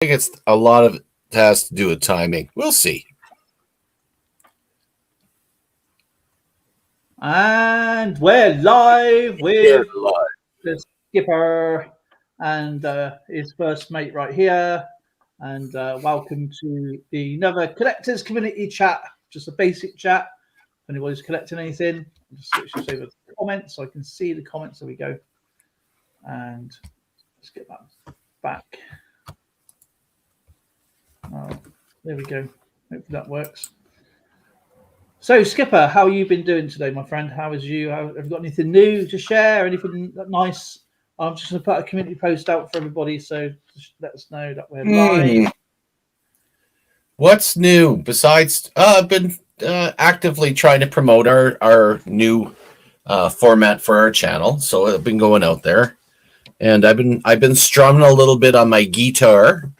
think it's a lot of it has to do with timing. We'll see. And we're live with the skipper and his first mate right here. And welcome to another collectors community chat, just a basic chat. If anybody's collecting anything, I'll just switch over the comments so I can see the comments. There we go. And let's get that back. Oh, there we go. Hopefully that works. So, Skipper, how you been doing today, my friend? How is you? Have you got anything new to share? Anything nice? I'm just going to put a community post out for everybody, so just let us know that we're live. What's new? Besides, I've been actively trying to promote our new format for our channel, so I've been going out there, and I've been strumming a little bit on my guitar.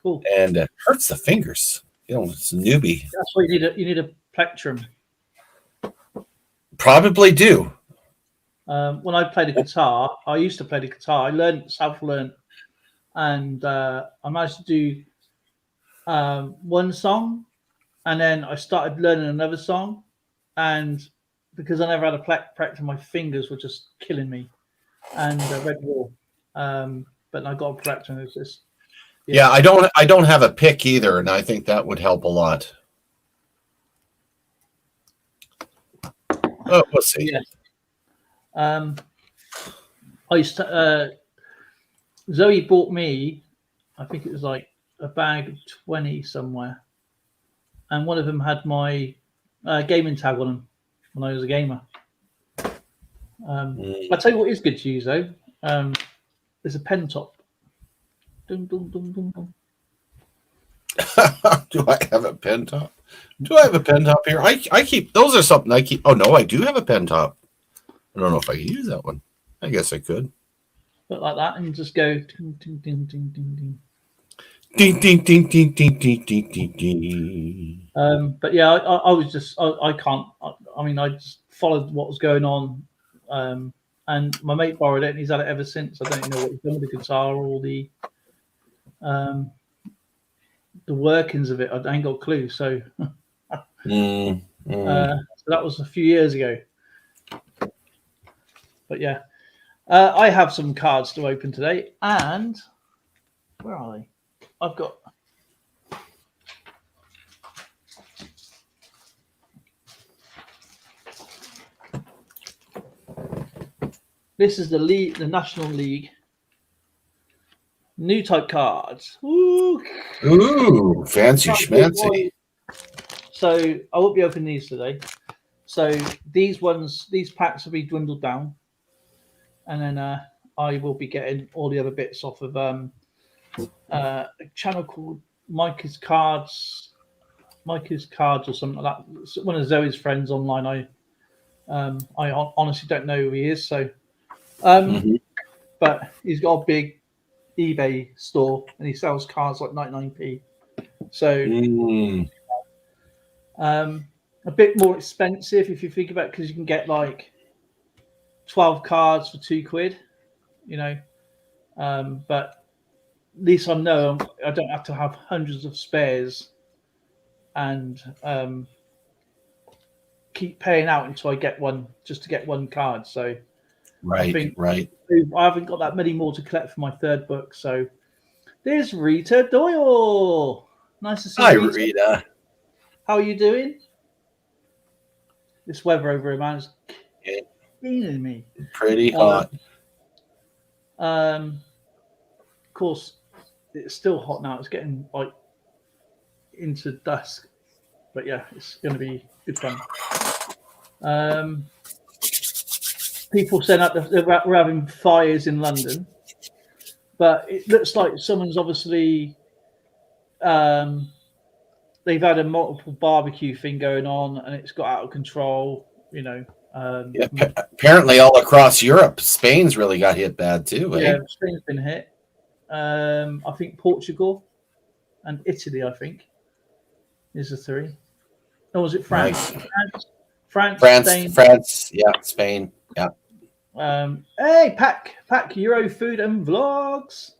Cool. And it hurts the fingers. You know, it's a newbie. That's why you need a plectrum. Probably do. When I played the guitar, I used to play the guitar. I self-learned, and I managed to do one song, and then I started learning another song, and because I never had a plectrum, my fingers were just killing me, and Red Wall. But I got a plectrum. It was just yeah, I don't have a pick either, and I think that would help a lot. Oh, we'll see. Yeah. I used to. Zoe bought me, I think it was like a bag of 20 somewhere, and one of them had my gaming tag on them when I was a gamer. I'll tell you what is good to use though. There's a pen top. Dum, dum, dum, dum, dum. Do I have a pen top? Do I have a pen top here? I keep those are something I keep. Oh no, I do have a pen top. I don't know if I can use that one. I guess I could. Put like that and just go ding ding ding ding ding ding. Ding ding ding ding ding ding ding ding ding. But yeah, I was just I can't. I mean, I just followed what was going on, and my mate borrowed it, and he's had it ever since. I don't know what he's done with the guitar or the workings of it. I ain't got a clue. So, so that was a few years ago. But yeah, I have some cards to open today, and where are they? I've got. This is the league, the National League. New type cards. Ooh, fancy schmancy. So I won't be opening these today. So these packs will be dwindled down, and then I will be getting all the other bits off of a channel called Micah's Cards or something like that. It's one of Zoe's friends online. I honestly don't know who he is. So, but he's got a big eBay store and he sells cards like 99p. So a bit more expensive if you think about it, because you can get like 12 cards for £2, you know. But at least I know I don't have to have hundreds of spares and keep paying out until I get one, just to get one card. So right. I haven't got that many more to collect for my third book. So there's Rita Doyle. Nice to see you. Hi, Rita. How are you doing? This weather over here, man, is killing me. Pretty hot. Of course, it's still hot now. It's getting like into dusk, but yeah, it's going to be good fun. People said that we're having fires in London, but it looks like someone's obviously they've had a multiple barbecue thing going on, and it's got out of control. You know. Apparently, all across Europe, Spain's really got hit bad too. Yeah, Spain's been hit. I think Portugal and Italy, I think, is the three. Or was it France? Nice. France, Spain. France, yeah, Spain, yeah. Hey, Pack Euro Food and Vlogs.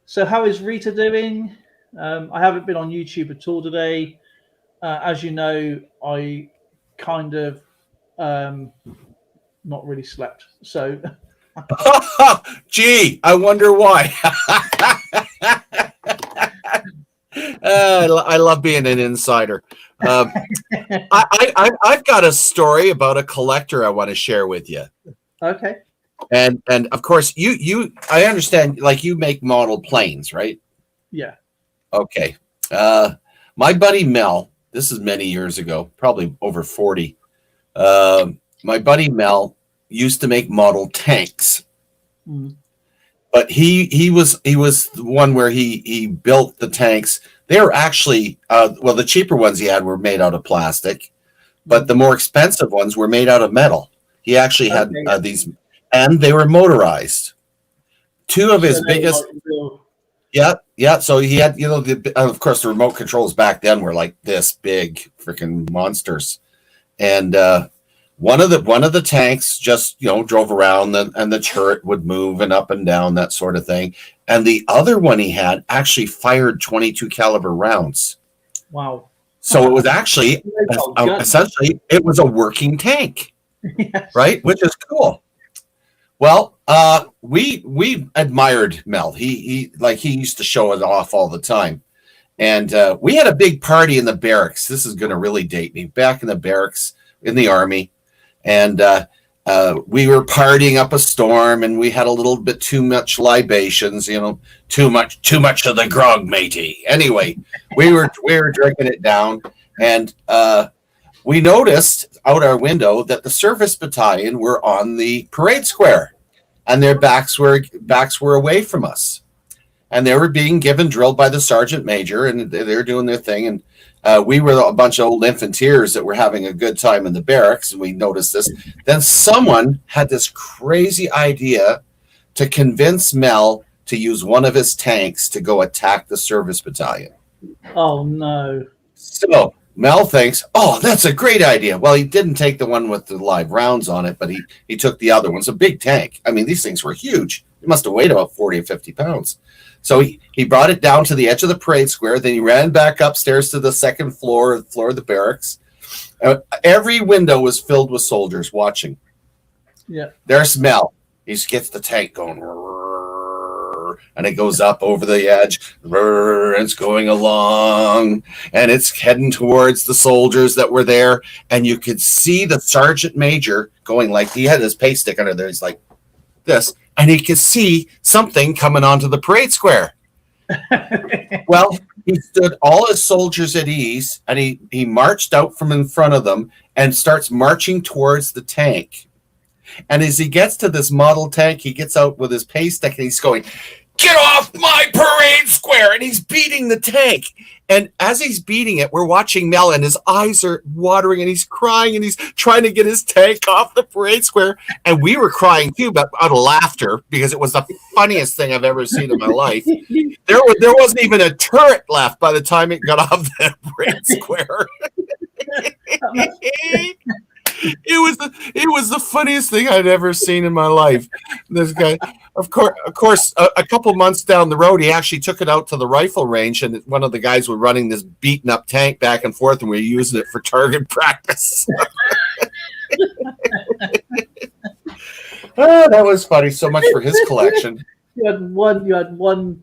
So how is Rita doing? I haven't been on YouTube at all today. As you know, I kind of not really slept. So Gee, I wonder why. I love being an insider. I've got a story about a collector I want to share with you. Okay. And of course, I understand, like, you make model planes, right? Yeah. Okay. My buddy Mel, this is many years ago, probably over 40. My buddy Mel used to make model tanks. Mm. But he was the one where he built the tanks. They were actually the cheaper ones he had were made out of plastic, but the more expensive ones were made out of metal. He actually had these, and they were motorized. Two of his biggest, yeah. So he had, of course, the remote controls back then were like this big, freaking monsters, and one of the tanks just drove around, and the turret would move and up and down, that sort of thing. And the other one he had actually fired 22 caliber rounds. Wow! So it was actually essentially it was a working tank, yes. Right? Which is cool. Well, we admired Mel. He used to show it off all the time, and we had a big party in the barracks. This is going to really date me. Back in the barracks in the Army. And we were partying up a storm, and we had a little bit too much libations, too much of the grog, matey. Anyway, we were drinking it down, and we noticed out our window that the service battalion were on the parade square, and their backs were away from us, and they were being given drilled by the sergeant major, and they were doing their thing, and we were a bunch of old infanteers that were having a good time in the barracks, and we noticed this. Then someone had this crazy idea to convince Mel to use one of his tanks to go attack the service battalion. Oh, no. So Mel thinks, oh, that's a great idea. Well, he didn't take the one with the live rounds on it, but he took the other one. It's a big tank. I mean, these things were huge. It must have weighed about 40 or 50 pounds. So he brought it down to the edge of the parade square. Then he ran back upstairs to the second floor of the barracks. Every window was filled with soldiers watching. Yeah. There's Mel. He gets the tank going, and it goes up over the edge. And it's going along, and it's heading towards the soldiers that were there. And you could see the sergeant major going, like, he had his pay stick under there. He's like this. And he could see something coming onto the parade square. Well, he stood all his soldiers at ease, and he marched out from in front of them and starts marching towards the tank. And as he gets to this model tank, he gets out with his pay stick, and he's going, "Get off my parade square!" And he's beating the tank. And as he's beating it, we're watching Mel, and his eyes are watering, and he's crying, and he's trying to get his tank off the parade square. And we were crying too, but out of laughter, because it was the funniest thing I've ever seen in my life. There wasn't even a turret left by the time it got off the parade square. It was the funniest thing I'd ever seen in my life. This guy, of course, a couple months down the road, he actually took it out to the rifle range, and one of the guys was running this beaten up tank back and forth, and we were using it for target practice. Oh, that was funny. So much for his collection. You had one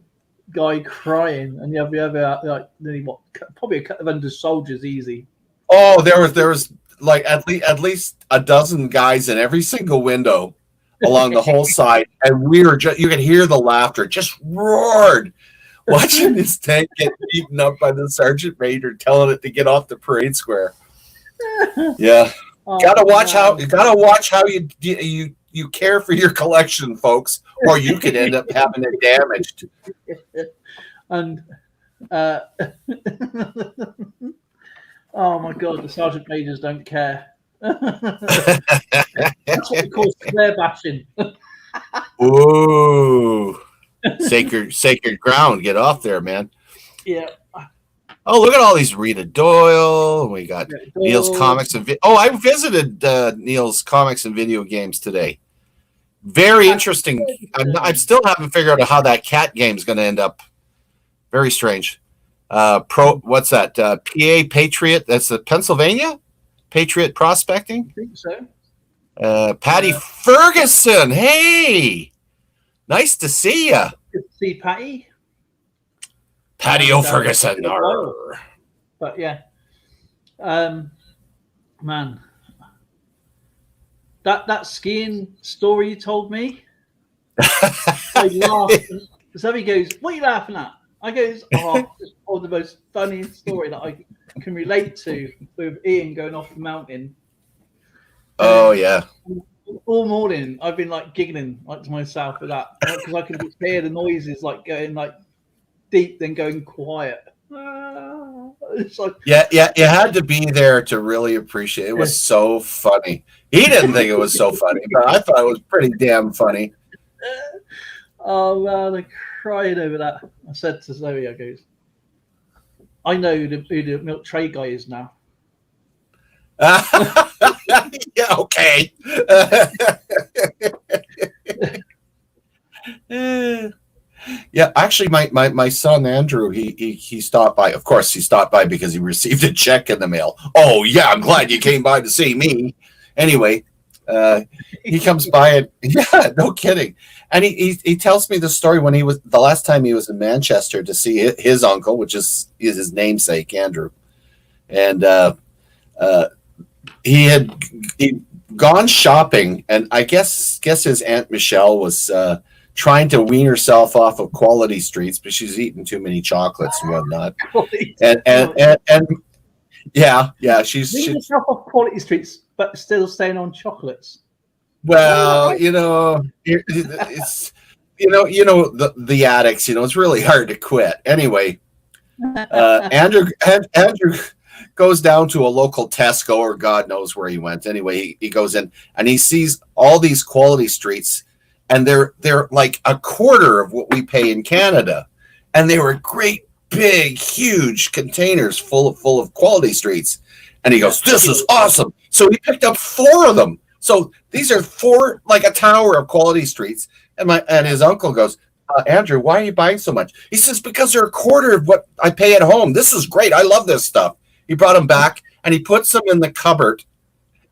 guy crying, and you have the other, like, nearly probably a couple of 100 soldiers easy. Oh, there was like at least a dozen guys in every single window along the whole side, and we were you could hear the laughter just roared watching this tank get beaten up by the sergeant major telling it to get off the parade square. Yeah. Gotta watch how you care for your collection, folks, or you could end up having it damaged. And oh my God, the sergeant majors don't care. That's what we call square bashing. Ooh, sacred ground. Get off there, man. Yeah. Oh, look at all these Rita Doyle. We got Neil's comics and I visited Neil's comics and video games today. Very interesting. I still haven't figured out how that cat game is going to end up. Very strange. What's that? PA Patriot. That's the Pennsylvania Patriot Prospecting. I think so. Patty Ferguson. Hey, nice to see you. Good to see Patty. Patty Ferguson. But yeah, man, that skiing story you told me, I laughed. Somebody goes, "What are you laughing at?" I goes, "Oh, it's the most funny story that I can relate to with Ian going off the mountain." Oh yeah. All morning I've been like giggling like to myself with that because I can just hear the noises like going like deep, then going quiet. It's like, yeah, you had to be there to really appreciate it. It was so funny. He didn't think it was so funny, but I thought it was pretty damn funny. Oh man, I cried over that. I said to Zoe, I goes, I know who the milk tray guy is now. Yeah, okay. Yeah, actually, my son Andrew, he stopped by. Of course, he stopped by because he received a check in the mail. Oh yeah, I'm glad you came by to see me. Anyway, he comes by and yeah, no kidding. And he tells me the story when he was the last time he was in Manchester to see his uncle, which is his namesake Andrew, and he'd gone shopping, and I guess his Aunt Michelle was trying to wean herself off of quality streets, but she's eating too many chocolates and whatnot. And yeah, she's herself off quality streets, but still staying on chocolates. Well, it's the addicts. It's really hard to quit. Anyway, Andrew goes down to a local Tesco, or God knows where he went. Anyway, he goes in and he sees all these quality streets, and they're like a quarter of what we pay in Canada, and they were great, big, huge containers full of quality streets. And he goes, "This is awesome!" So he picked up 4 of them. So these are 4, like a tower of quality streets. And his uncle goes, "Andrew, why are you buying so much?" He says, "Because they're a quarter of what I pay at home. This is great. I love this stuff." He brought them back and he puts them in the cupboard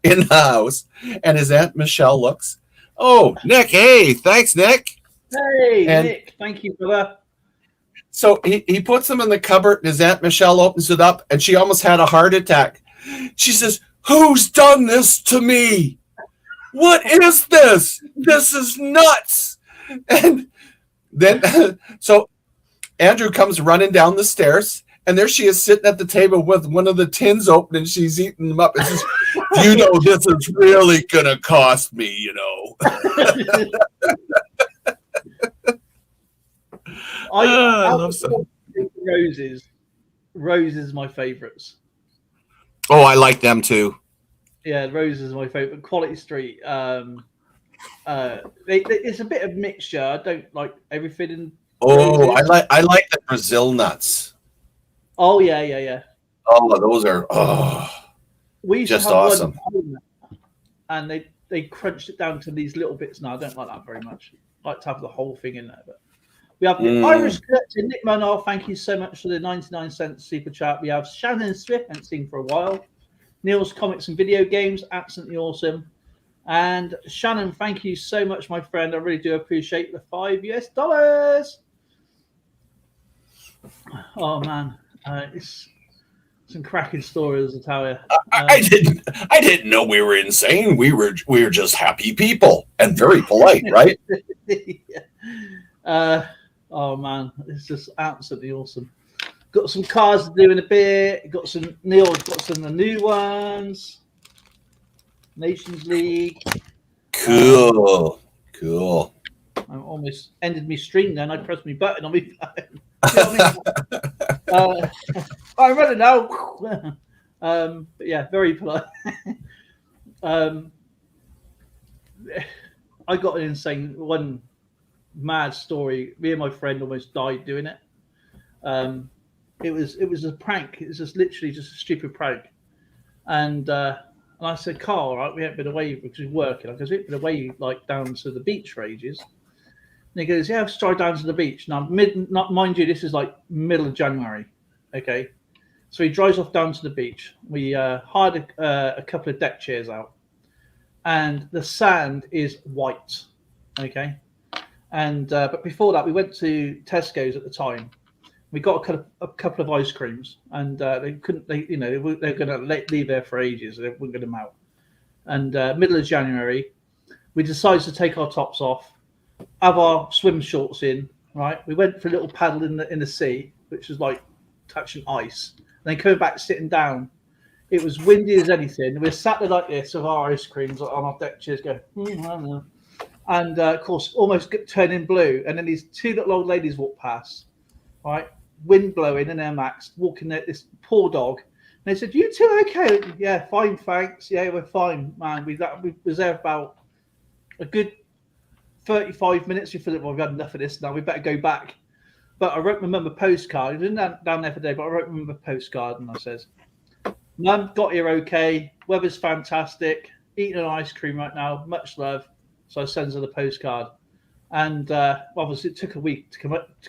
in the house. And his Aunt Michelle looks, "Oh, Nick, hey, thanks, Nick." Hey, Nick, thank you for that. So he puts them in the cupboard, and his Aunt Michelle opens it up, and she almost had a heart attack. She says, "Who's done this to me? What is this? This is nuts." And then, so Andrew comes running down the stairs, and there she is sitting at the table with one of the tins open, and she's eating them up. And says, "This is really going to cost me, I love roses. Roses, my favorites. Oh, I like them too. Yeah, Roses is my favorite. Quality Street. It's a bit of mixture. I don't like everything in. Oh, I like the Brazil nuts. Oh yeah. Oh, those are we just awesome. And they crunched it down to these little bits. Now I don't like that very much. I like to have the whole thing in there. But we have the Irish collector Nick Munall. Thank you so much for the 99-cent super chat. We have Shannon Swift, haven't seen for a while. Neil's Comics and Video Games, absolutely awesome. And Shannon, thank you so much, my friend. I really do appreciate the $5. Oh man, it's some cracking stories, I tell you. I didn't know we were insane. We were just happy people and very polite, right? Yeah. Oh man, it's just absolutely awesome. Got some cards to do in a bit. Neil's got some of the new ones. Nations League. Cool. I almost ended my stream then. I pressed my button on my phone. You know what I mean? I'm running now. But yeah, very polite. I got an insane one mad story. Me and my friend almost died doing it. It was a prank. It was just literally just a stupid prank. And And I said, Carl, right, we haven't been away because we're working. I goes, we haven't been away like down to the beach for ages. And he goes, yeah, let's drive down to the beach. Now, not mind you, this is like middle of January. Okay. So he drives off down to the beach. We hired a couple of deck chairs out. And the sand is white. Okay. And but before that, we went to Tesco's at the time. We got a couple of ice creams, and they couldn't. They were going to leave there for ages. They wouldn't get them out. And middle of January, we decided to take our tops off, have our swim shorts in. Right, we went for a little paddle in the sea, which was like touching ice. And then coming back, sitting down. It was windy as anything. We sat there like this with our ice creams on our deck chairs, going. And of course, almost turning blue. And then these two little old ladies walked past, right? Wind blowing in their max, walking this poor dog. And they said, "You two okay?" Yeah, fine, thanks. Yeah, we're fine, man. We was there about a good 35 minutes. We thought, well, we've had enough of this now. We better go back. But I wrote my mum a postcard. I didn't down there for day, but I wrote my mum a postcard, and I says, "Mum, got here okay. Weather's fantastic. Eating an ice cream right now. Much love." So I sends her the postcard, and obviously it took a week to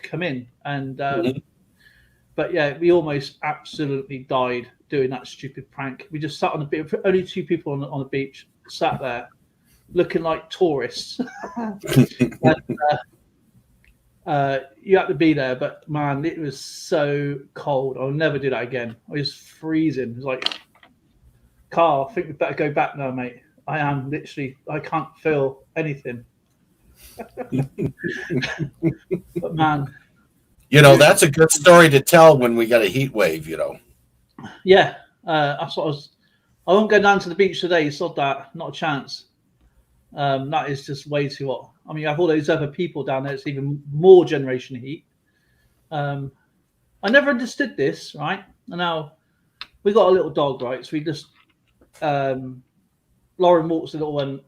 come in, and but yeah, we almost absolutely died doing that stupid prank. We just sat on the beach, only two people on the beach, sat there, looking like tourists. And, you had to be there, but man, it was so cold. I'll never do that again. I was freezing. It was like, Carl, I think we better go back now, mate. I am literally, I can't feel anything. But man, that's a good story to tell when we got a heat wave. Yeah, that's what I won't go down to the beach today. Sod that, not a chance. That is just way too hot. I mean, you have all those other people down there. It's even more generation heat. I never understood this, right? And now we got a little dog, right? So we just Lauren walks the little one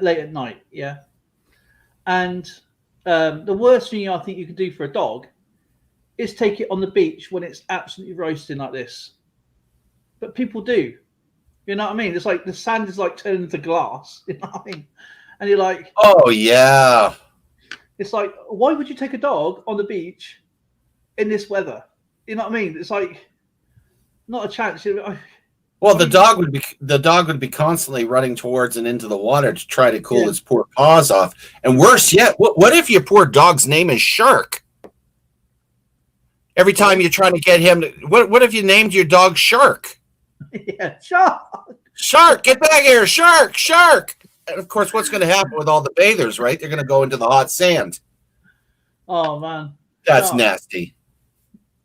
late at night, yeah. And the worst thing I think you can do for a dog is take it on the beach when it's absolutely roasting like this. But people do. You know what I mean? It's like the sand is like turning to glass. You know what I mean? And you're like, oh yeah. It's like, why would you take a dog on the beach in this weather? You know what I mean? It's like not a chance. Well, the dog would be constantly running towards and into the water to try to cool its poor paws off. And worse yet, what if your poor dog's name is Shark? Every time you're trying to get him to, what if you named your dog Shark? Yeah, Shark. Shark, get back here, Shark, Shark. And of course, what's going to happen with all the bathers, right? They're going to go into the hot sand. Oh man, that's nasty.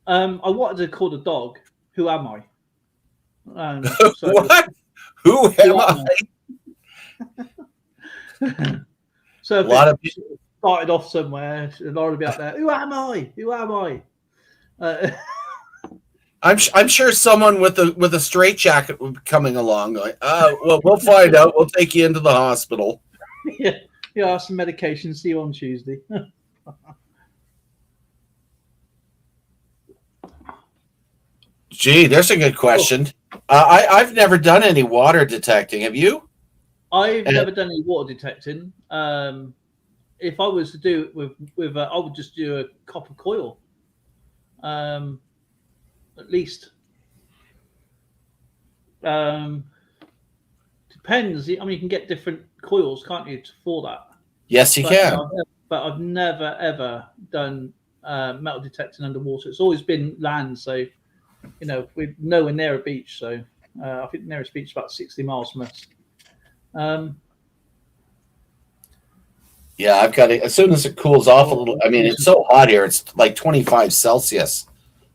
I wanted to call the dog. Who am I? What? Who am I? So a lot of people started off somewhere. Laura would be out there. Who am I? Who am I? I'm sure someone with a straitjacket would be coming along. Like, well, we'll find out. We'll take you into the hospital. Yeah, some medication. See you on Tuesday. Gee, there's a good question. I've never done any water detecting. Have you? I've never done any water detecting. If I was to do it with I would just do a copper coil. At least. Depends. I mean, you can get different coils, can't you, for that? Yes, you can. But I've never ever done metal detecting underwater. It's always been land, so we're nowhere near a beach. So I think the nearest beach is about 60 miles from us. Yeah, I've got it. As soon as it cools off a little, I mean, it's so hot here. It's like 25 Celsius.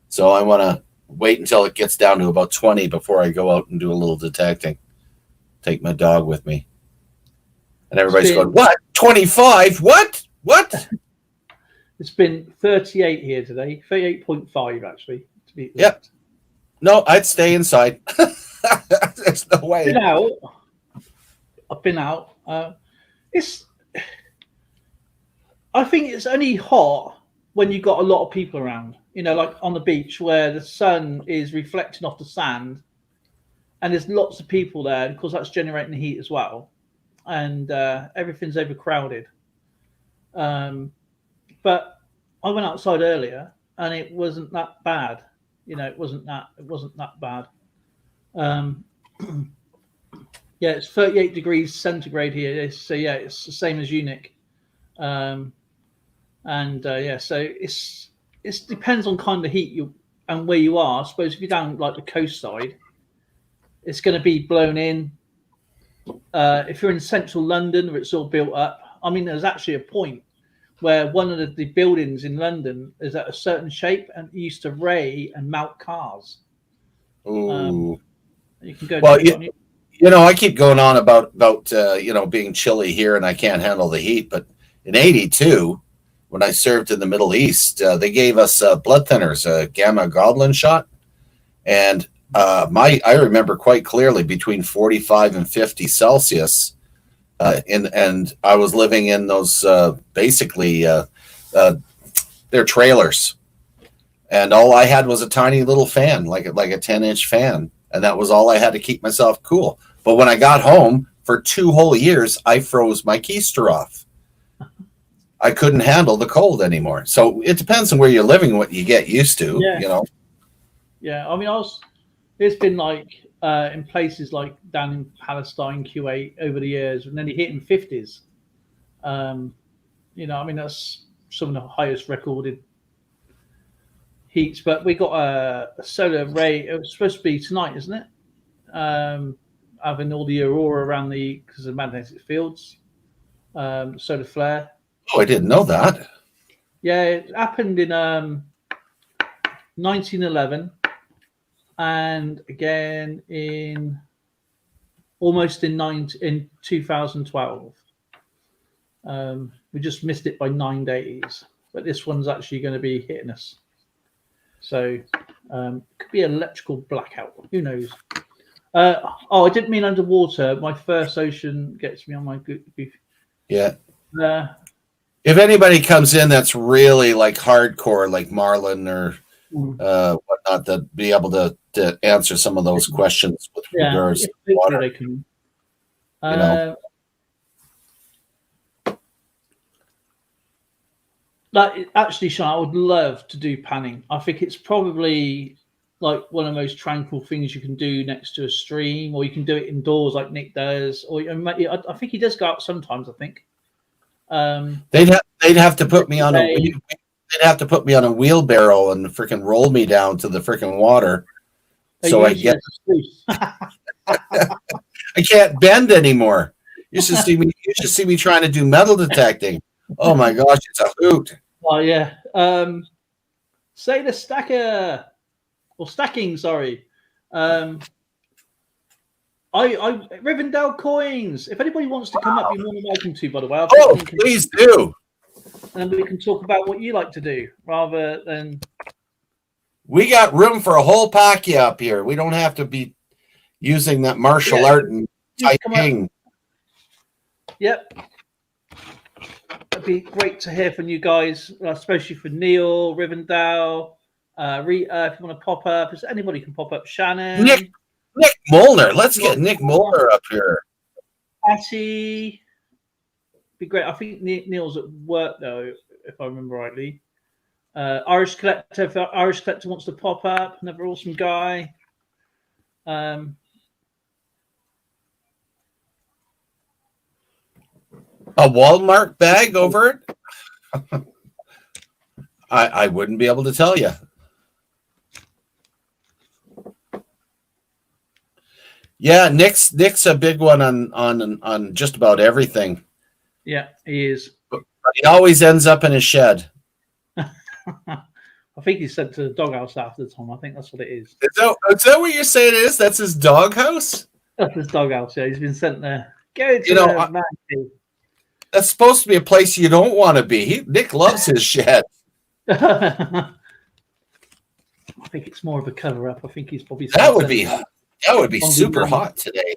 So I want to wait until it gets down to about 20 before I go out and do a little detecting. Take my dog with me. And everybody's going, what? 25? What? It's been 38 here today. 38.5, actually, to be exact. Yep. No, I'd stay inside. There's no way. I've been out. I think it's only hot when you've got a lot of people around. Like on the beach where the sun is reflecting off the sand and there's lots of people there. And of course, that's generating the heat as well, and everything's overcrowded. But I went outside earlier, and it wasn't that bad. It wasn't that bad. Yeah, it's 38 degrees centigrade here. So yeah, it's the same as Unit. So it depends on kind of heat and where you are. I suppose if you're down like the coast side, it's going to be blown in. If you're in central London where it's all built up, I mean, there's actually a point where one of the buildings in London is at a certain shape and it used to ray and melt cars. Ooh. You can go. Well, I keep going on about being chilly here and I can't handle the heat. But in '82, when I served in the Middle East, they gave us blood thinners, a gamma globulin shot, and I remember quite clearly between 45 and 50 Celsius. And I was living in those they're trailers, and all I had was a tiny little fan, like a 10-inch fan, and that was all I had to keep myself cool. But when I got home for 2 whole years, I froze my keister off. I couldn't handle the cold anymore. So it depends on where you're living, what you get used to. Yeah, I mean, it's been like in places like down in Palestine, Kuwait over the years, and then you hit in 50s. I mean, that's some of the highest recorded heats. But we got a solar array. It was supposed to be tonight, isn't it? Having all the aurora around because of the magnetic fields, solar flare. Oh, I didn't know that. Yeah, it happened in 1911. And again in 2012. We just missed it by 9 days, but this one's actually going to be hitting us. So it could be an electrical blackout. Who knows? I didn't mean underwater. My first ocean gets me on my goof. Yeah. If anybody comes in that's really like hardcore, like Marlon or whatnot, to be able to answer some of those questions with regards to water. Actually, Sean, I would love to do panning. I think it's probably like one of the most tranquil things you can do next to a stream, or you can do it indoors like Nick does. Or I think he does go out sometimes. I think they'd have to put me on They'd have to put me on a wheelbarrow and freaking roll me down to the freaking water. So I get. I can't bend anymore. You should see me trying to do metal detecting. Oh my gosh, it's a hoot. Oh yeah. Say the stacker or stacking. Sorry. I Rivendell coins. If anybody wants to come up, you're more than welcome to. By the way, please do. And we can talk about what you like to do rather than. We got room for a whole packy up here. We don't have to be using that martial art and typing. Yep. It'd be great to hear from you guys, especially for Neil, Rivendell, Rita, if you want to pop up. If anybody can pop up, Shannon. Nick Molnar. Let's get Nick Molnar up here. Patty. Be great. I think Neil's at work though, if I remember rightly. Irish Collector. If Irish Collector wants to pop up, another awesome guy. A Walmart bag over it? I wouldn't be able to tell you. Yeah, Nick's a big one on just about everything. Yeah, he is. But he always ends up in his shed. I think he's sent to the doghouse after the time. I think that's what it is. Is that what you're saying it is? That's his doghouse? That's his doghouse, yeah. He's been sent there. Go to that's supposed to be a place you don't want to be. Nick loves his shed. I think it's more of a cover-up. I think he's probably... That would be super hot today.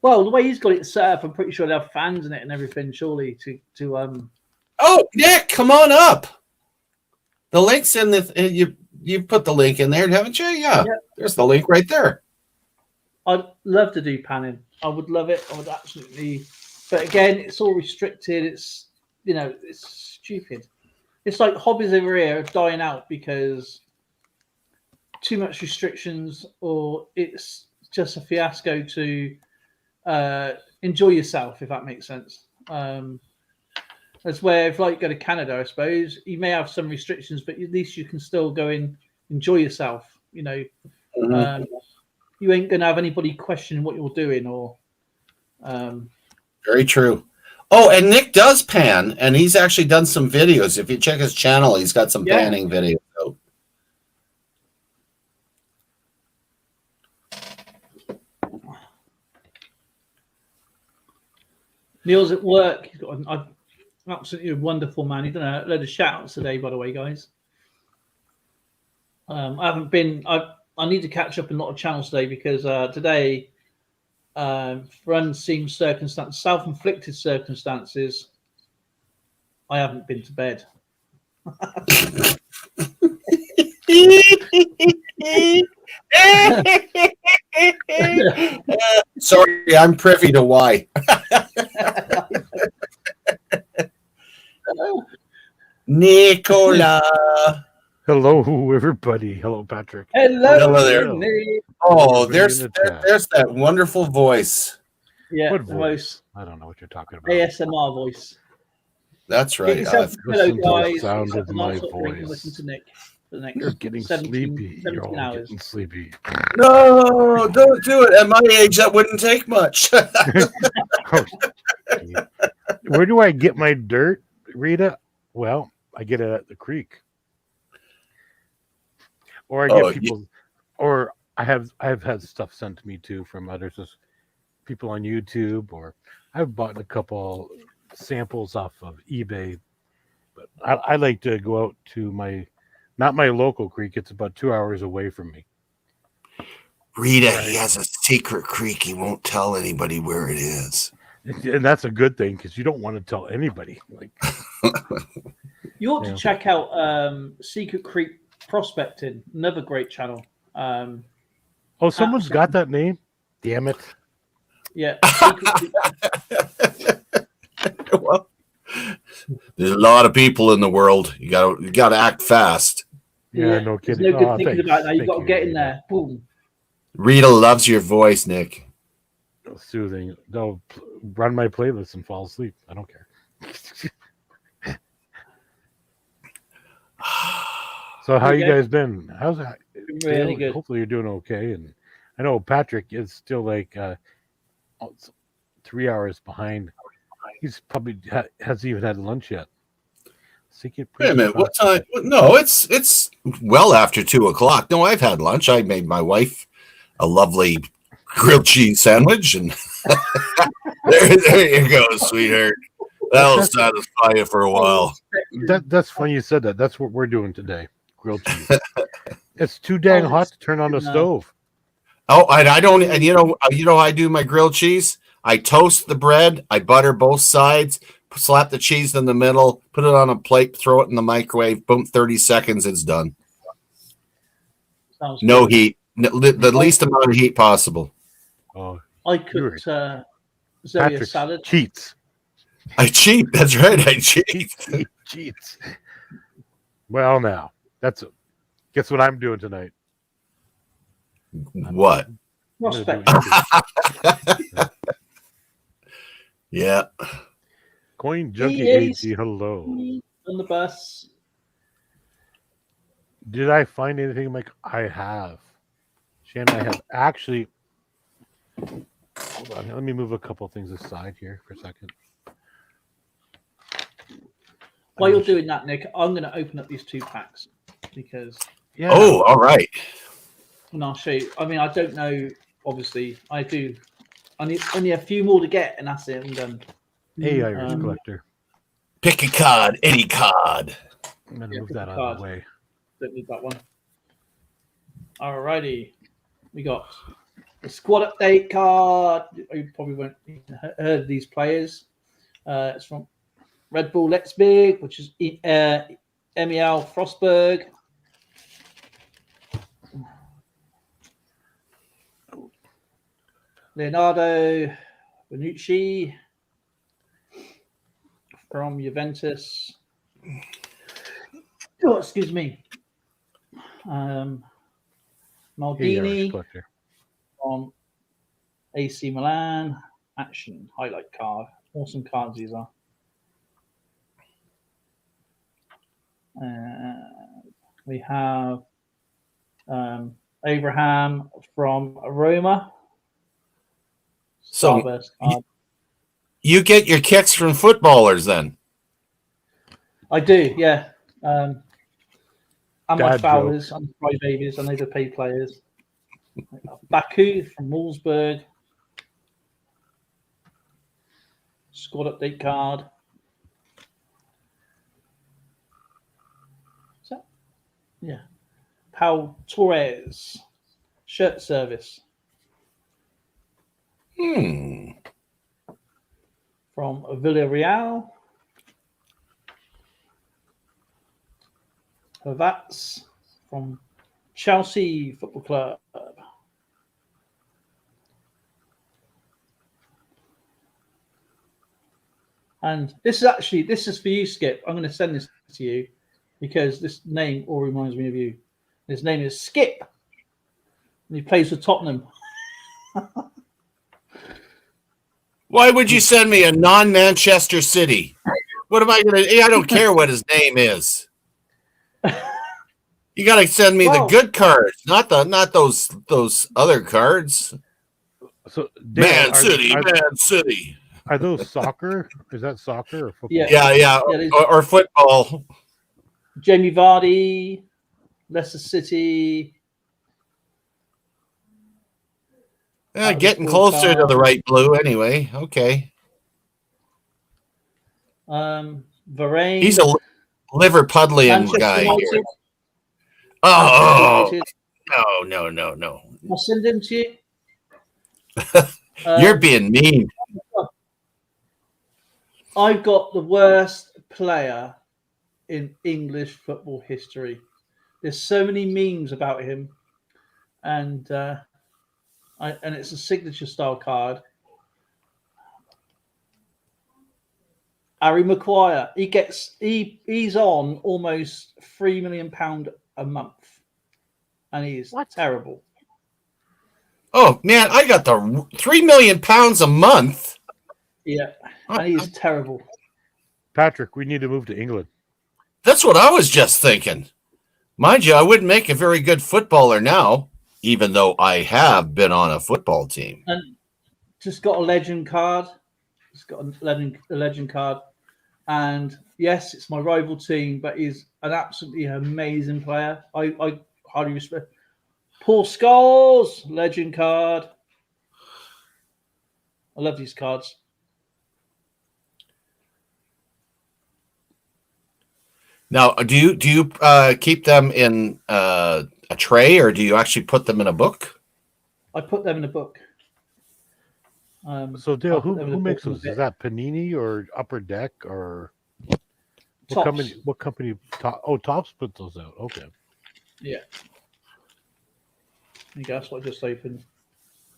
Well, the way he's got it set up, I'm pretty sure they have fans in it and everything, surely, to Oh, Nick, come on up. The link's in the you've put the link in there, haven't you? Yeah. There's the link right there. I'd love to do panning. I would love it. I would absolutely. But again, it's all restricted. It's it's stupid. It's like hobbies over here are dying out because too much restrictions, or it's just a fiasco to enjoy yourself, if that makes sense. That's where if like go to Canada, I suppose you may have some restrictions, but at least you can still go and enjoy yourself. Mm-hmm. You ain't gonna have anybody questioning what you're doing, or very true. Oh, and Nick does pan, and he's actually done some videos. If you check his channel, he's got some panning videos out. Neil's at work. He's got an absolutely wonderful man. He's done a load of shout-outs today, by the way, guys. I haven't been. I need to catch up in a lot of channels today because today, for unseen circumstances, self-inflicted circumstances, I haven't been to bed. Sorry, I'm privy to why. Nicola. Hello, everybody. Hello, Patrick. Hello there. Nick. Oh, there's that wonderful voice. Yeah, what voice? I don't know what you're talking about. ASMR voice. That's right. Hello, guys. Sound of my voice. Listen to Nick. For the next You're getting 17, sleepy. 17 You're all hours. getting sleepy. No, don't do it. At my age, that wouldn't take much. Where do I get my dirt, Rita? Well, I get it at the creek. Or I get people, or I have had stuff sent to me too from others, just people on YouTube, or I've bought a couple samples off of eBay. But I like to go out to not my local creek. It's about 2 hours away from me. Rita, he has a secret creek. He won't tell anybody where it is. And that's a good thing because you don't want to tell anybody. Like, you ought to check out Secret Creek Prospecting, another great channel. Someone's got that name? Damn it. Yeah. Well, there's a lot of people in the world. You gotta act fast. Yeah, no kidding. There's no good thinking about that. You've got to get in there. Boom. Rita loves your voice, Nick. Soothing. They'll run my playlist and fall asleep. I don't care. So how you guys been? How's that? Really good. Hopefully you're doing okay. And I know Patrick is still like 3 hours behind. He's probably hasn't even had lunch yet. Wait a minute. What time? No, it's well after 2:00. No, I've had lunch. I made my wife a lovely grilled cheese sandwich, and there you go, sweetheart. That'll satisfy you for a while. That's funny you said that. That's what we're doing today. Grilled cheese. It's too dang hot to turn on the stove. Oh, I don't. And you know how I do my grilled cheese? I toast the bread. I butter both sides. Slap the cheese in the middle. Put it on a plate. Throw it in the microwave. Boom! 30 seconds. It's done. No heat. The least amount of heat possible. Oh, I could Zoe salad. Cheats. I cheat. That's right. I cheat. Cheats. Well, now guess what I'm doing tonight. What? Prospect. Yeah. Coin Junkie AG, hello. On the bus. Did I find anything, Mike? I have. Shannon, I have actually. Hold on. Let me move a couple things aside here for a second. While you're doing that, Nick, I'm going to open up these 2 packs because. Yeah. Oh, all right. And I'll show you. I mean, I don't know. Obviously, I do. I need only a few more to get, and that's it. I'm done. Hey, Irish collector. Pick a card, any card. I'm going to move that out of the way. Don't need that one. Alrighty. We got the squad update card. You probably won't have heard of these players. It's from Red Bull Leipzig, which is Emil Frostberg. Leonardo Bonucci from Juventus. Oh, excuse me. Maldini collector. from AC Milan. Action highlight card. Awesome cards these are. We have Abraham from Roma. So Starburst card. you get your kicks from footballers then? I do, yeah. And my Dad foulers and cry babies, and they're paid players. Baku from Wolfsburg. Squad update card. So, yeah. Pau Torres. Shirt service. Hmm. From Villarreal. That's from Chelsea Football Club. And this is for you, Skip. I'm going to send this to you because this name all reminds me of you. His name is Skip. And he plays for Tottenham. Why would you send me a non-Manchester City? What am I going to? I don't care what his name is. You got to send me the good cards, not those other cards. So Dale, Man City. Are those soccer? Is that soccer or football? Yeah. Or football. Jamie Vardy, Leicester City. Getting closer to the right blue anyway. Okay. Varane. He's a Liverpudlian guy United. here. Oh, no. I'll send him to you. You're being mean. I've got the worst player in English football history. There's so many memes about him, and it's a signature style card. Harry Maguire. He's on almost £3 million a month, and he's terrible. Oh man, I got the £3 million a month. Yeah, and he's terrible. Patrick, we need to move to England. That's what I was just thinking. Mind you, I wouldn't make a very good footballer now, even though I have been on a football team. And just got a legend card. It's got a legend card. And yes, it's my rival team, but he's an absolutely amazing player. I highly respect. Paul Scholes, legend card. I love these cards. Now, do you keep them in a tray, or do you actually put them in a book? I put them in a book. So Dale, who makes those? Is that Panini or Upper Deck or what company? What company? Topps put those out. Okay. Yeah. You guess what I just opened.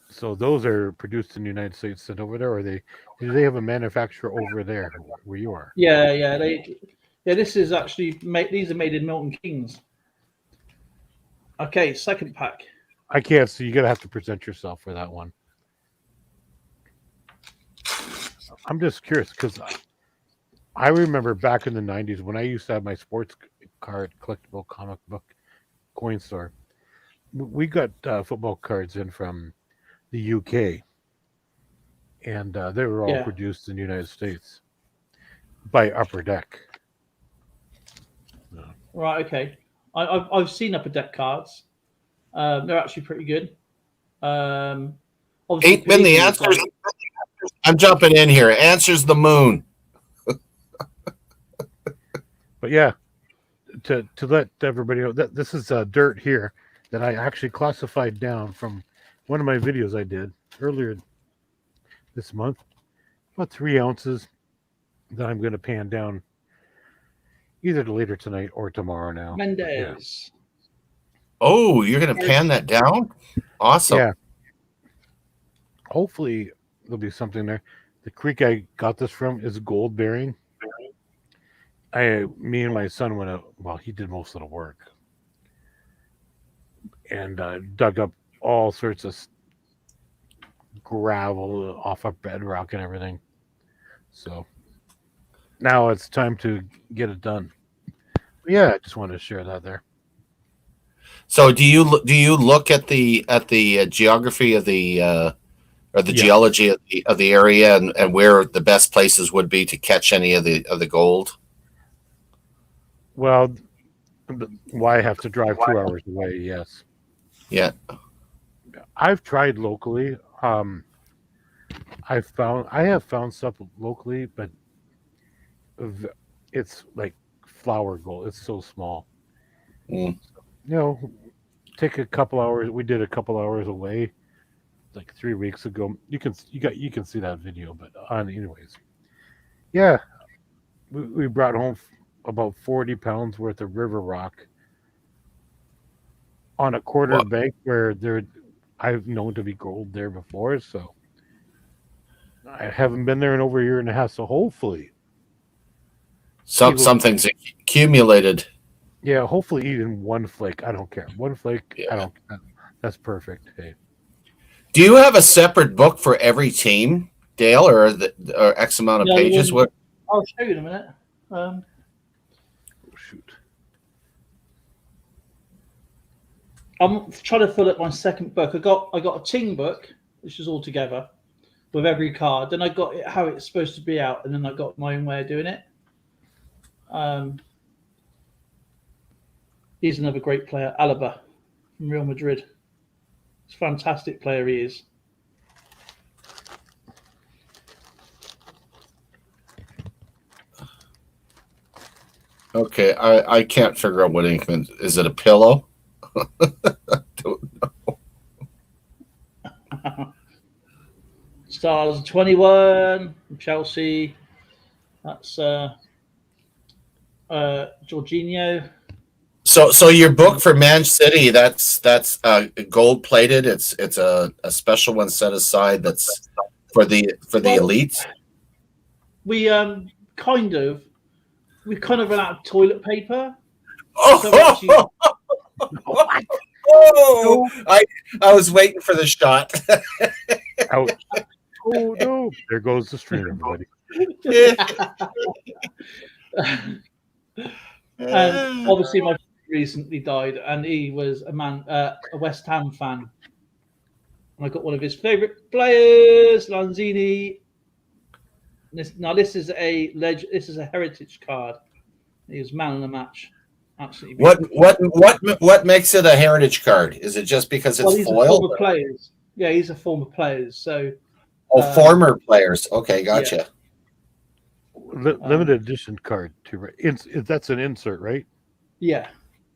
So those are produced in the United States, sent over there, or do they have a manufacturer over there where you are? Yeah. This is actually made. These are made in Milton Keynes. Okay, second pack. I can't. So you're gonna have to present yourself for that one. I'm just curious because I remember back in the 90s when I used to have my sports card collectible comic book coin store. We got football cards in from the UK, and they were all produced in the United States by Upper Deck. Right. Okay. I've seen Upper Deck cards. They're actually pretty good. Ain't been the answer. I'm jumping in here. Answer's the moon. But yeah, to let everybody know that this is dirt here that I actually classified down from one of my videos I did earlier this month. About 3 ounces that I'm going to pan down either later tonight or tomorrow now. Mendes. Yeah. Oh, you're going to pan that down? Awesome. Yeah. hopefully there'll be something there. The creek I got this from is gold bearing. Me and my son went out. Well, he did most of the work and dug up all sorts of gravel off of bedrock and everything. So now it's time to get it done. But yeah, I just wanted to share that there. So do you look at the geography of the or the geology of the area and where the best places would be to catch any of the gold? Well, why have to drive 2 hours away? Yes. Yeah. I've tried locally. I have found stuff locally, but it's like flower gold. It's so small. Mm. Take a couple hours. We did a couple hours away, like 3 weeks ago. You can see that video, but anyways, yeah, we brought home about 40 pounds worth of river rock on a quarter bank where I've known to be gold there before, so I haven't been there in over a year and a half. So hopefully, something's accumulated. Yeah, hopefully even one flake. I don't care. One flake. Yeah. I don't. That's perfect. Hey. Do you have a separate book for every team, Dale, or X amount of pages? What? I'll show you in a minute. Oh, shoot. I'm trying to fill up my second book. I got a team book, which is all together with every card. Then I got it how it's supposed to be out, and then I got my own way of doing it. He's another great player, Alaba from Real Madrid. He's a fantastic player. He is. Okay, I can't figure out what ink is. It a pillow? Don't know. Stars 21 from Chelsea. That's Jorginho. So your book for Man City, that's gold plated. It's a special one set aside that's for the elites. We kind of run out of toilet paper. Oh, I was waiting for the shot. Ouch. Oh no! There goes the stream, everybody. And obviously, my friend recently died, and he was a West Ham fan. And I got one of his favourite players, Lanzini. This is a heritage card. He was man of the match. Absolutely. What makes it a heritage card? Is it just because it's foil? Former players. Yeah, he's a former players. So. Former players. Okay, gotcha. Yeah. Limited edition card too. That's an insert, right? Yeah,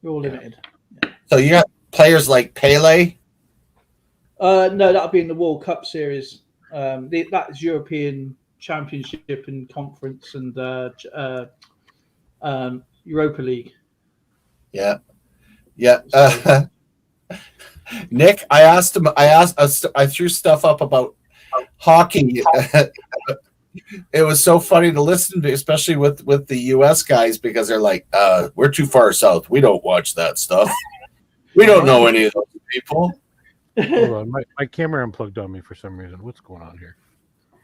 they're all limited. Yeah. So you got players like Pele. No, that'll be in the World Cup series. That is European Championship and Conference and Europa League. Yeah. Nick, I threw stuff up about hockey. It was so funny to listen to, especially with the US guys, because they're like, we're too far south. We don't watch that stuff. We don't know any of those people. Hold on, my camera unplugged on me for some reason. What's going on here?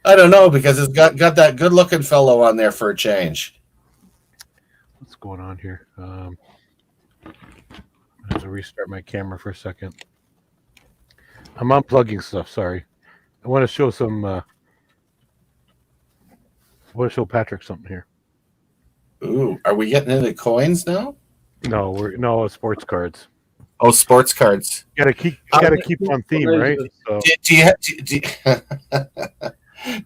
I don't know, because it's got that good looking fellow on there for a change. What's going on here? I have to restart my camera for a second. I'm unplugging stuff. Sorry. I want to show Patrick something here. Ooh, are we getting into coins now? No, sports cards. Oh, sports cards. Gotta keep on theme, right? So.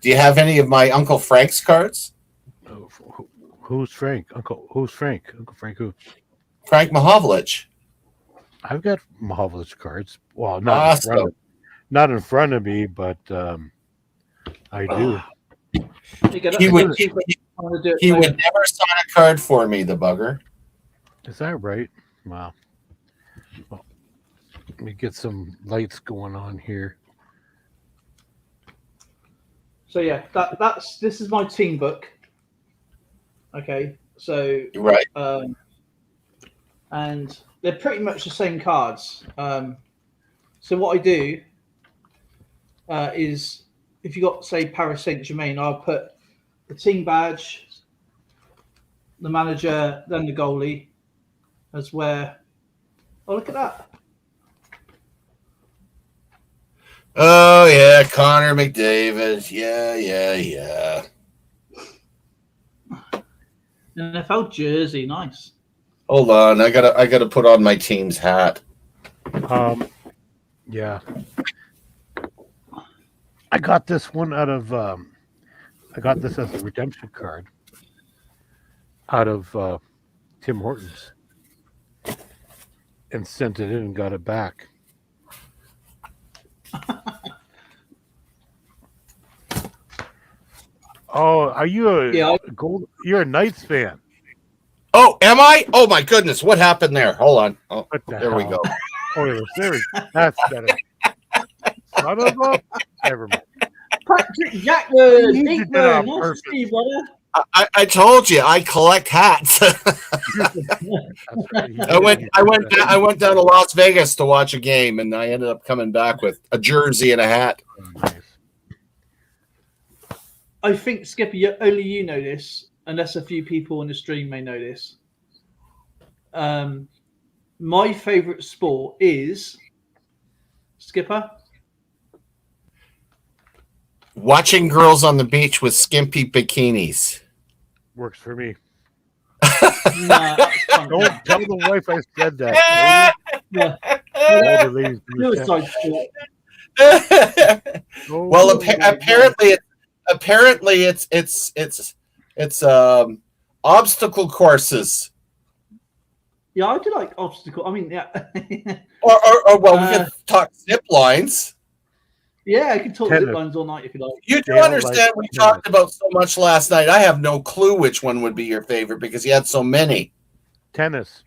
Do you have any of my Uncle Frank's cards? Who's Frank? Who's Frank? Uncle Frank who? Frank Mahovlich. I've got Mahovlich cards. Well, not in front of me, but I do. He would never sign a card for me, the bugger. Is that right? Wow. Well, let me get some lights going on here. So yeah, this is my team book. Okay, so Right. and they're pretty much the same cards. So what I do is, if you got say Paris Saint-Germain, I'll put the team badge, the manager, then the goalie, as where. Oh, look at that! Oh yeah, Connor McDavid. Yeah. NFL jersey, nice. Hold on, I gotta put on my team's hat. Yeah. I got this one out of I got this as a redemption card out of Tim Hortons and sent it in and got it back. Oh, are you you're a Knights fan? Oh, am I? Oh my goodness, what happened there? Hold on. Oh, What the there we hell? go. Oh, that's better. Son of a... Never mind. Patrick Jackman, You did that on Beekman, nice to purpose. see you, brother. I told you I collect hats. That's right. I went down to Las Vegas to watch a game, and I ended up coming back with a jersey and a hat. Oh, nice. I think Skipper, only you know this, unless a few people on the stream may know this. My favourite sport is Skipper. Watching girls on the beach with skimpy bikinis. Works for me. Nah, that's fun. Don't tell the wife I said that. Yeah. Older ladies do that. Suicide sport. Oh, Well, apparently it's obstacle courses, Yeah, I do like obstacle. I mean, yeah. or well, we could talk zip lines. Yeah, I can talk Tennis. zip lines all night if you like. You do Dale understand likes we tennis. talked about so much last night. I have no clue which one would be your favorite because you had so many. tennis.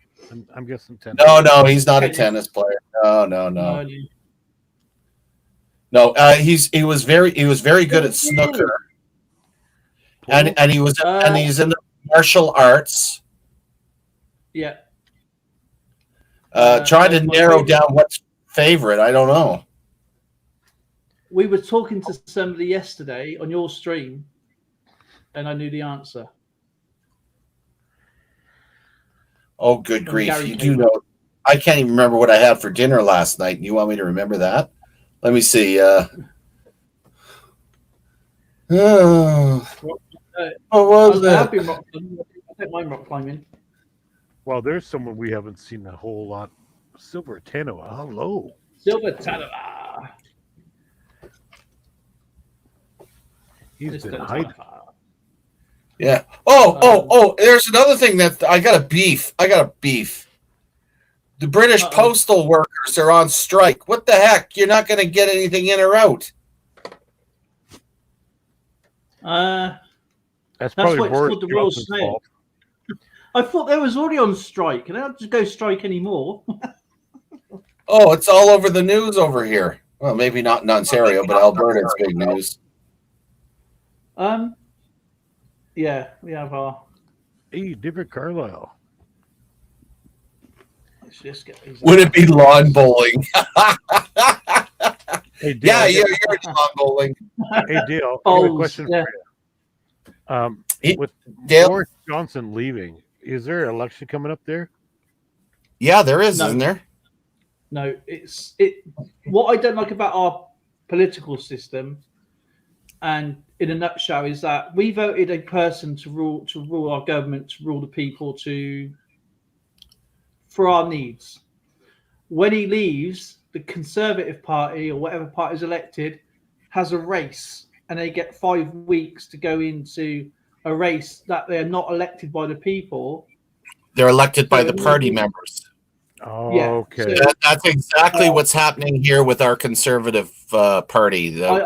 I'm guessing tennis. No, he's not a tennis player. No. He was very good at snooker, and he's in the martial arts. Yeah. Trying to my narrow favorite- down what's favorite. I don't know. We were talking to somebody yesterday on your stream, and I knew the answer. Oh, good From grief! Gary You Cable. do know. I can't even remember what I had for dinner last night. You want me to remember that? Let me see. What was I have it? been rock climbing. I don't mind rock climbing. Well, there's someone we haven't seen a whole lot. Silver Tanoa. Hello. Silver Tanner. He's been hiding. Yeah. Oh! There's another thing that I got a beef. The British postal workers are on strike. What the heck? You're not going to get anything in or out. That's why probably it's Boris called the Royal Johnson's Snail. fault. I thought they was already on strike, and they don't just go strike anymore. Oh, it's all over the news over here. Well, maybe not in Ontario, but Alberta it's big news. Yeah, we have our. Hey, David Carlisle. Let's just get these. Would it be lawn bowling? Hey, Dale, Yeah, you're lawn bowling. Hey, Dale. I got a Oh, question yeah. for you. With Dale? Boris Johnson leaving, is there an election coming up there? Yeah, there is, No. isn't there? No, what I don't like about our political system, and in a nutshell, is that we voted a person to rule our government, to rule the people, for our needs. When he leaves, the Conservative Party or whatever party is elected has a race, and they get 5 weeks to go into a race that they are not elected by the people. They're elected by So the party members. Oh, Yeah, okay. so- That's exactly what's happening here with our Conservative Party. I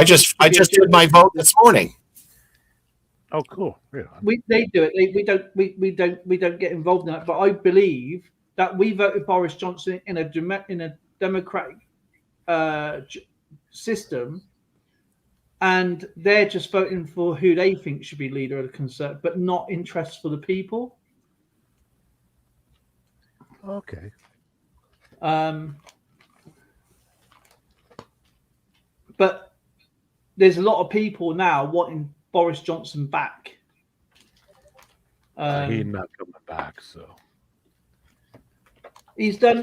just did my vote this morning. Oh, cool. Yeah. They do it. We don't get involved in that. But I believe that we voted Boris Johnson in a democratic system, and they're just voting for who they think should be leader of the Conservative, but not interests for the people. Okay. But there's a lot of people now wanting Boris Johnson back. He's not coming back, so he's done.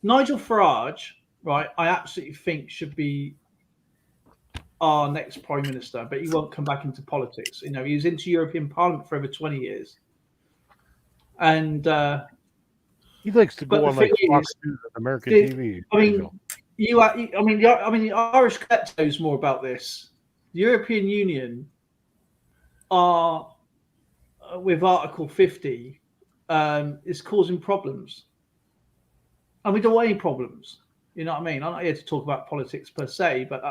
Nigel Farage, right? I absolutely think should be our next prime minister, but he won't come back into politics. You know, he was into European Parliament for over 20 years, and he likes to go on like Fox News and American TV. The Irish Collector knows more about this. The European Union are with Article 50 is causing problems, and we don't want any problems. You know what I mean? I'm not here to talk about politics per se, but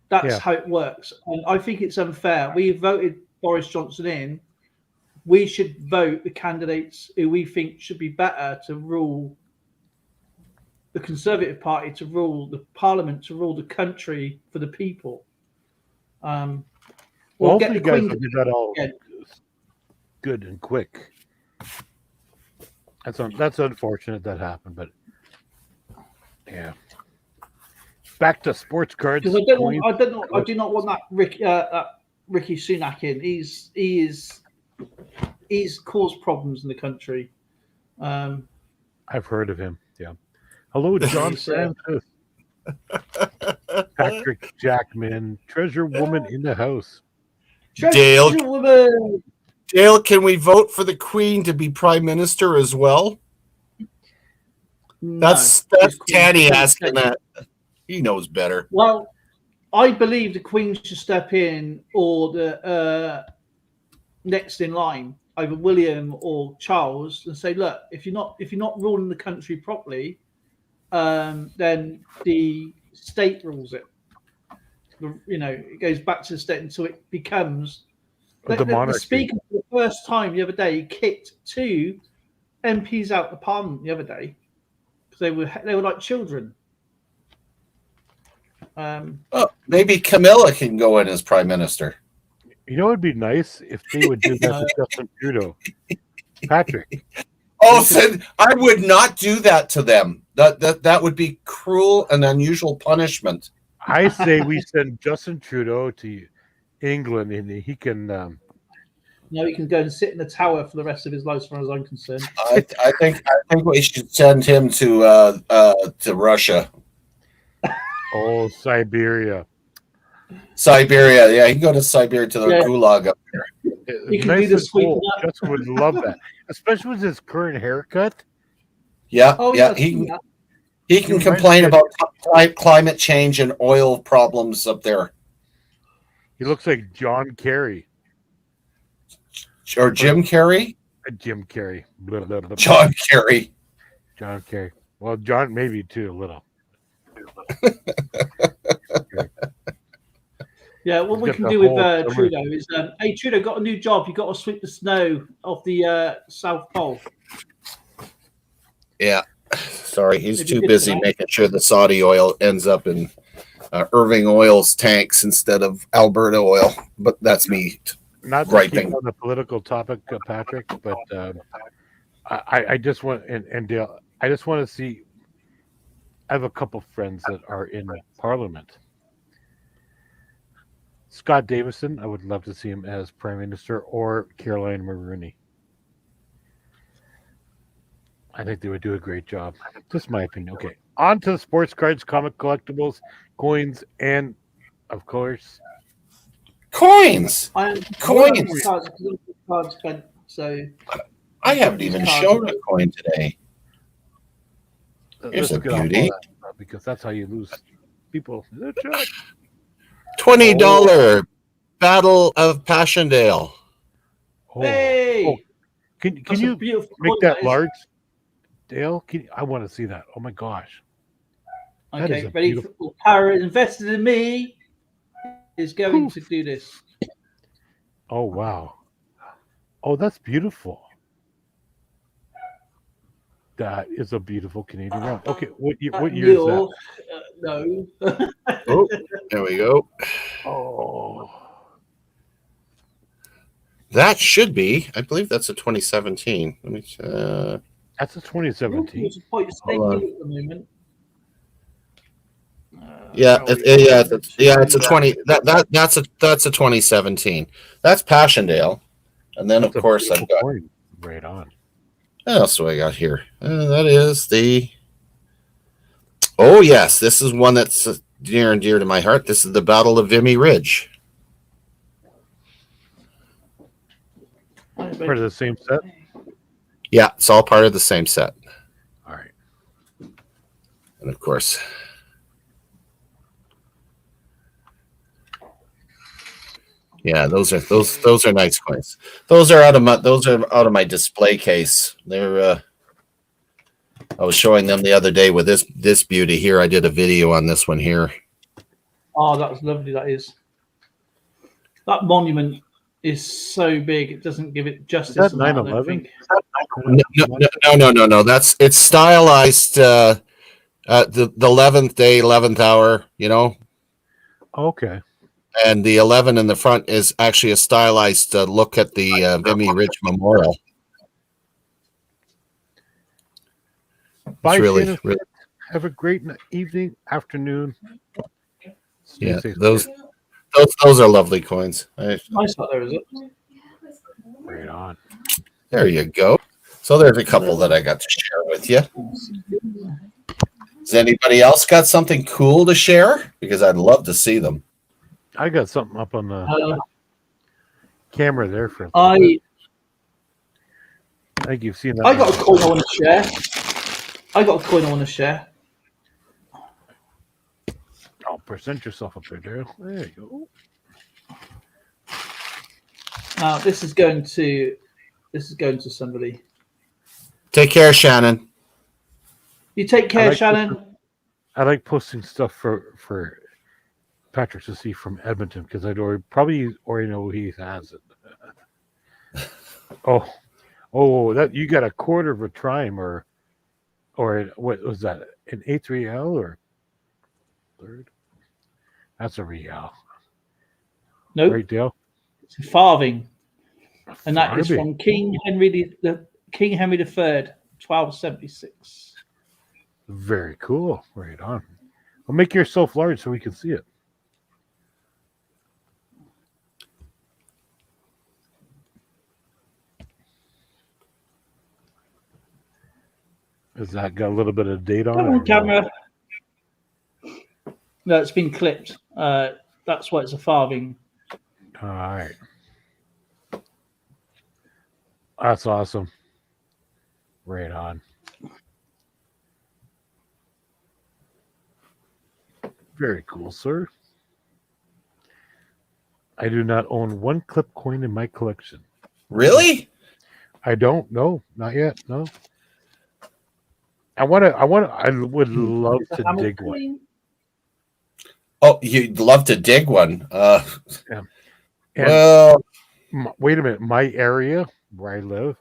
that's how it works. And I think it's unfair. We voted Boris Johnson in. We should vote the candidates who we think should be better to rule the Conservative Party, to rule the Parliament, to rule the country for the people. We'll get the Queen to do that all good and quick. That's unfortunate that happened, but yeah. Back to sports cards. Because I do not want that Rishi Sunak in. He's caused problems in the country. I've heard of him. Yeah. Hello, John Francis. Patrick Jackman, treasure woman in the house. Dale, can we vote for the Queen to be Prime Minister as well? No, that's Taddy asking that. He knows better. Well, I believe the Queen should step in, or the next in line, either William or Charles, and say, "Look, if you're not ruling the country properly, then the state rules it. You know, it goes back to the state until it becomes." The Speaker, for the first time the other day, kicked 2 MPs out of the Parliament the other day because they were like children. Maybe Camilla can go in as Prime Minister. You know, it'd be nice if they would do that to Justin Trudeau. Patrick. I would not do that to them. That would be cruel and unusual punishment. I say we send Justin Trudeau to England, and he can. No, he can go and sit in the tower for the rest of his life, as far as I'm concerned. I think we should send him to Russia. Oh, Siberia. Yeah, he can go to Siberia to the Gulag up there. He can do the sweep. Justin would love that, especially with his current haircut. Yeah, he can complain about climate change and oil problems up there. He looks like John Kerry. Or Jim Carrey? Jim Carrey. John Kerry. John Kerry. Well, John maybe too, a little. Yeah, what we can do with Trudeau is, hey, Trudeau, got a new job. You got to sweep the snow off the South Pole. Yeah. Sorry, he's too busy making sure the Saudi oil ends up in Irving Oil's tanks instead of Alberta oil. But that's me. Not to keep on the political topic, Patrick, but I just want, and Dale, I just want to see. I have a couple friends that are in Parliament. Scott Davison, I would love to see him as Prime Minister, or Caroline Mulroney. I think they would do a great job. Just my opinion. Okay, on to the sports cards, comic collectibles, coins, and of course, coins. Coins. Spent, so I haven't even shown a coin today. Here's a beauty. Because that's how you lose people. $20 Battle of Passchendaele. Hey! Oh. Can you make that large, Dale? I want to see that. Oh my gosh! Okay, ready for power invested in me is going to do this. Oh wow! Oh, that's beautiful. That is a beautiful Canadian round. Okay, what year is that? No. Oh, there we go. Oh, That should be. I believe that's a 2017. Let me. that's a 2017. It's quite Hold on. stable at the moment. It's a 20. That's a 2017. That's Passchendaele, and then That's of course I've got. coin. Right on. What else do I got here? That is the. Oh yes, this is one that's near and dear to my heart. This is the Battle of Vimy Ridge. Part of the same set. Yeah, it's all part of the same set, All right. and of course. Yeah, those are nice coins. Those are out of my display case. They're I was showing them the other day with this beauty here. I did a video on this one here. Oh, that was lovely. That is. That monument is so big; it doesn't give it justice. Is that on that, I don't 9/11? think. No. That's stylized. The 11th day, 11th hour. You know, Okay. and the 11 in the front is actually a stylized look at the Vimy Ridge Memorial. Bye, Really, Shannon. really. Have a great evening, afternoon. Stay Yeah, safe. those are lovely coins. Nice out there, is it? Right on. There you go. So there's a couple that I got to share with you. Has anybody else got something cool to share? Because I'd love to see them. I got something up on the camera there for. I think you've seen that. got a coin I want to share. Oh, present yourself up there, Daryl. There you go. Now this is going to somebody. Take care, Shannon. You take care, Shannon. I like posting stuff for Patrick to see from Edmonton because I'd probably already know he has it. Oh, that you got a quarter of a trime or what was that? An A3L or third? That's a real. Nope. Right, Dale? It's a farthing. And that is from King Henry III, 1276. Very cool. Right on. Well, make yourself large so we can see it. Has that got a little bit of date on Come it? on, camera. No, it's been clipped. That's why it's a farthing. All right. That's awesome. Right on. Very cool, sir. I do not own one clip coin in my collection. Really? I don't. No, not yet. No. I would love to dig one. Oh, you'd love to dig one. Yeah. Well, wait a minute. My area where I live,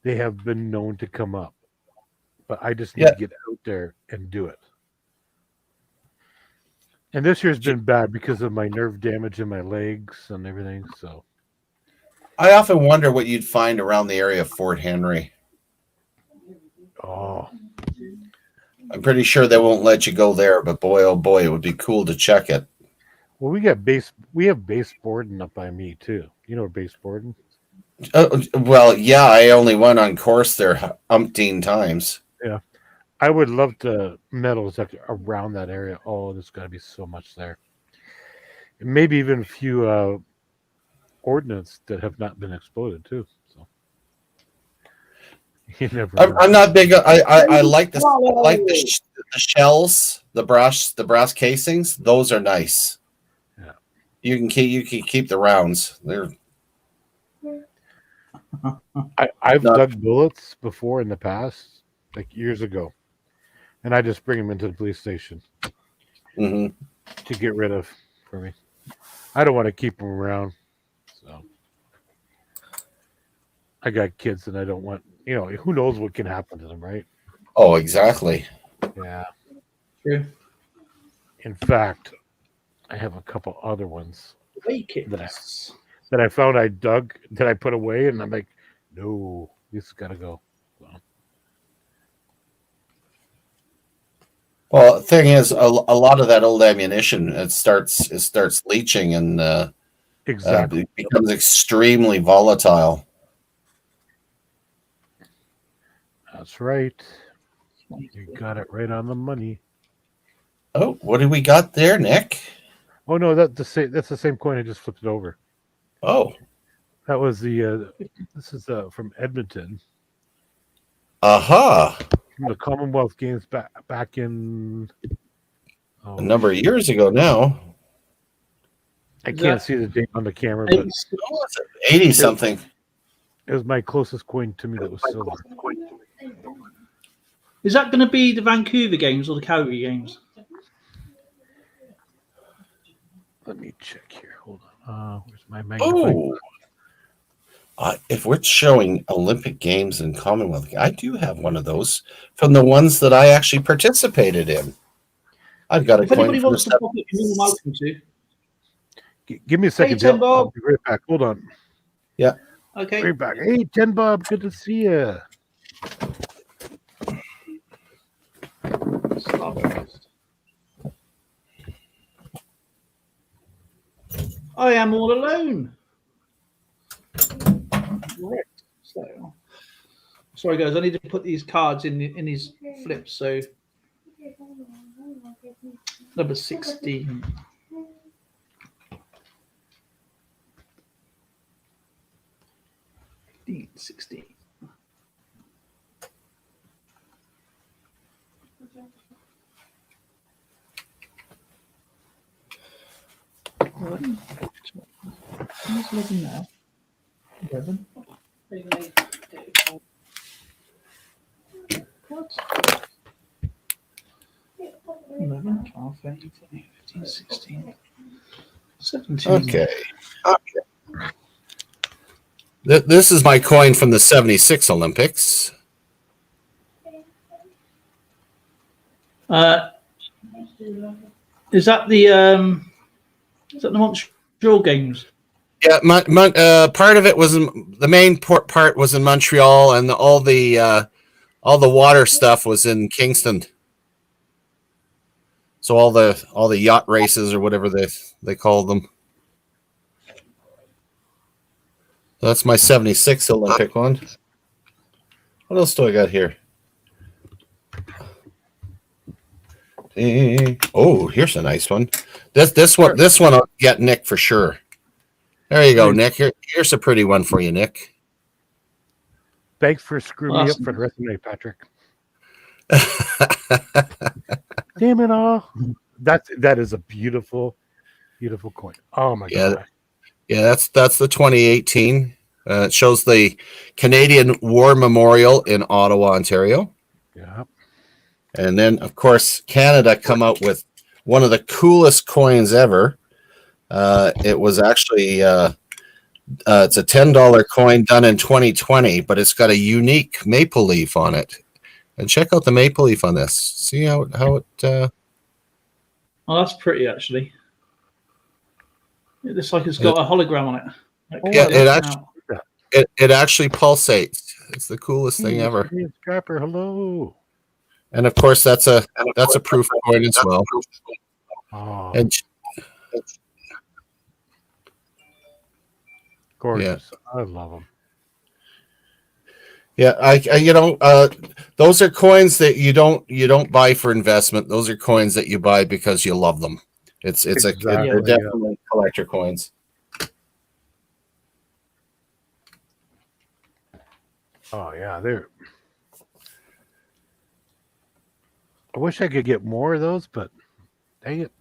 they have been known to come up, but I just need to get out there and do it. And this year's been bad because of my nerve damage in my legs and everything. So I often wonder what you'd find around the area of Fort Henry. Oh, I'm pretty sure they won't let you go there, but boy, oh boy, it would be cool to check it. well, we have baseboarding up by me too. You know baseboarding? Well, yeah, I only went on course there umpteen times. Yeah. I would love to medals around that area. Oh, there's got to be so much there. And maybe even a few ordnance that have not been exploded too. So you never. I'm not big. I like the shells, the brass casings. Those are nice. Yeah. You can keep the rounds. They're. I've dug bullets before in the past, like years ago. And I just bring them into the police station to get rid of for me. I don't want to keep them around. So I got kids and I don't want, who knows what can happen to them, right? Oh, exactly. Yeah. True. In fact, I have a couple other ones Awakens. that I found I dug that I put away, and I'm like, no, this has got to go. Well, the thing is, a lot of that old ammunition it starts leaching and Exactly. it becomes extremely volatile. That's right. You got it right on the money. Oh, what do we got there, Nick? Oh no, that's the same coin. I just flipped it over. Oh, That was the. This is from Edmonton, aha! from the Commonwealth Games back in. Oh, A number of years ago now. I can't see the date on the camera, but 80 something. it was my closest coin to me that was silver. Is that going to be the Vancouver games or the Calgary games? Let me check here. Hold on. Where's my magnifying? If we're showing Olympic Games and Commonwealth, I do have one of those from the ones that I actually participated in. I've got a If coin anybody from wants to pop it, you're more than welcome to. Give me a second, Ten Dale. Bob. I'll be right back. Hold on. Yeah. Okay. Right back. Hey, 10 Bob. Good to see you. I am all alone. Right. So, sorry guys, I need to put these cards in these flips. So, number 16. Fifteen, 16. Who's looking now? 11. What? 11, 12, 13, 14, 15, 16, 17. Okay. This is my coin from the 76 Olympics. Is that the Montreal games? Yeah, part of it was the main part was in Montreal, and all the water stuff was in Kingston. So all the yacht races or whatever they called them. That's my 76 Olympic one. What else do I got here? Oh, here's a nice one. This one I'll get Nick for sure. There you go, Nick. Here's a pretty one for you, Nick. Thanks for screwing me up for the rest of the night, Patrick. Damn it all. That is a beautiful, beautiful coin. Oh my god. Yeah, that's the 2018. It shows the Canadian War Memorial in Ottawa, Ontario. Yeah. And then, of course, Canada come out with one of the coolest coins ever. It was actually it's a $10 coin done in 2020, but it's got a unique maple leaf on it. And check out the maple leaf on this. See how it. Oh, that's pretty actually. It looks like it's got a hologram on it. Yeah, it actually pulsates. It's the coolest thing ever. Scrapper, hello. And of course, that's a proof coin as well. Oh, And gorgeous! Yeah. I love them. Yeah, those are coins that you don't buy for investment. Those are coins that you buy because you love them. They're definitely collector coins. Oh yeah, they're. I wish I could get more of those, but dang it.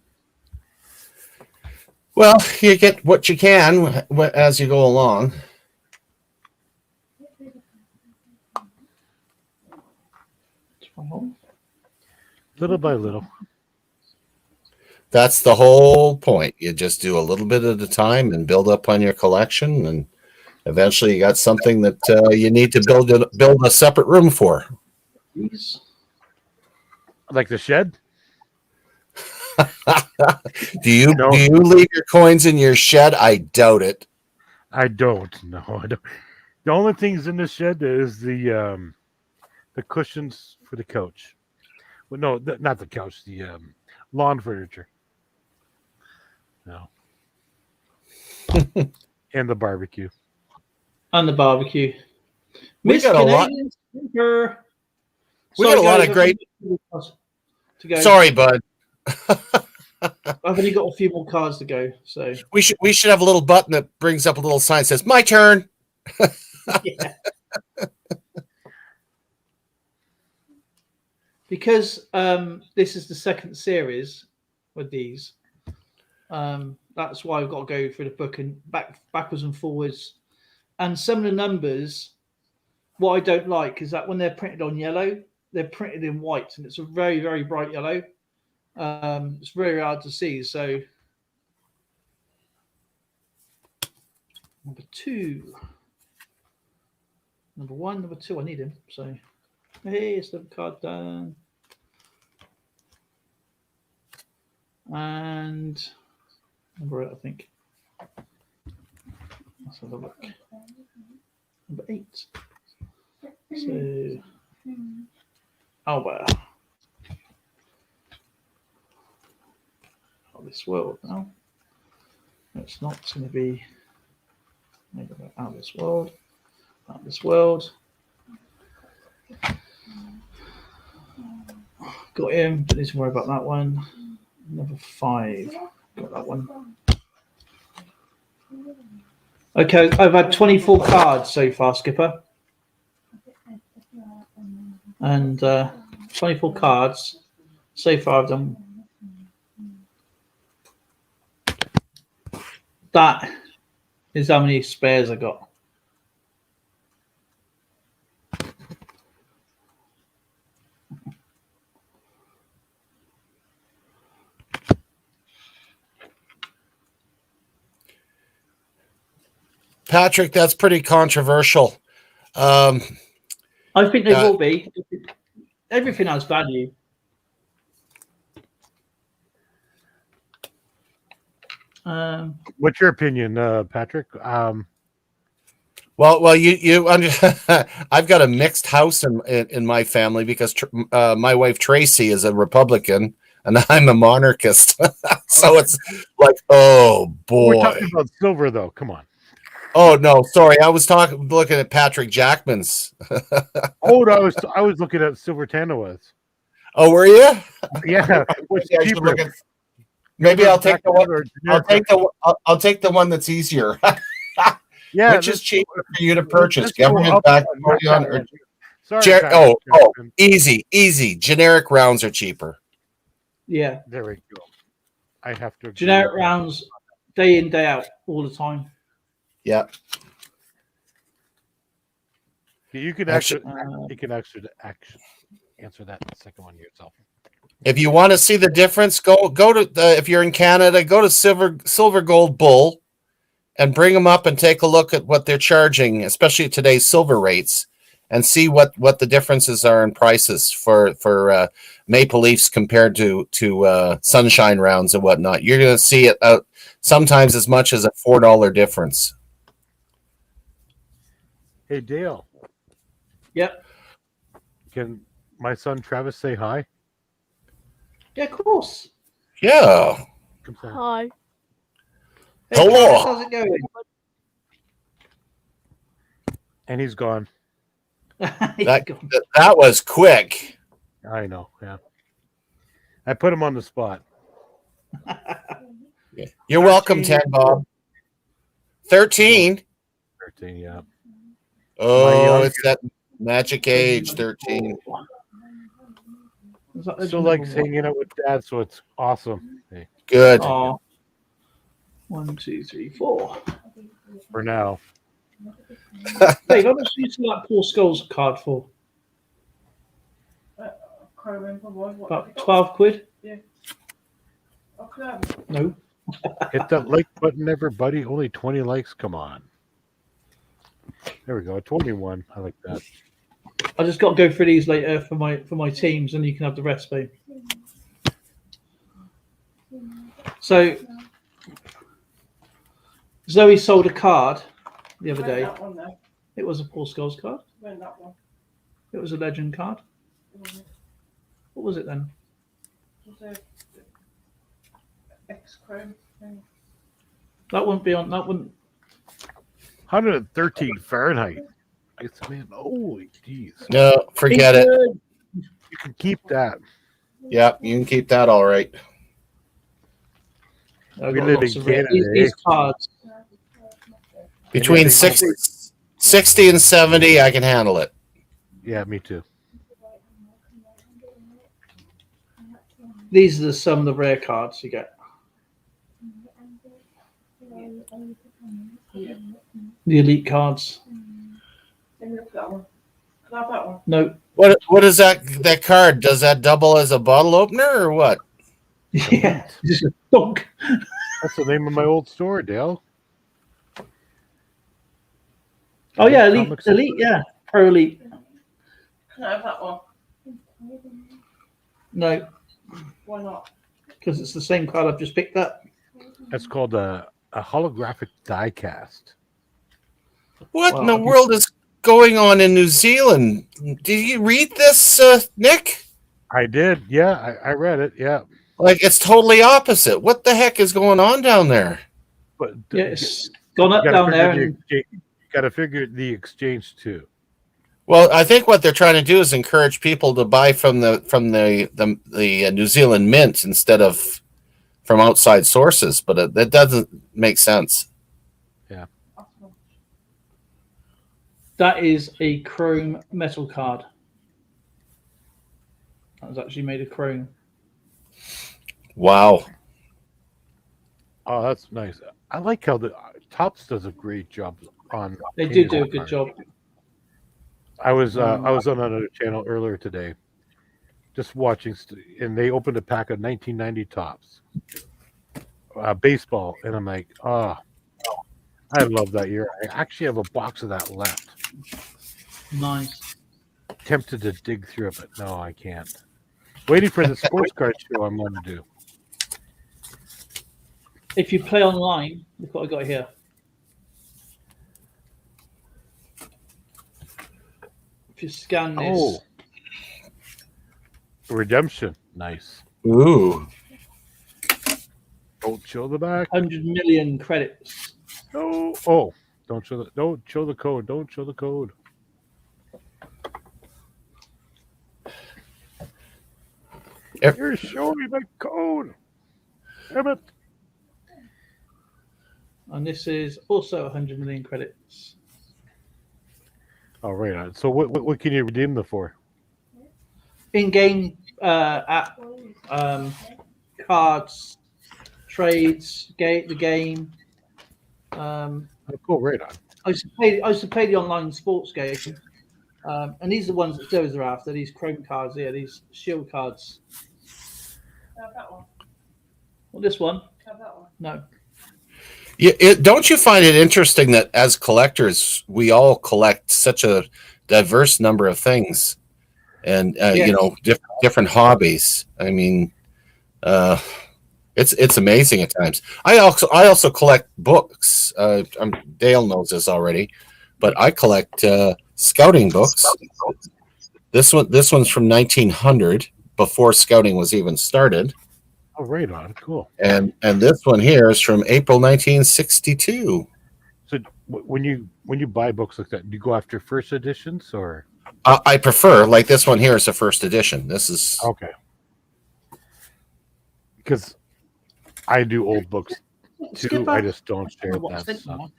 Well, you get what you can as you go along. Little by little. That's the whole point. You just do a little bit at a time and build up on your collection, and eventually you got something that you need to build a separate room for. These. Like the shed? Do you leave your coins in your shed? I doubt it. I don't. No, I don't. The only things in the shed is the cushions for the couch. Well, no, not the couch. The lawn furniture. No. And the barbecue. And the barbecue. We Miss got a lot. Canadian Speaker. We got a lot of great. To go. Sorry, bud. I've only got a few more cards to go, so We should have a little button that brings up a little sign that says "My turn." yeah. Because this is the second series with these, that's why I've got to go through the book and backwards and forwards. And some of the numbers, what I don't like is that when they're printed on yellow, they're printed in white, and it's a very, very bright yellow. It's very hard to see. So number 2, number 1, number 2, I need him. So here's the card done. And number 8, I think. Let's have a look. Number 8. So, oh well. Out of this world now. It's not going to be out of this world. Out of this world. Got him. Don't need to worry about that one. Number 5. Got that one. Okay, I've had 24 cards so far, Skipper. And 24 cards so far I've done. That is how many spares I got. Patrick, that's pretty controversial. I think they will be. Everything has value. What's your opinion, Patrick? Well, you I've got a mixed house in my family because my wife Tracy is a Republican and I'm a monarchist. So it's like, oh boy. We're talking about silver, though. Come on. Oh no, sorry. I was looking at Patrick Jackman's. Oh, no, I was looking at silver Tanoas. Oh, were you? Yeah, which Maybe I should look at- maybe I'll take the one. I'll take the one that's easier. Yeah, which is cheaper for you to let's purchase? go Government up backed on that or one. Sorry, oh, Patrick. easy. Generic rounds are cheaper. Yeah. There we go. I have to agree Generic with that. rounds, day in, day out, all the time. Yeah. You can Actually- actually answer that second one yourself. If you want to see the difference, go to if you're in Canada, go to Silver Gold Bull and bring them up and take a look at what they're charging, especially today's silver rates, and see what the differences are in prices for Maple Leafs compared to Sunshine rounds and whatnot. You're going to see it sometimes as much as a $4 difference. Hey, Dale. Yep. Can my son Travis say hi? Yeah, of course. Yeah. Come say hi. Hi. Hey, Hello. Travis, how's it going? And he's gone. That was quick. I know. Yeah. I put him on the spot. You're welcome, 10 Bob. 13. 13, yeah. Oh, it's that magic age, 13. Still likes hanging out with Dad, so it's awesome. Hey, Good. Oh. 1, 2, 3, 4. for now. Dave, how much do you sell that Paul Scholes card for? About 12 quid? Yeah. No. Hit that like button, everybody. Only 20 likes. Come on. There we go. 21. I like that. I just got to go through these later for my teams, and you can have the rest, babe. So Zoe sold a card the other day. That one, though. It was a Paul Scholes card. When that one. It was a legend card. What was it then? Was a X-Chrome thing. That wouldn't be on. That wouldn't. 113 Fahrenheit. I said, man, holy jeez. No, forget it. You can keep that. Yeah, you can keep that all right. I've We got live lots in of rare- Canada, These cards. Between Anything 60 and 70, I can handle it. Yeah, me too. These are some of the rare cards you get. Yeah. The elite cards. Let me look at that one. Can I have that one? No. What is that card? Does that double as a bottle opener or what? Yeah. Just a dunk. That's the name of my old store, Dale. Oh yeah, elite. Comics. Elite. Yeah. Pro elite. Can I have that one? No, Why not? because it's the same card I've just picked up. That's called a holographic die cast. What in the Well, world is going on in New Zealand? Did you read this, Nick? I did. Yeah, I read it. Yeah. Like, it's totally opposite. What the heck is going on down there? But Yeah, it's gone up you gotta down figure there. the And exchange- you got to figure the exchange too. Well, I think what they're trying to do is encourage people to buy from the New Zealand Mint instead of from outside sources, but that doesn't make sense. that is a chrome metal card. That was actually made of chrome. Wow. Oh, that's nice. I like how the Tops does a great job on. They do painting a that good card. job. I was on another channel earlier today, just watching, and they opened a pack of 1990 Tops, baseball, and I'm like, oh, I love that year. I actually have a box of that left. Nice. Tempted to dig through it, but no, I can't. Waiting for the sports card show I'm going to do. If you play online, look what I got here. If you scan this, Oh, Redemption, nice. Ooh. Don't show the back. 100 million credits. No. Oh, don't show the code. Don't show the code. You're showing the code. Damn it. And this is also 100 million credits. Oh, right on. So what can you redeem them for? In-game app, cards, trades, the game. Oh, cool, right on. I used to play the online sports game, and these are the ones that Joe's are after. These chrome cards here, these shield cards. Can I have that one? Well, this one, Can I have that one? no. Yeah, don't you find it interesting that as collectors, we all collect such a diverse number of things, and Yes. different hobbies. I mean, it's amazing at times. I also collect books. Dale knows this already, but I collect scouting books. This one's from 1900, before scouting was even started. Oh, right on. Cool. And this one here is from April 1962. So when you buy books like that, do you go after first editions or? I prefer, like this one here is a first edition. This is Okay. Because I do old books too. Skip I up. just don't share What's that this stuff. one?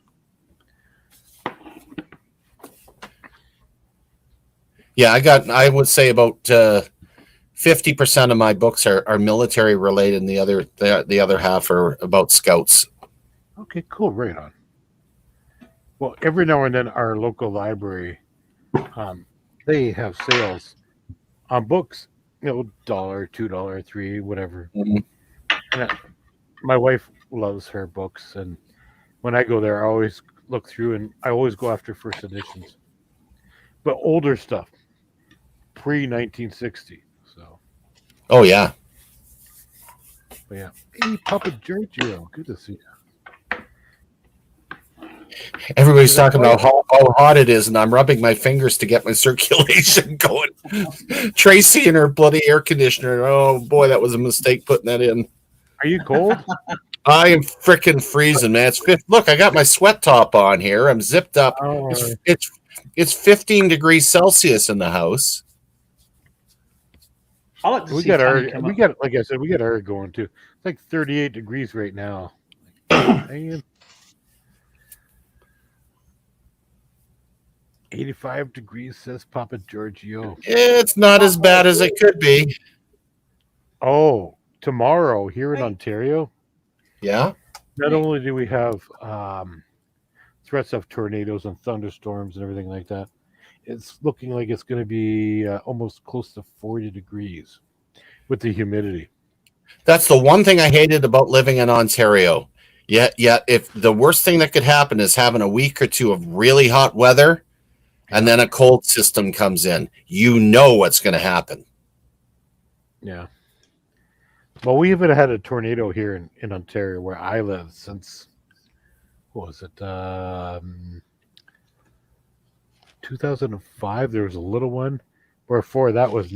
yeah. I would say about 50% of my books are military related, and the other half are about scouts. Okay, cool. Right on. Well, every now and then our local library, they have sales on books. $1, $2, $3, whatever. Mhm. And my wife loves her books, and when I go there, I always look through, and I always go after first editions, but older stuff, pre 1960. So, Oh yeah, But yeah. Hey, Papa Giorgio. Good to see you. Everybody's talking about how hot it is, and I'm rubbing my fingers to get my circulation going. Tracy and her bloody air conditioner. Oh boy, that was a mistake putting that in. Are you cold? I am freaking freezing, man. Look, I got my sweat top on here. I'm zipped up. Oh, It's 15 degrees Celsius in the house. I like to we see got Tammy our come we up. got like I said, we got our going too. It's like 38 degrees right now. Man. 85 degrees, says Papa Giorgio. It's not as bad as it could be. Oh, tomorrow here in Ontario, Yeah. not only do we have threats of tornadoes and thunderstorms and everything like that, it's looking like it's going to be almost close to 40 degrees with the humidity. That's the one thing I hated about living in Ontario. Yet, if the worst thing that could happen is having a week or two of really hot weather, and then a cold system comes in, you know what's going to happen. Yeah. Well, we haven't had a tornado here in Ontario where I live since, what was it, 2005. There was a little one. Before that was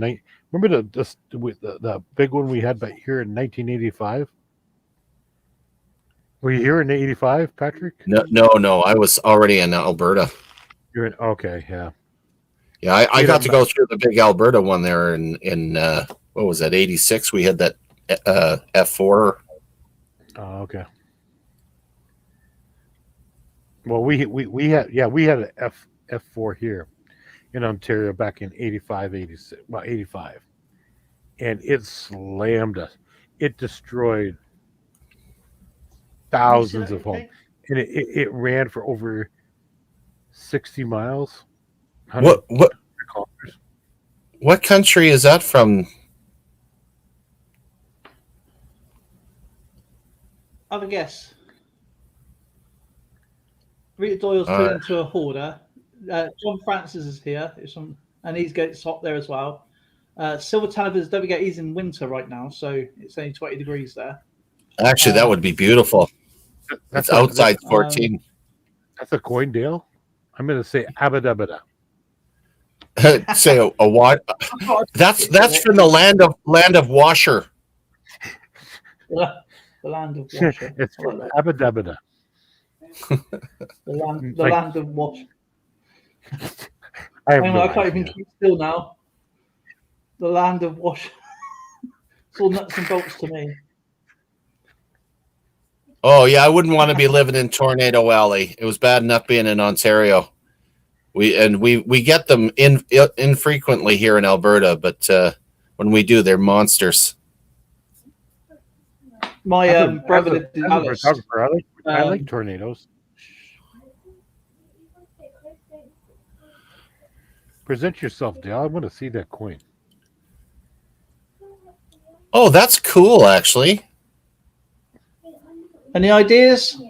remember the big one we had back here in 1985? Were you here in 85, Patrick? No. I was already in Alberta. You're in, okay, yeah. Yeah, I got to go through the big Alberta one there in what was that, 86? We had that F4. Oh, okay. Well, we had an F4 here in Ontario back in 85, 86, well, 85. And it slammed us. It destroyed thousands of homes. And it ran for over 60 miles. What country is that from? Have a guess. Rita Doyle's turned into a hoarder. John Francis is here, and he's gets hot there as well. Silver Talibers, don't forget, he's in winter right now, so it's only 20 degrees there. Actually, that would be beautiful. It's outside 14. That's a coin, Dale. I'm going to say Abadabada. Say a what? That's from the land of Washer. The land of Washer. It's from Abadabada. The land of Washer. I can't even keep still now. The land of Washer. It's all nuts and bolts to me. Oh yeah, I wouldn't want to be living in Tornado Alley. It was bad enough being in Ontario. We get them infrequently here in Alberta, but when we do, they're monsters. My brother did Alice. I like tornadoes. Present yourself, Dale. I want to see that coin. Oh, that's cool, actually. Any ideas?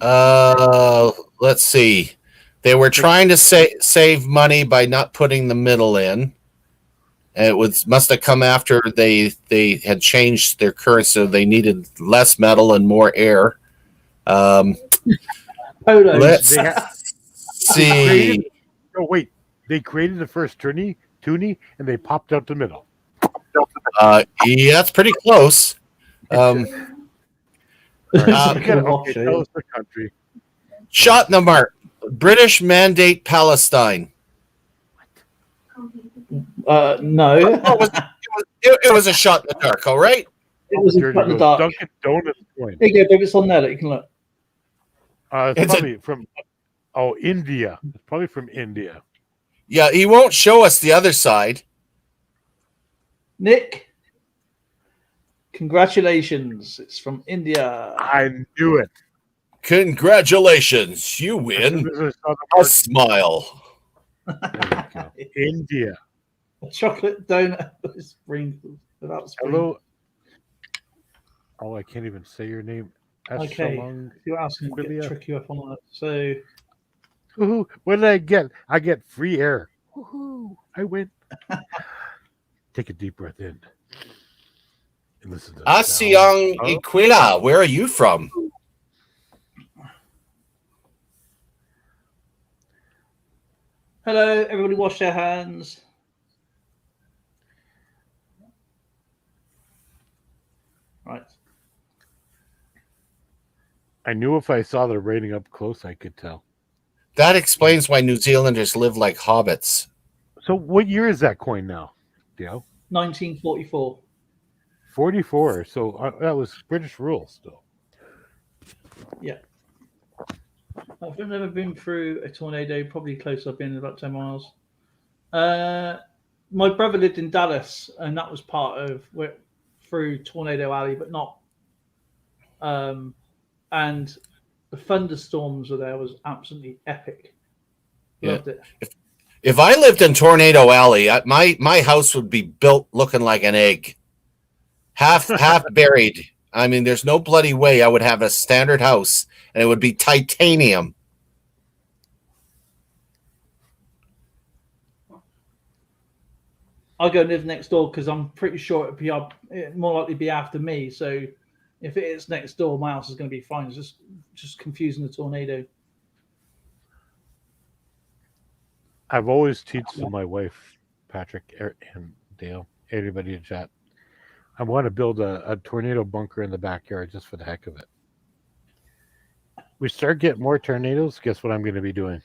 Let's see. They were trying to save money by not putting the middle in. And it must have come after they had changed their currency, so they needed less metal and more air. Let's see. Oh wait, they created the first toonie, and they popped out the middle. Yeah, it's pretty close. Tell us the country. Shot in the mark. British mandate Palestine. No. It was a shot in the dark, all right? It was a shot in the dark. Dunkin' Donuts coin. There you go, Dave. It's on there that you can look. It's probably from India. It's probably from India. Yeah, he won't show us the other side. Nick, congratulations. It's from India. I knew it. Congratulations. You win. A smile. India. A chocolate donut with sprinkles. Without sprinkles. Hello. Oh, I can't even say your name. Okay. You're asking me to trick you up on that. So, woohoo, what did I get? I get free air. Woohoo, I win. Take a deep breath in And this is the Asiang sound of- Iquila, where are you from? Hello, everybody. Wash their hands. Right. I knew if I saw the rating up close, I could tell. That explains why New Zealanders live like hobbits. So what year is that coin now, Dale? 1944. 44. So that was British rule still. Yeah. I've never been through a tornado. Probably close. I've been about 10 miles. My brother lived in Dallas, and that was part of through Tornado Alley, but not. And the thunderstorms were there was absolutely epic. Loved it. If I lived in Tornado Alley, my house would be built looking like an egg, half buried. I mean, there's no bloody way I would have a standard house, and it would be titanium. I'll go live next door because I'm pretty sure it'd more likely be after me. So if it is next door, my house is going to be fine. It's just confusing the tornado. I've always teached my wife, Patrick and Dale, everybody in chat. I want to build a tornado bunker in the backyard just for the heck of it. We start getting more tornadoes. Guess what I'm going to be doing?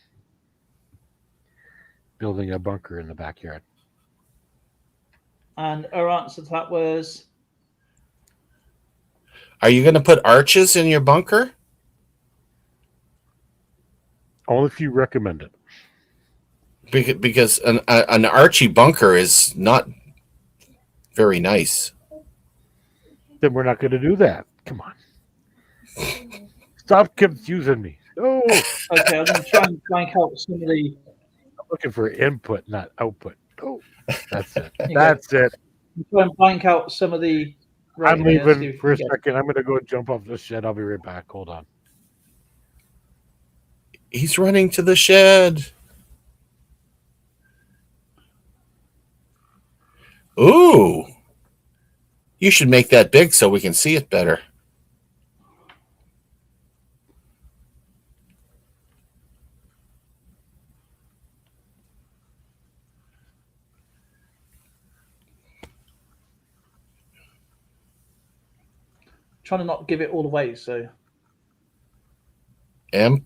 Building a bunker in the backyard. And our answer to that was, Are you going to put arches in your bunker? Only if you recommend it. Because an archy bunker is not very nice. Then we're not going to do that. Come on. Stop confusing me. Oh, okay, I'm going to try and blank out some of the. I'm looking for input, not output. Oh, that's it. You That's it. try and blank out some of the. I'm here, let's see leaving if for a we can get- second. I'm going to go jump off the shed. I'll be right back. Hold on. He's running to the shed. Ooh. You should make that big so we can see it better. Trying to not give it all away. So M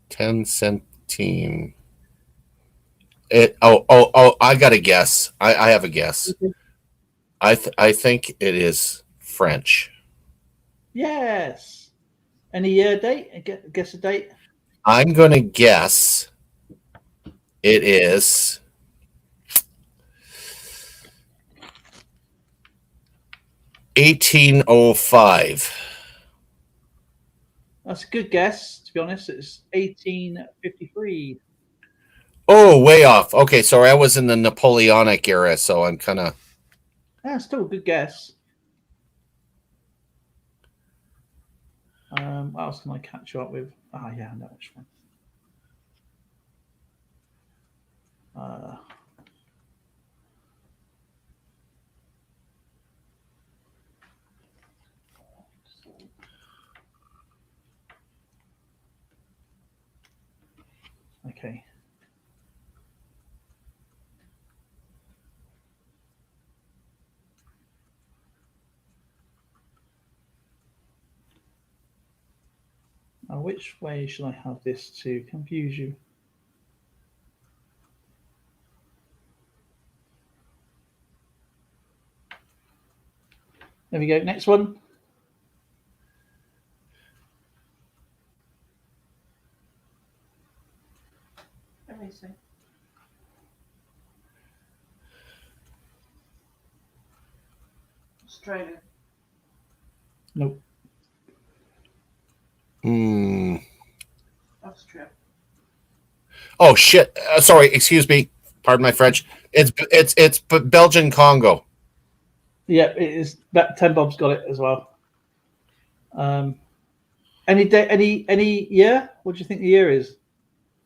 10 centime. I got a guess. I have a guess. I think it is French. yes. Any year date? Guess a date. I'm going to guess it is 1805. That's a good guess. To be honest, it's 1853. Oh, way off. Okay, sorry, I was in the Napoleonic era, so I'm kind of. Yeah, still a good guess. What else can I catch you up with? Ah, yeah, no, it's fine. Okay. Now, which way should I have this to confuse you? There we go. Next one. Let me see. Australia. Nope. Austria. Oh shit! Sorry, excuse me. Pardon my French. It's Belgian Congo. Yeah, it is. That 10 Bob's got it as well. Any day, any year? What do you think the year is?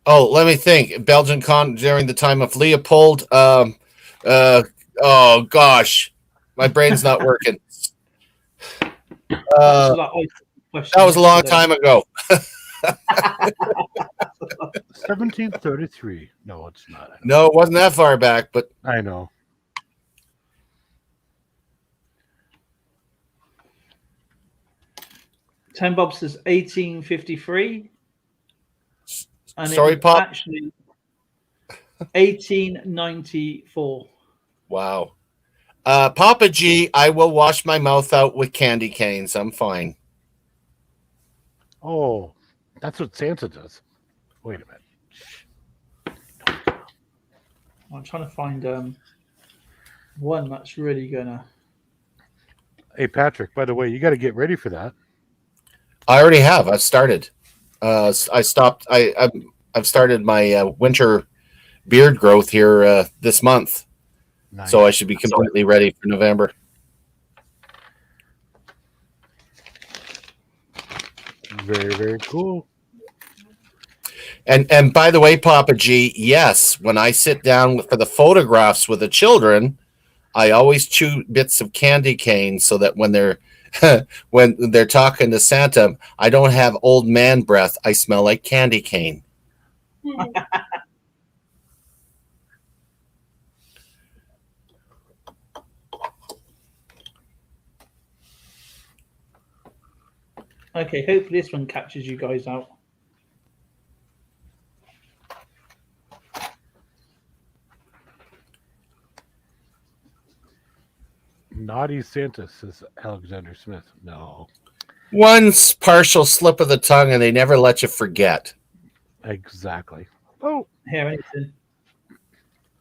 Oh, let me think. Belgian Congo during the time of Leopold. Oh gosh, my brain's not working. So that That was a long time ago. 1733. No, it's not. No, it wasn't that far back, but I know. Ten Bob says 1853. And sorry, it was Pop. actually 1894. Wow. Papa G, I will wash my mouth out with candy canes. I'm fine. Oh, that's what Santa does. Wait a minute. I'm trying to find one that's really gonna. Hey, Patrick, by the way, you got to get ready for that. I already have. I've started. I stopped. I've started my winter beard growth here this month, Nice. so I should be completely ready for November. Very, very cool. And by the way, Papa G, yes, when I sit down for the photographs with the children, I always chew bits of candy cane so that when they're talking to Santa, I don't have old man breath. I smell like candy cane. Okay, hopefully this one catches you guys out. Naughty Santa, says Alexander Smith. No. One partial slip of the tongue, and they never let you forget. Exactly. Oh, Here, anything.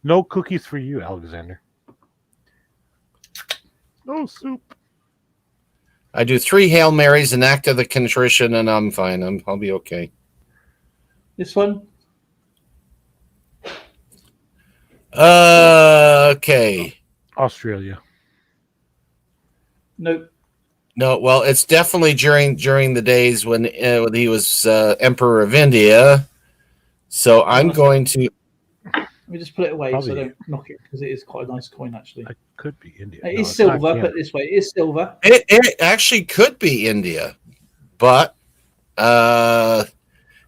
no cookies for you, Alexander. No soup. I do 3 Hail Marys, an act of the contrition, and I'm fine. I'll be okay. This one. Okay. Australia. Nope. No, well, it's definitely during the days when he was Emperor of India. So I'm going to. Let me just put it away so I Probably. don't knock it because it is quite a nice coin actually. It could be India. It No, is it's not silver. Put Canada. it this way, it is silver. It actually could be India, but I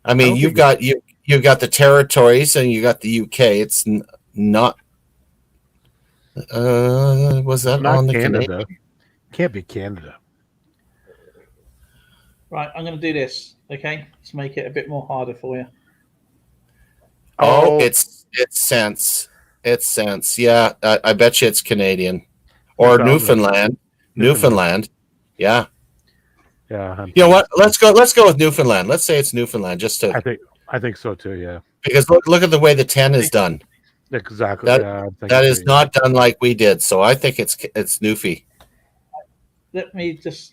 mean, don't you've think got you've got the territories and you got the UK. It's not. Was that Not on the Canada. Canadian? Can't be Canada. Right, I'm going to do this. Okay, to make it a bit more harder for you. Oh, it's cents. It's cents. Yeah, I bet you it's Canadian or Newfoundland. Newfoundland. Yeah. Yeah. You know what? Let's go with Newfoundland. Let's say it's Newfoundland just to I think so too. Yeah. because look at the way the 10 is done. Exactly. That- yeah, I'm thinking That too, is not done like we did. So I think it's Newfie. Let me just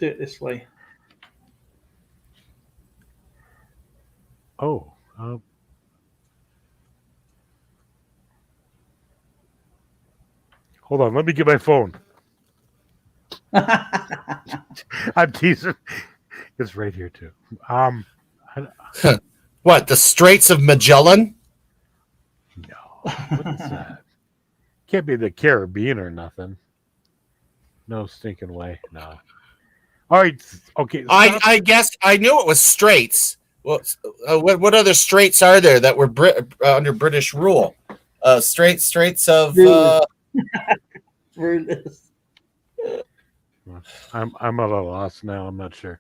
do it this way. Oh. Hold on. Let me get my phone. I'm teasing. It's right here too. What, the Straits of Magellan? No. What is that? Can't be the Caribbean or nothing. No stinking way. No. All right. Okay. I guess I knew it was straits. Well, what other straits are there that were under British rule? Straits of Rulers. I'm at a loss now. I'm not sure.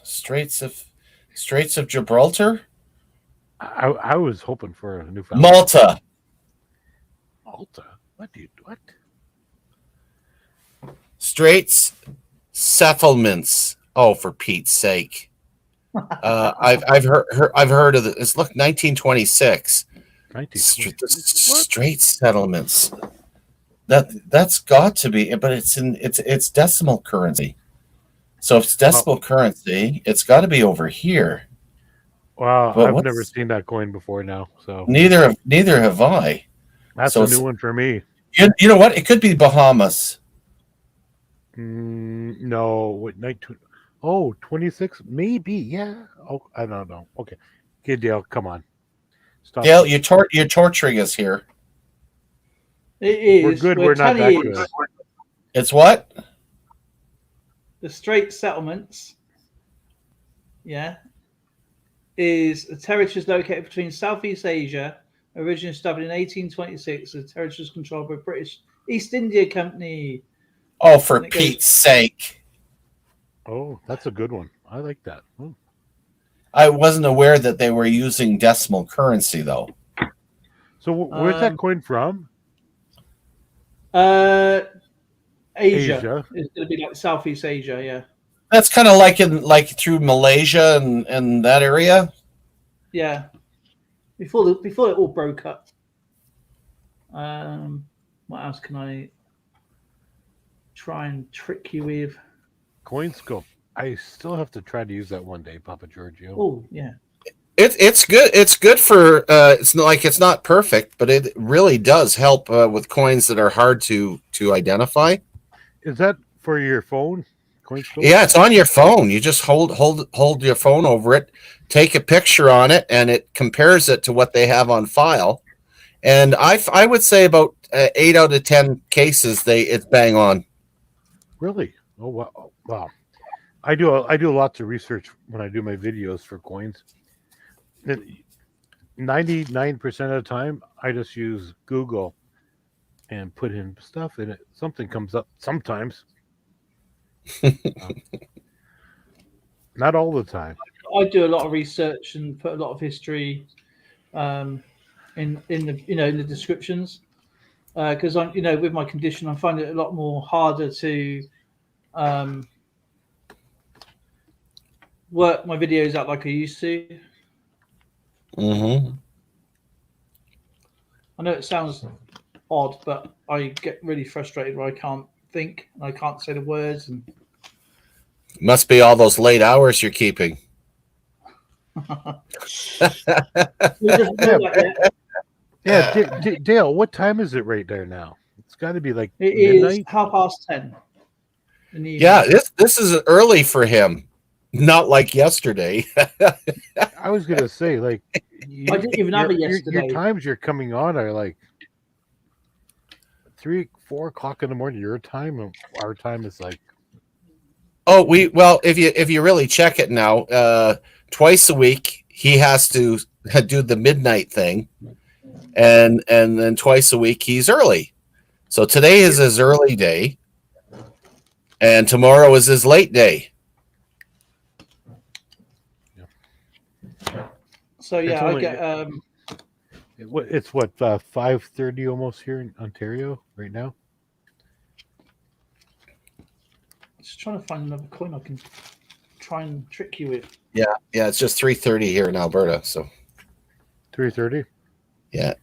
Straits of Gibraltar, I was hoping for a new Malta. Malta. What? Straits settlements. Oh, for Pete's sake! I've heard of it. It's 1926. 1920. Straits settlements. That's got to be, but it's decimal currency. So if it's decimal currency, it's got to be over here. Wow, But I've never seen that coin before now. So Neither have I. that's so a new one for me. You know what? It could be Bahamas. No, what night? 26? Maybe, yeah. Oh, I don't know. Okay, Okay, Dale, come on. Stop. Dale, you're torturing us here. It is. We're good. Where We're not Tanny that is, good. It's what? the Strait Settlements, yeah, is a territory located between Southeast Asia, originally established in 1826. The territory was controlled by British East India Company. Oh, for And it goes- Pete's sake. Oh, that's a good one. I like that. Oh. I wasn't aware that they were using decimal currency, though. So where's that coin from? Asia. Asia. It's going to be like Southeast Asia, yeah. That's kind of like through Malaysia and that area. Yeah. Before it all broke up. What else can I try and trick you with? CoinScope. I still have to try to use that one day, Papa Giorgio. Oh, yeah. It's good. It's good for. It's not perfect, but it really does help with coins that are hard to identify. Is that for your phone? CoinScope? Yeah, it's on your phone. You just hold your phone over it, take a picture on it, and it compares it to what they have on file. And I would say about 8 out of 10 cases it's bang on. Really? Oh wow! Wow. I do lots of research when I do my videos for coins. 99% of the time, I just use Google and put in stuff in it. Something comes up sometimes. Not all the time. I do a lot of research and put a lot of history in the in the descriptions because I'm with my condition I find it a lot more harder to work my videos out like I used to. Mm-hmm. I know it sounds odd, but I get really frustrated where I can't think and I can't say the words and Must be all those late hours you're keeping. Who doesn't know that yet? Yeah, Dale, what time is it right there now? It's got to be like It is midnight. 10:30 in the evening. Yeah, this is early for him. Not like yesterday. I was gonna say, like, I didn't even have it your yesterday. times you're coming on are like 3, 4 o'clock in the morning. Your time, and our time is like. Oh, if you really check it now, twice a week he has to do the midnight thing, and then twice a week he's early. So today is his early day, and tomorrow is his late day. So It's yeah, I only- get It's what 5:30 almost here in Ontario right now. just trying to find another coin I can try and trick you with. Yeah, it's just 3:30 here in Alberta. So 3:30. yeah,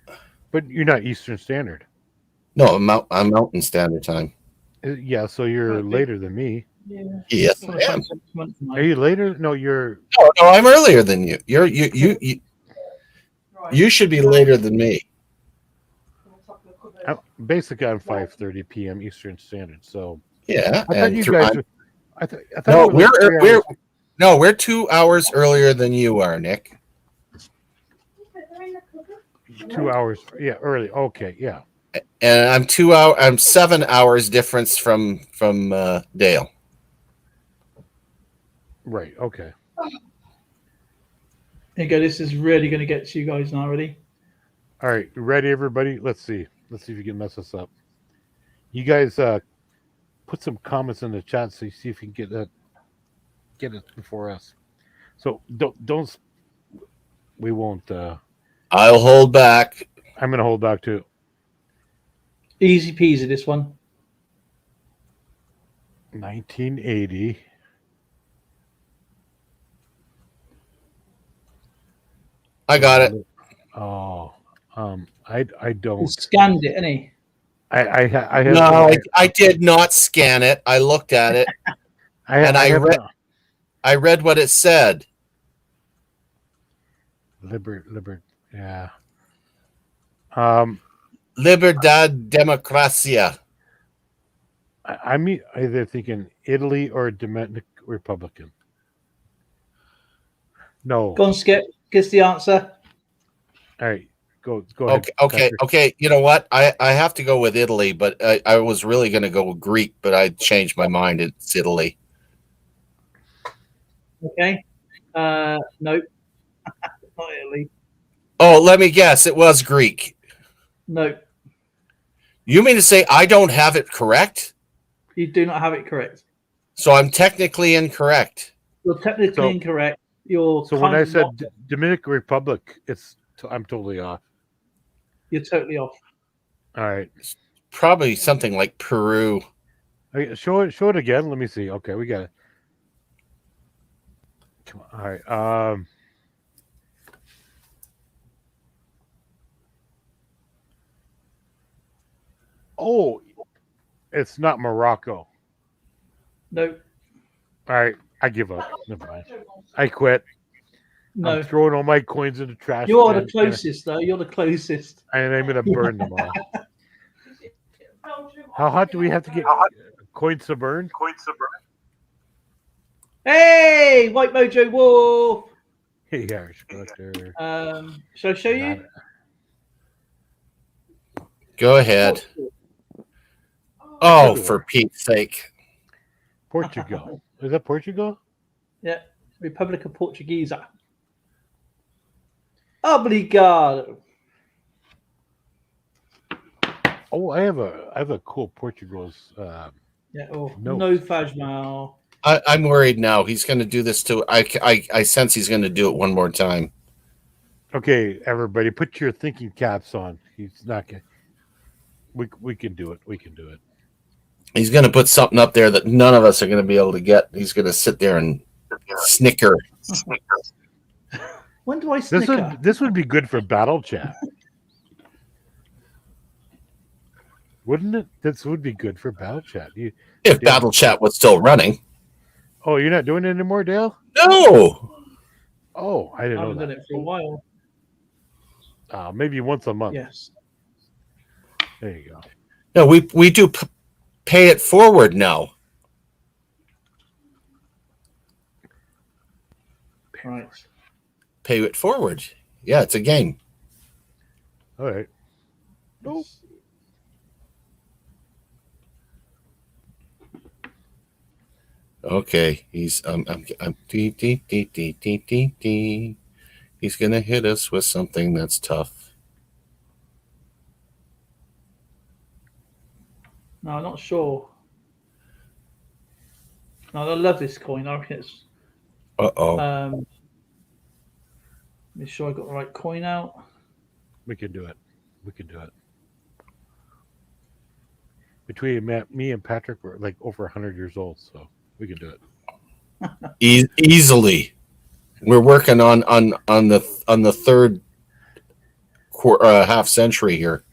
But you're not Eastern Standard. no, I'm Mountain Standard Time. Yeah, so you're Okay. later than me. Yeah. Yes, Trying I to am. find something tonight. Are you later? No, you're. No, I'm earlier than you. You should be later than me. Basically on 5:30 p.m. Eastern Standard. So Yeah, I thought you through- guys. I thought No, it was like 3 hours. we're 2 hours earlier than you are, Nick. 2 hours. Yeah, early. Okay, yeah. And I'm 7 hours difference from Dale. Right. Okay. Here you go. This is really going to get to you guys now. Ready? All right. Ready, everybody? Let's see. Let's see if you can mess us up. You guys put some comments in the chat so you see if you can get it before us. So don't we won't I'll hold back. I'm gonna hold back too. Easy peasy. This one. 1980. I got it. Oh, I He don't. scanned it, didn't he? I have No, I did not scan it. I looked at it. I read what it said. Yeah. Libertad Democracia. I'm either thinking Italy or Dominican Republican. No. Go on, Skip. Guess the answer. All right, go ahead. Okay. Patrick. You know what? I have to go with Italy, but I was really going to go with Greek, but I changed my mind. It's Italy. Okay. No, not Italy. Oh, let me guess. It was Greek. No, You mean to say I don't have it correct? you do not have it correct. So I'm technically incorrect. You're technically incorrect. You're So when I said not, Dominican Republic, I'm totally off. you're totally off. All right, Probably something like Peru. okay, show it again. Let me see. Okay, we got it. Come on. All right. Oh, it's not Morocco. No, All right, I give up. Never mind. I quit. no. I'm throwing all my coins in the trash. You are can, the closest, though. You're the closest. and I'm gonna burn them all. How hot do we have to get coins to burn? Hey, White Mojo Wolf. Hey, Irish collector. Shall I show you? Go ahead. Oh, for Pete's sake. Portugal. Is that Portugal? Yeah, Republic of Portuguesa. Obrigado. Oh, I have a cool Portugal's. Yeah. Oh, No. no faz mal. I'm worried now. He's going to do this too. I sense he's going to do it one more time. Okay, everybody, put your thinking caps on. He's not gonna. We can do it. We can do it. He's going to put something up there that none of us are going to be able to get. He's going to sit there and snicker. When do I snicker? This would be good for battle chat, wouldn't it? This would be good for battle chat. If Battle Chat was still running. Oh, you're not doing it anymore, Dale? No. Oh, I didn't I know haven't done that. it for a while. Maybe once a month. Yes. There you go. No, we do pay it forward now. Right. Pay it forward. Yeah, it's a game. All right. Nope. Okay, he's he's gonna hit us with something that's tough. No, I'm not sure. No, I love this coin. I reckon it's. Uh-oh. Make sure I got the right coin out. We can do it. We can do it. Between me and Patrick, we're like over 100 years old, so we can do it. Easily. We're working on the third half century here.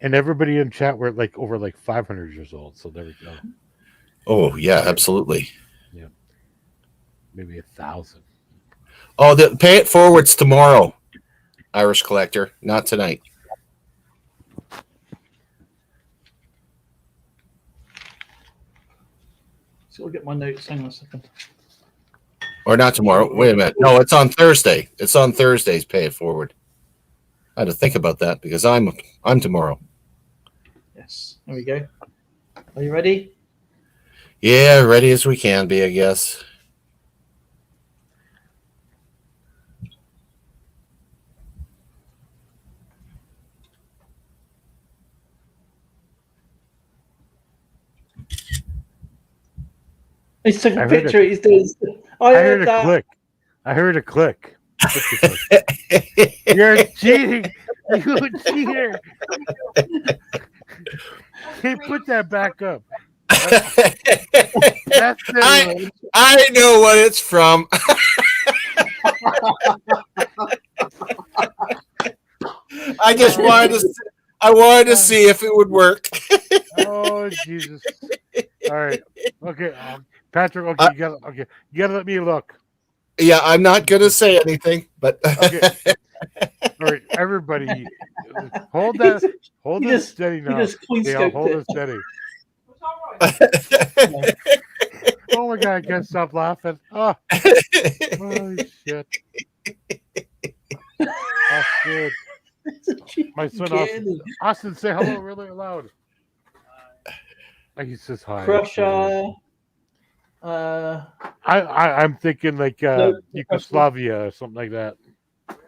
And everybody in chat, we're like over like 500 years old, so there we go. Oh yeah, absolutely. Yeah, maybe 1,000. Oh, the pay it forwards tomorrow, Irish collector, not tonight. So I'll get my notes. Hang on a second. Or not tomorrow. Wait a minute. No, it's on Thursday. It's on Thursdays. Pay it forward. I had to think about that because I'm tomorrow. Yes. There we go. Are you ready? Yeah, ready as we can be, I guess. He's took a picture. He's doing. I heard a that. click. I heard a click. You're cheating. You cheater. Hey, put that back up. That's I know what it's from. I just wanted to see if it would work. Oh Jesus! All right, okay, Patrick. Okay, you gotta let me look. Yeah, I'm not gonna say anything, but Okay. All right, everybody, hold that steady now. Yeah, hold it steady. Oh my God, I can't stop laughing. Oh, holy shit. Oh, good. My son Austin, say hello really loud. He says hi. Prussia. I'm thinking like Nope. Yugoslavia or something like that.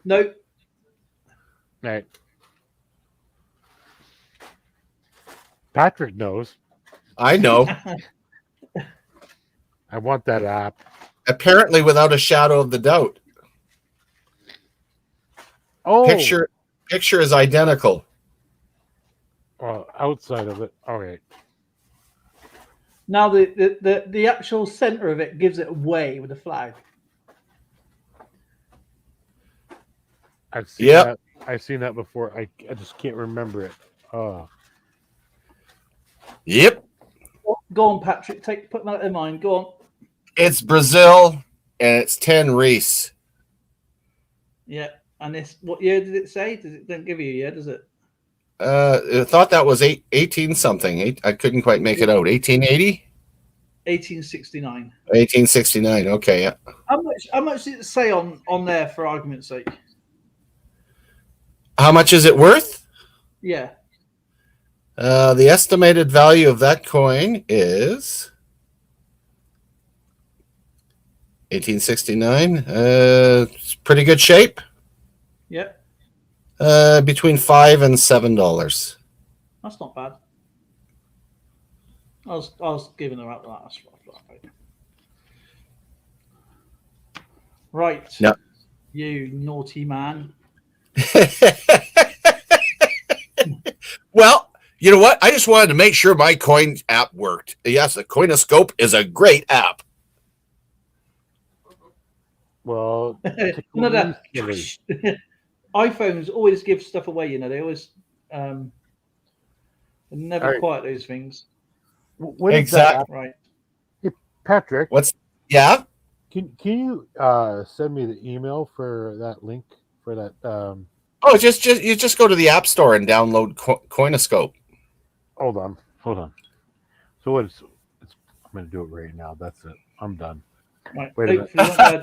Nope. Right. Patrick knows. I know. I want that app. Apparently, without a shadow of the doubt. Oh, picture is identical. Outside of it. All right. Now the actual center of it gives it away with the flag. I've seen that. I've seen that before. I just can't remember it. Oh. Yep. Go on, Patrick. Put that in mind. Go on. It's Brazil, and it's 10 Reese. Yeah. And this, what year did it say? Don't give you a year, does it? I thought that was 18 something. I couldn't quite make it out. 1880? 1869. 1869. Okay, yeah. How much did it say on there for argument's sake? How much is it worth? Yeah. The estimated value of that coin is 1869. It's pretty good shape. Yeah. Between $5 and $7. That's not bad. I was giving her out that. That's right. Right. No. You naughty man. Well, you know what? I just wanted to make sure my coin app worked. Yes, the Coinoscope is a great app. Well, no, that iPhones always give stuff away. You know, they always never quite those things. What exactly. Right. Hey, Patrick. Yeah? Can you send me the email for that link for that? Oh, you just go to the App Store and download Coinoscope. Hold on. So I'm going to do it right now. That's it. I'm done. Right. Wait a minute. I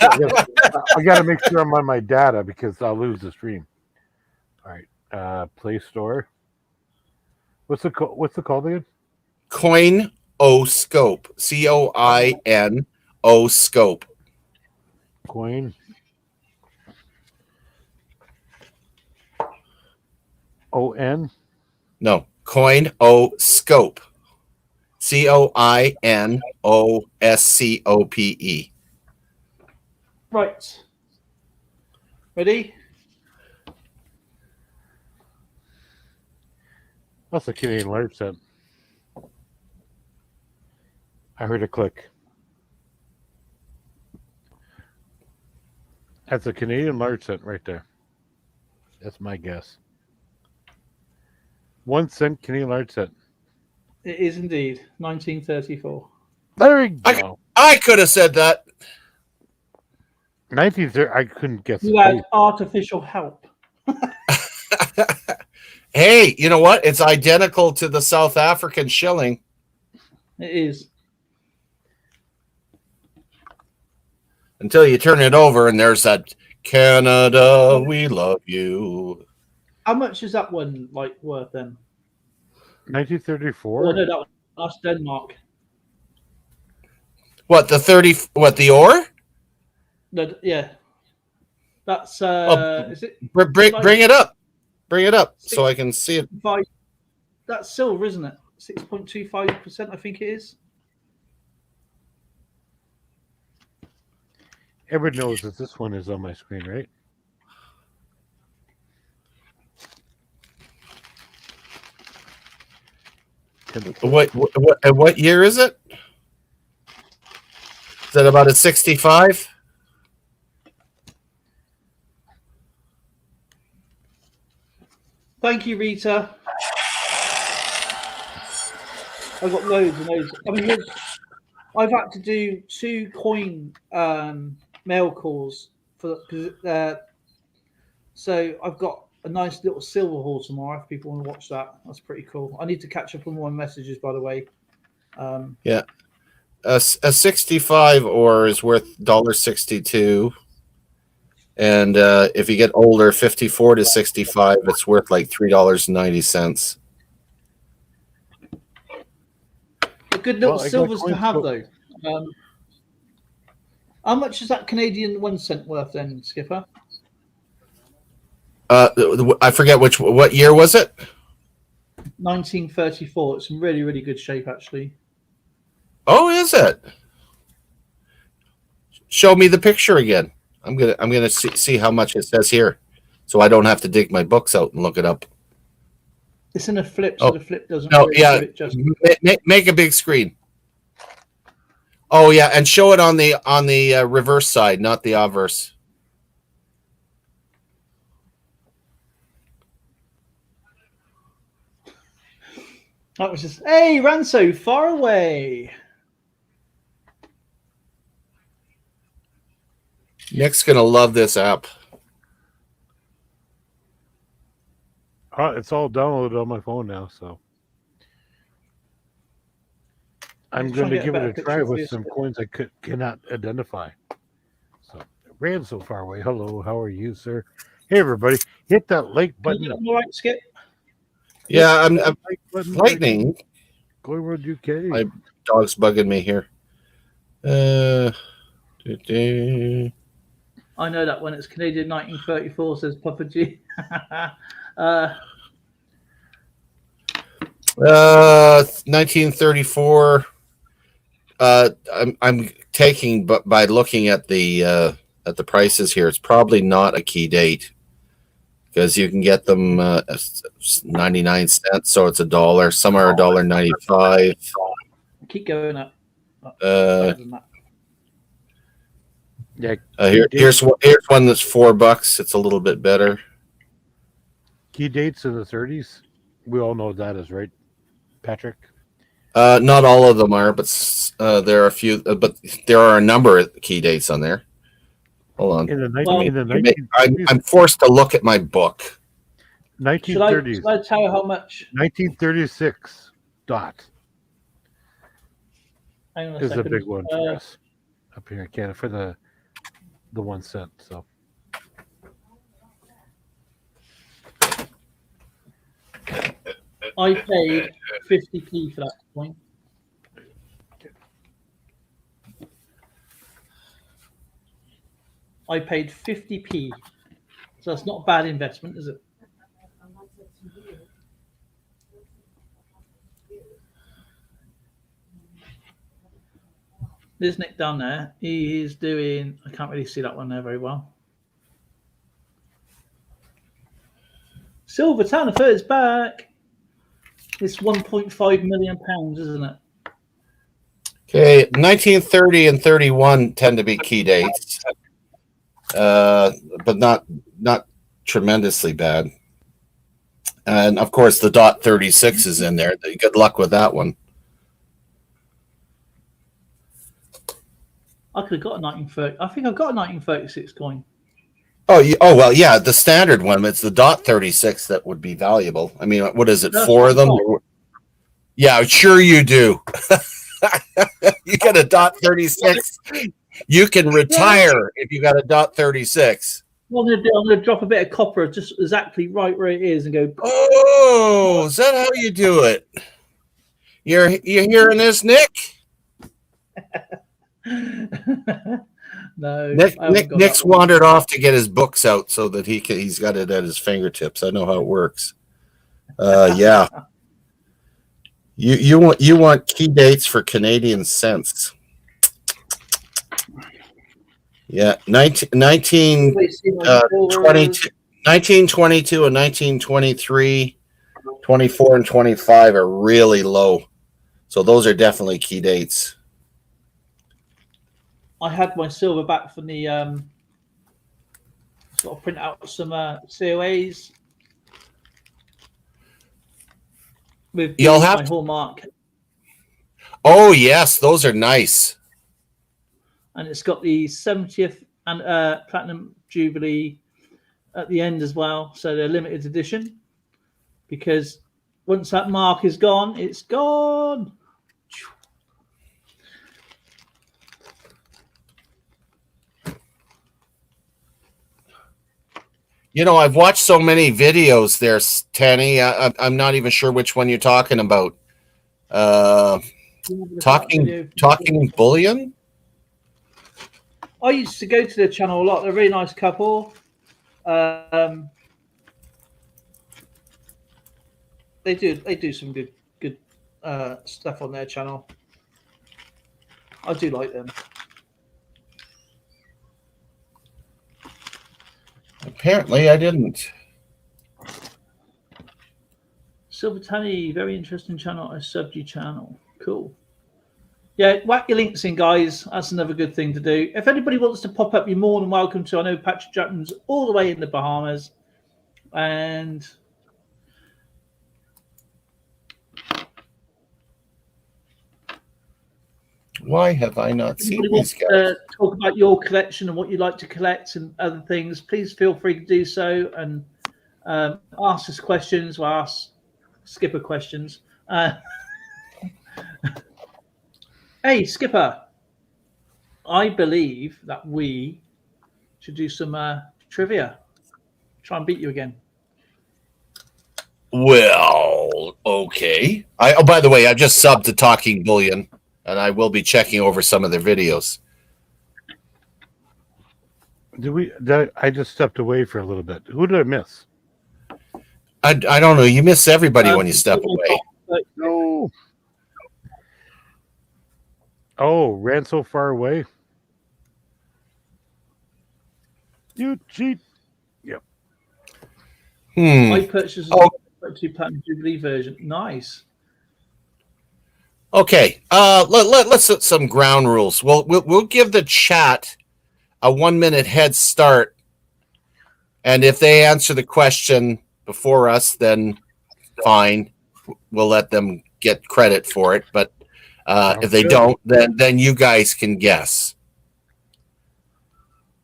got to make sure I'm on my data because I'll lose the stream. All right. Play Store. What's it called again? Coinoscope. COINO scope. Coin. ON? No. Coinoscope. COINOSCOPE. Right. Ready? That's a Canadian large set. I heard a click. That's a Canadian large set right there. That's my guess. 1 cent Canadian large set. It is indeed 1934. There we go. I could have said that. 1930. I couldn't guess. You had artificial help. Hey, you know what? It's identical to the South African shilling. It is. Until you turn it over and there's that Canada, we love you. How much is that one worth then? 1934. Oh, no, that's Denmark. What, the ore? No, yeah. That's is it bring it up. Bring it up so I can see it. That's silver, isn't it? 6.25%, I think it is. Everyone knows that this one is on my screen, right? What year is it? Is that about a 65? Thank you, Rita. I've got loads and loads. I mean, I've had to do 2 coin mail calls so I've got a nice little silver haul tomorrow if people want to watch that. That's pretty cool. I need to catch up on more messages, by the way. Yeah. A 65 ore is worth $1.62. And if you get older, 54 to 65, it's worth like $3.90. A good little Well, I got silvers to coins, have, but- though. How much is that Canadian 1 cent worth then, Skipper? I forget what year was it? 1934. It's in really, really good shape, actually. Oh, is it? Show me the picture again. I'm gonna see how much it says here, so I don't have to dig my books out and look it up. It's in a flip, so Oh, the flip doesn't no, really yeah, give it just. make a big screen. Oh yeah, and show it on the reverse side, not the obverse. That was just, hey, ran so far away. Nick's gonna love this app. It's all downloaded on my phone now, so I'm Let's try going to and get a give it better a picture try of with this. some coins I cannot identify. So it ran so far away. Hello, how are you, sir? Hey, everybody, hit that like Can button. you get them all right, Skip? Yeah, I'm Like button lightning. Glorywood UK. My dog's bugging me here. Do-do. I know that when it's Canadian 1934, says Papa G. 1934. I'm taking, but by looking at the prices here, it's probably not a key date because you can get them 99 cents, so it's $1. Some are $1.95. Keep going up. Yeah, Here's one that's $4. It's a little bit better. key dates in the 30s. We all know what that is, right, Patrick? Not all of them are, but there are a few. But there are a number of key dates on there. Hold on. In the 1930s. I'm forced to look at my book. 1930s. Should I tell you how much? 1936. Dot Hang on a is a second. big one for us up here in Canada for the 1 cent. So I paid 50p for that coin. I paid 50p. So that's not a bad investment, is it? There's Nick down there. He is doing, I can't really see that one there very well. Silver Tanifer is back. It's £1.5 million, isn't it? Okay, 1930 and 31 tend to be key dates, but not tremendously bad. And of course, the .36 is in there. Good luck with that one. I could have got a 1930. I think I've got a 1936 coin. Oh well, yeah. The standard one, it's the .36 that would be valuable. I mean, what is it? No, 4 of them? no. Yeah, sure you do. You get a .36. You can retire if you got a .36. What I'm going to drop a bit of copper just exactly right where it is and go. Oh, is that how you do it? You're hearing this, Nick? No, Nick's wandered off to get his books out so that he's got it at his fingertips. I know how it works. Yeah. You want key dates for Canadian cents. Yeah, 1922 and 1923, 24 and 25 are really low. So those are definitely key dates. I had my silver back from the sort of print out some COAs with my hallmark. Oh yes, those are nice. And it's got the 70th and platinum jubilee at the end as well, so they're limited edition. Because once that mark is gone, it's gone. You know, I've watched so many videos there, Tanny. I'm not even sure which one you're talking about. Talking bullion. I used to go to their channel a lot. They're a really nice couple. They do some good stuff on their channel. I do like them. Apparently, I didn't. Silver Tanny, very interesting channel. I subbed your channel. Cool. Yeah, whack your links in, guys. That's another good thing to do. If anybody wants to pop up, you're more than welcome to. I know Patrick Jackson's all the way in the Bahamas. And why have I not seen these guys? Talk about your collection and what you like to collect and other things. Please feel free to do so and ask us questions or ask Skipper questions. Hey, Skipper, I believe that we should do some trivia. Try and beat you again. Well, okay. By the way, I just subbed to Talking Bullion, and I will be checking over some of their videos. I just stepped away for a little bit. Who did I miss? I don't know. You miss everybody when you step away. No. Oh, ran so far away. You cheat. Yep. I purchased a 2 Platinum Jubilee version. Nice. Okay. Let's set some ground rules. We'll give the chat a 1 minute head start, and if they answer the question before us, then fine. We'll let them get credit for it. But if they don't, then you guys can guess.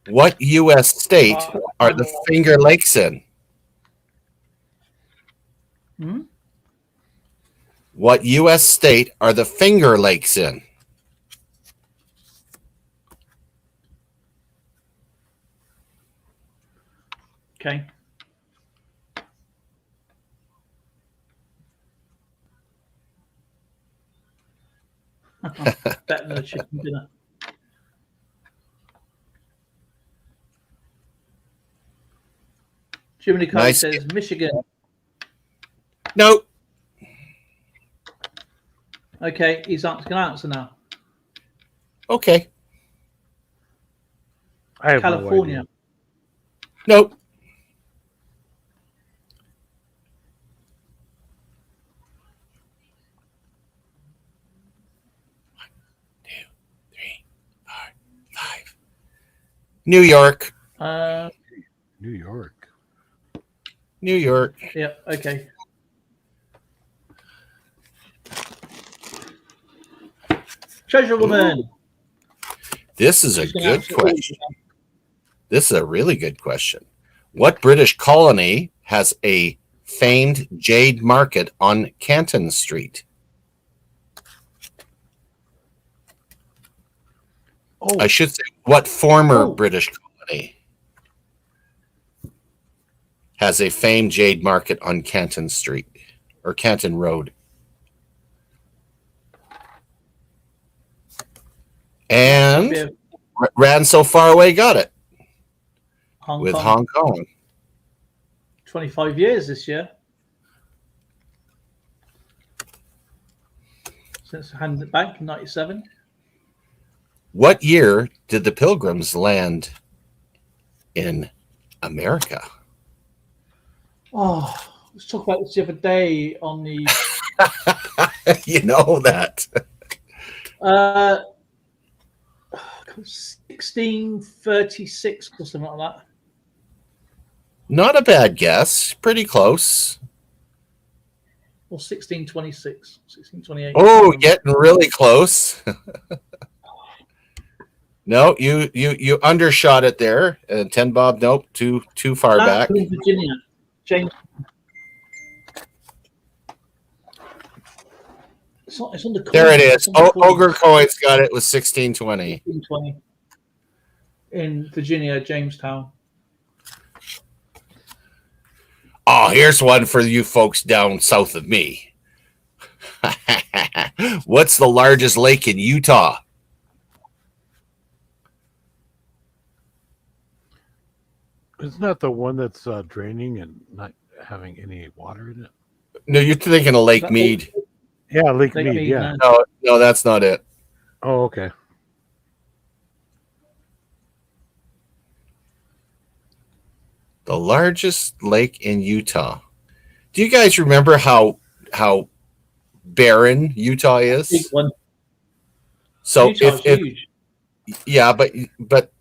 What U.S. state are the Finger Lakes in? What U.S. state are the Finger Lakes in? Okay. Better than a chicken dinner. Jiminy Cole says Michigan. Nope. Okay, he's going to answer now. Okay. I have California. No nope. 1, 2, 3, 4, 5. New York. New York. New York. Yep. Okay. Treasure Woman. This is a good question. This is a really good question. What British colony has a famed jade market on Canton Street? I should say, what former British colony has a famed jade market on Canton Street or Canton Road? And ran so far away, got it. Hong Kong. 25 years this year. Since handed it back in 97. What year did the Pilgrims land in America? Oh, let's talk about this the other day on the. You know that. 1636 or something like that. Not a bad guess. Pretty close. Or 1626, 1628. Oh, getting really close. No, you undershot it there. 10 Bob, nope, too far back. In Virginia, James. It's on the coin. There it is. Ogre Coins got it with 1620. 1620 in Virginia, Jamestown. Well, here's one for you folks down south of me. What's the largest lake in Utah? Isn't that the one that's draining and not having any water in it? No, you're thinking of Lake That- Mead. Yeah, Lake Lake Mead. Mead, Yeah. no. No, that's not it. Oh, okay. The largest lake in Utah. Do you guys remember how barren Utah Big is? one. So Utah's if huge. yeah, but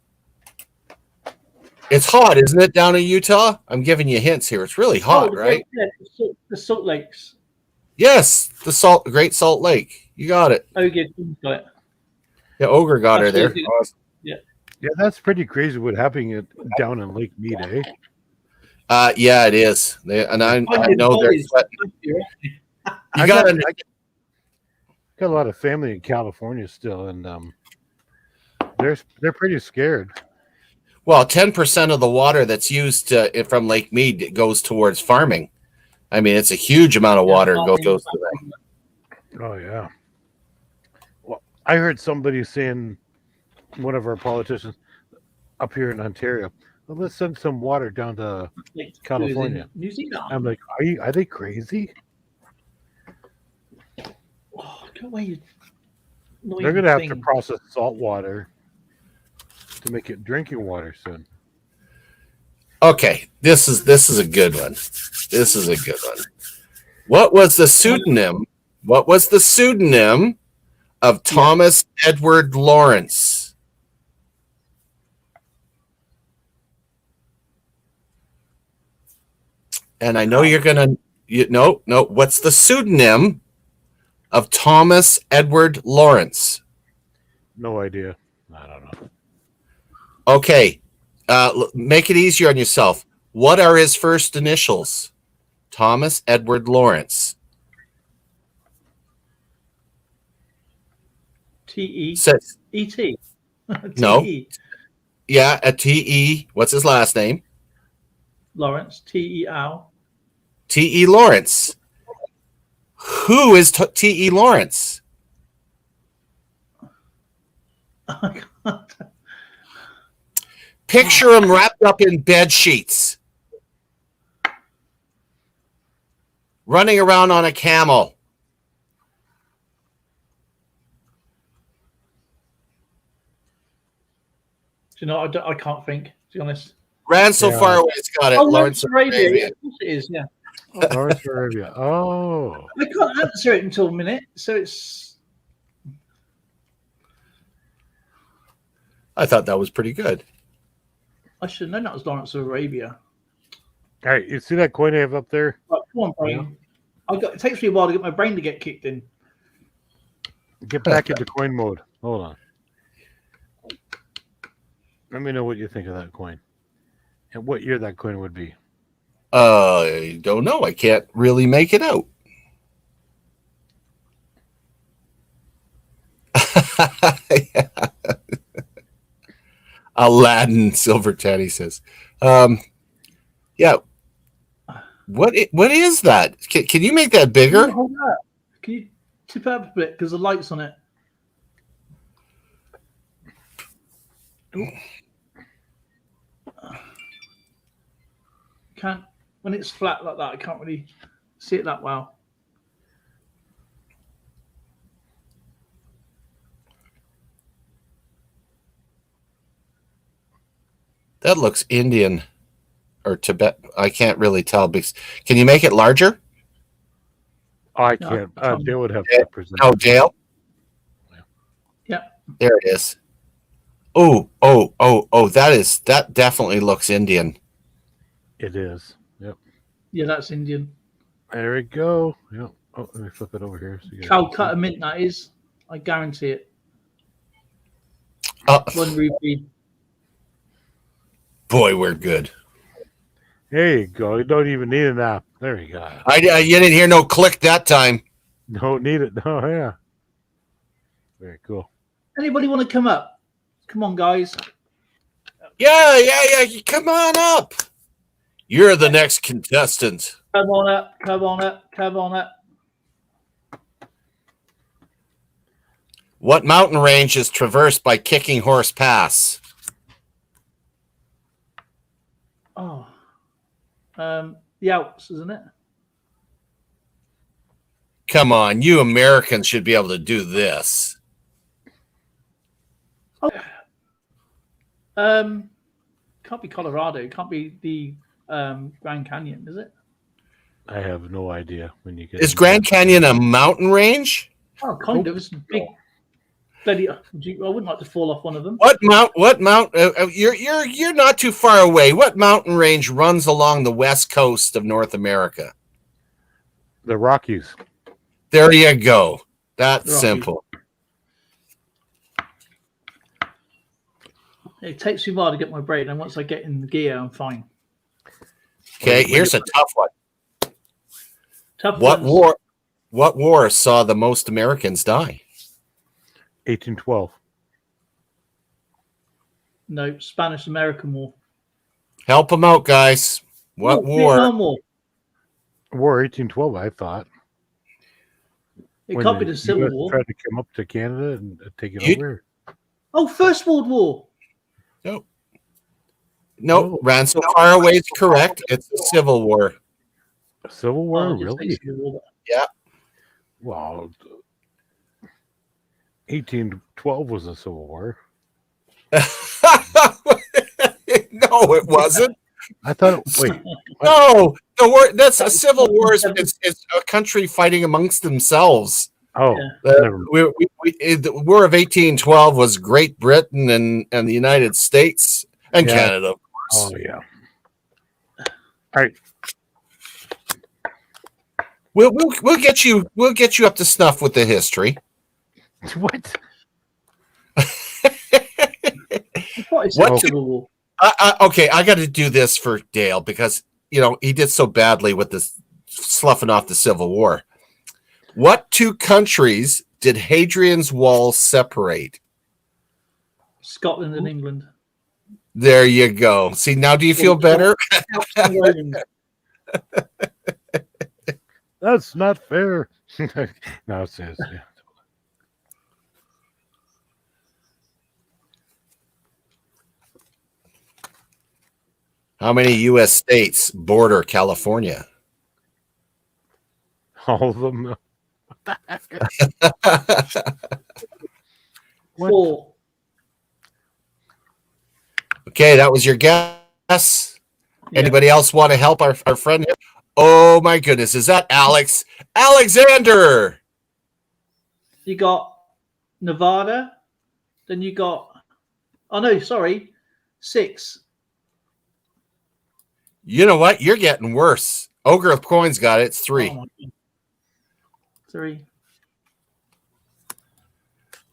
it's hot, isn't it, down in Utah? I'm giving you hints here. It's really hot, right? Yeah, the Salt Lakes. Yes, the Great Salt Lake. You got it. Oh, yeah, got it. Yeah, Ogre got her there. Absolutely. Awesome. Yeah, that's pretty crazy. What happening down in Lake Mead, eh? Yeah, it is. I know they're sweating. You I got got to a lot of family in California still, and they're pretty scared. Well, 10% of the water that's used from Lake Mead goes towards farming. I mean, it's a huge amount of water goes to that. Oh yeah. Well, I heard somebody saying, one of our politicians up here in Ontario, well, let's send some water down to California. New Zealand. I'm like, are they crazy? Oh, go away. They're gonna have to process salt water to make it drinking water soon. Okay, this is a good one. This is a good one. What was the pseudonym? What was the pseudonym of Thomas Edward Lawrence? And I know you're gonna no. What's the pseudonym of Thomas Edward Lawrence? No idea. I don't know. Okay, make it easier on yourself. What are his first initials? Thomas Edward Lawrence. T-E. Says E-T. No. T-E. yeah, a T-E. What's his last name? Lawrence. T-E-L. T.E. Lawrence. Who is T.E. Lawrence? I can't. Picture him wrapped up in bed sheets, running around on a camel. Do you know, I can't think, to be honest. Ran so Yeah. far away, it's got it. Lawrence of Arabia. Arabia. Of course it is, yeah. Lawrence Arabia. Oh. I can't answer it until a minute, so it's... I thought that was pretty good. I should have known that was Lawrence of Arabia. All right, you see that coin I have up there? Right, come on, brain. It takes me a while to get my brain to get kicked in. Get back into coin mode. Hold on. Let me know what you think of that coin. And what year that coin would be. I don't know. I can't really make it out. Yeah. Aladdin Silver Teddy says, yeah. What is that? Can you make that bigger? Hold up. Can you tip it up a bit because the light's on it? Ooh. Can't when it's flat like that. I can't really see it that well. That looks Indian or Tibet. I can't really tell. Because can you make it larger? Oh, I No, can't. They would have to present. No, Dale. Yeah. There it is. Oh! That definitely looks Indian. It is. Yep. Yeah, that's Indian. There we go. Yep. Oh, let me flip it over here. So you guys can Calcutta see. mint, that is. I guarantee it. Oh, 1 rupee. boy, we're good. There you go. You don't even need an app. There you go. You didn't hear no click that time. Don't need it. Oh, yeah. Very cool. Anybody want to come up? Come on, guys. Yeah. Come on up. You're the next contestant. Come on up. Come on up. Come on up. What mountain range is traversed by Kicking Horse Pass? Oh, the Alps, isn't it? Come on, you Americans should be able to do this. Oh, can't be Colorado. Can't be the Grand Canyon, is it? I have no idea when you get. Is Grand Canyon a mountain range? Oh, kind of. It's big. Bloody, I wouldn't like to fall off one of them. What mount? You're not too far away. What mountain range runs along the west coast of North America? The Rockies. There you go. That's Rockies. simple. It takes me a while to get my brain, and once I get in the gear, I'm fine. Okay, here's a tough one. Tough What ones. war saw the most Americans die? 1812. No, Spanish-American War. Help them out, guys. What war? Vietnam War. War 1812, I thought. It When can't be the Civil US War. tried to come up to Canada and take it You- over. Oh, First World War. No, ran so far away is correct. It's the Civil War. Civil War, Oh, just really? say Civil War. Well, 1812 was a Civil War. No, it wasn't. I thought. Wait, No, the war. That's a civil war. It's a country fighting amongst themselves. oh, Yeah. never mind. The War of 1812 was Great Britain and the United States and Yeah. Canada. Of Oh course. yeah. All right. We'll get you up to snuff with the history. What? I thought it said What- Civil War. Okay, I got to do this for Dale because he did so badly with this sloughing off the Civil War. What two countries did Hadrian's Wall separate? Scotland and England. There you go. See, now do you feel better? That's not fair. No, it says. Yeah. How many U.S. states border California? All of them. What the heck? What? 4. Okay, that was your guess. Yeah. Anybody else want to help our friend here? Oh my goodness, is that Alex? Alexander! You got Nevada. Then you got. Oh no, sorry, 6. You know what? You're getting worse. Ogre of Coins got it. It's 3. Oh, my God. 3.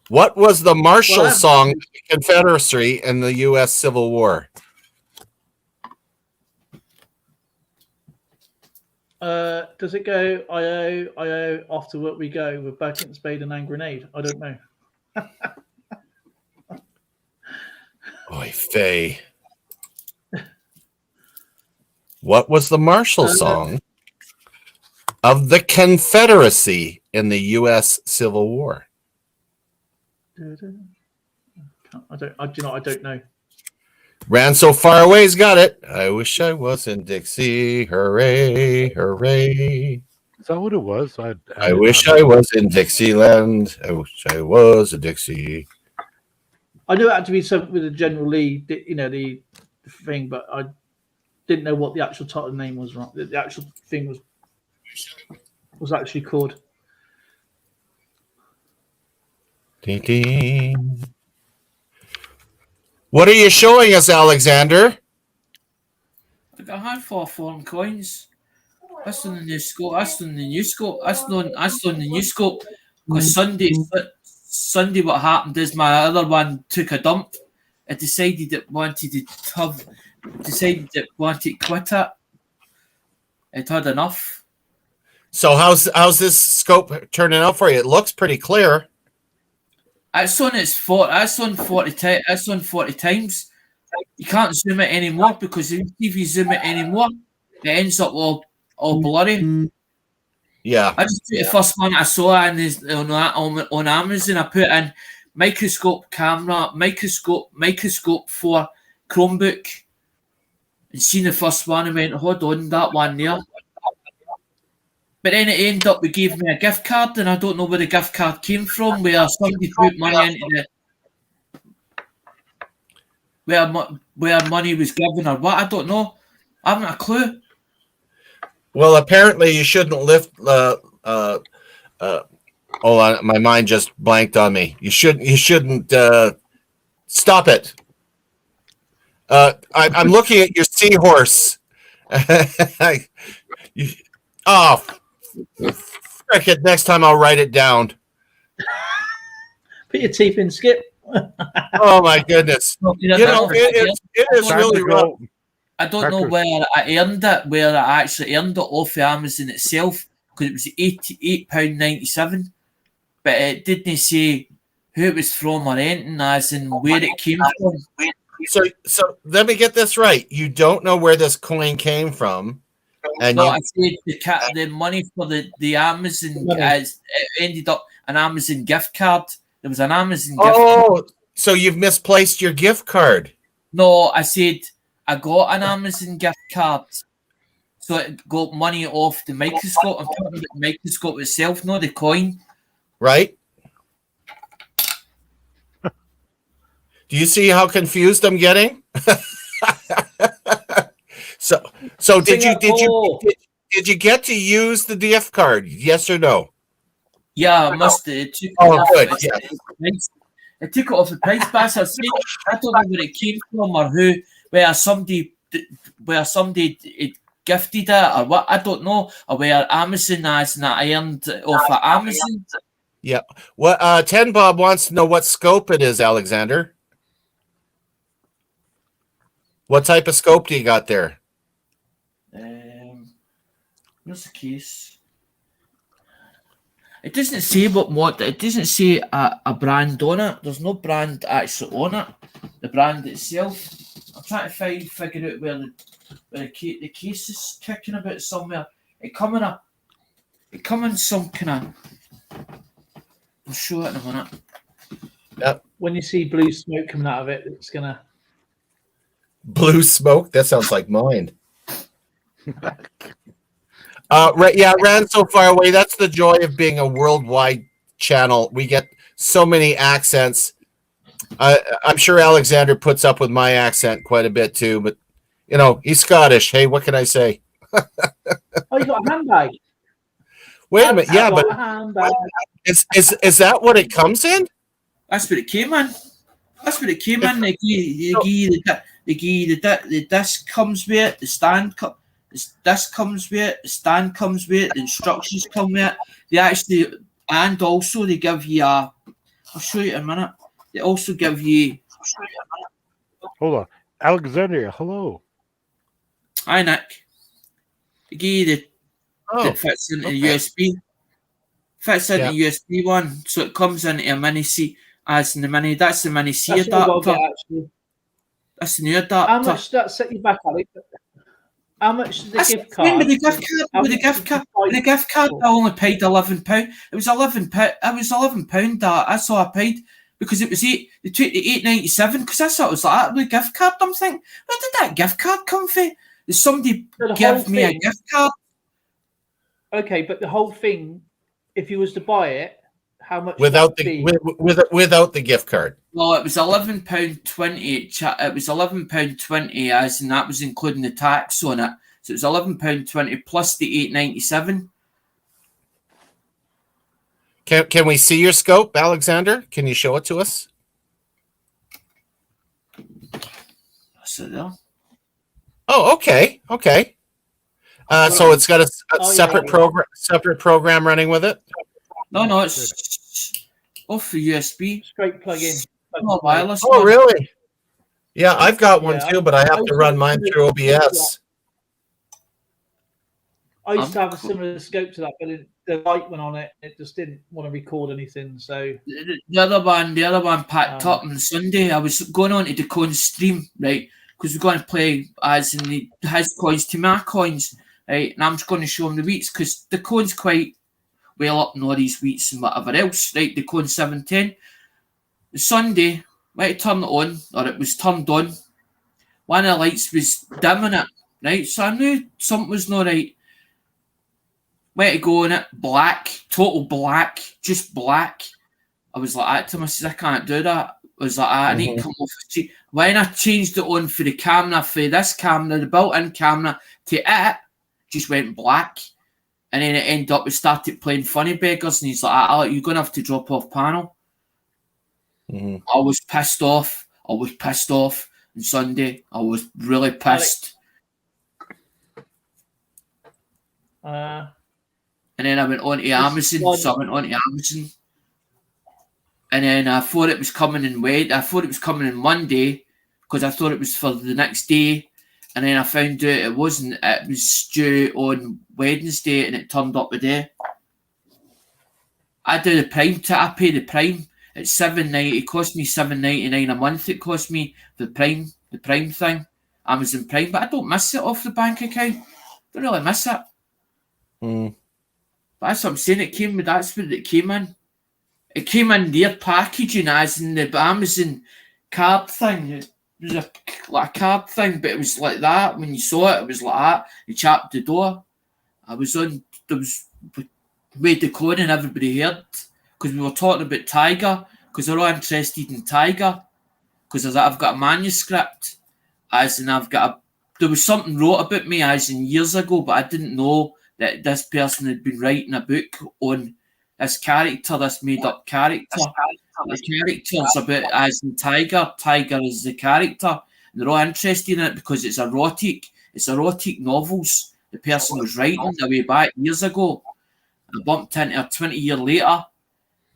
What was the martial Well, song of the Confederacy in the U.S. Civil War? Does it go I-O, off to work we go with bucket, spade, and hand grenade? I don't know. Oy vey. What was the martial song of the Confederacy in the U.S. Civil War? I don't know. Ran so far away, he's got it. I wish I was in Dixie. Hooray, hooray. Is that what it was? I did wish not I know. was in Dixieland. I wish I was a Dixie. I knew it had to be something with a General Lee, the thing, but I didn't know what the actual title name was. Right, the actual thing was actually called. Ding, ding. What are you showing us, Alexander? I got a handful of foreign coins. That's on the new scope. That's on the new scope. That's on the new scope. Because Sunday, what happened is my other one took a dump. It decided it wanted to quit it. It had enough. So how's this scope turning out for you? It looks pretty clear. It's on 40 times. You can't zoom it anymore because if you zoom it anymore, it ends up all blurry. Yeah. I just took the first one I saw on Amazon. I put in microscope camera, microscope for Chromebook, and seen the first one and went, hold on, that one there. But then it ended up, it gave me a gift card, and I don't know where the gift card came from, where somebody put money into the where money was given or what, I don't know. I haven't a clue. Well, apparently you shouldn't lift. My mind just blanked on me. You shouldn't. Stop it. I'm looking at your seahorse. Frick it! Next time I'll write it down. Put your teeth in, Skip. Oh my goodness! It is really rough. I don't know where I earned it, where I actually earned it off of Amazon itself, because it was £88.97, but it didn't say who it was from or anything, as in where it came from. So let me get this right. You don't know where this coin came from, and I said the money for the Amazon it ended up an Amazon gift card. There was an Amazon gift card. So you've misplaced your gift card. No, I said I got an Amazon gift card, so it got money off the microscope. I'm talking about the microscope itself, not the coin. Right? Do you see how confused I'm getting? So did you get to use the gift card? Yes or no? Yeah, I must. It took good. It took it off the price, but as I said, I don't know where it came from or who, where somebody gifted it or what. I don't know, or where Amazon has, and I earned off of Amazon. Yeah. Well, 10 Bob wants to know what scope it is, Alexander. What type of scope do you got there? Where's the case? It doesn't say what. It doesn't say a brand on it. There's no brand actually on it. The brand itself. I'm trying to figure out where the case is kicking about somewhere. It come in some kind of. I'll show it in a minute. Yep. When you see blue smoke coming out of it, it's gonna. Blue smoke? That sounds like mine. Right, yeah, ran so far away. That's the joy of being a worldwide channel. We get so many accents. I'm sure Alexander puts up with my accent quite a bit too, but he's Scottish. Hey, what can I say? Oh, you got a handbag. Wait a minute, yeah, but is that what it comes in? That's what it came in. They give you the disc comes with it, the stand this comes with it, the stand comes with it, the instructions come with it. They actually, and also they give you I'll show you in a minute. They also give you. Hold on, Alexander. Hello. Hi, Nick. They give you that fits into the USB. Fits into the USB one, so it comes into a mini C. As in the mini, that's the mini C adapter. That's the new adapter. How much did that set you back, Alex? How much did the gift card? With the gift card, I only paid £11. It was £11. It was £11 that I saw I paid because it was They took the £8.97 because I thought it was like with a gift card. I'm thinking, where did that gift card come from? Did somebody give me a gift card? Okay, but the whole thing, if you was to buy it, how much without the gift card? Well, it was £11.20. It was £11.20, as and that was including the tax on it. So it was £11.20 plus the £8.97. Can we see your scope, Alexander? Can you show it to us? That's it there. Oh, okay. So it's got a separate program running with it. No, it's off the USB. Straight plug in. Not wireless. Oh, really? Yeah, I've got one too, but I have to run mine through OBS. I used to have a similar scope to that, but the light went on it. It just didn't want to record anything. So the other one packed up on Sunday. I was going on to the Cone stream, right? because we're going to play as in his coins to my coins, right? And I'm just going to show him the wheats because the coin's quite well up in all these wheats and whatever else, right? The cone 710. The Sunday, went to turn it on, or it was turned on. One of the lights was dimming it, right? So I knew something was not right. Went to go on it, black, total black, just black. I was like that to myself, I can't do that. I was like, I need to come off. When I changed it on for the camera, for this camera, the built-in camera, to it, just went black. And then it ended up, we started playing Funny Beggars, and he's like, you're going to have to drop off panel. I was pissed off. On Sunday. I was really pissed. And then I went on to Amazon. So I went on to Amazon. And then I thought it was coming in Monday because I thought it was for the next day. And then I found out it wasn't. It was due on Wednesday and it turned up today. I do the Prime. I pay the Prime. It's $7.90. It cost me $7.99 a month. It cost me the Prime thing, Amazon Prime. But I don't miss it off the bank account. Don't really miss it. But that's what I'm saying. That's what it came in. It came in their packaging as in the Amazon card thing. It was like a card thing, but it was like that. When you saw it, it was like that. You chapped the door. Made the code and everybody heard because we were talking about Tiger because they're all interested in Tiger because I've got a manuscript as in there was something wrote about me as in years ago, but I didn't know that this person had been writing a book on this character, this made-up character. The character's about as in Tiger. Tiger is the character. And they're all interested in it because it's erotic. It's erotic novels. The person was writing way back years ago. I bumped into her 20 years later,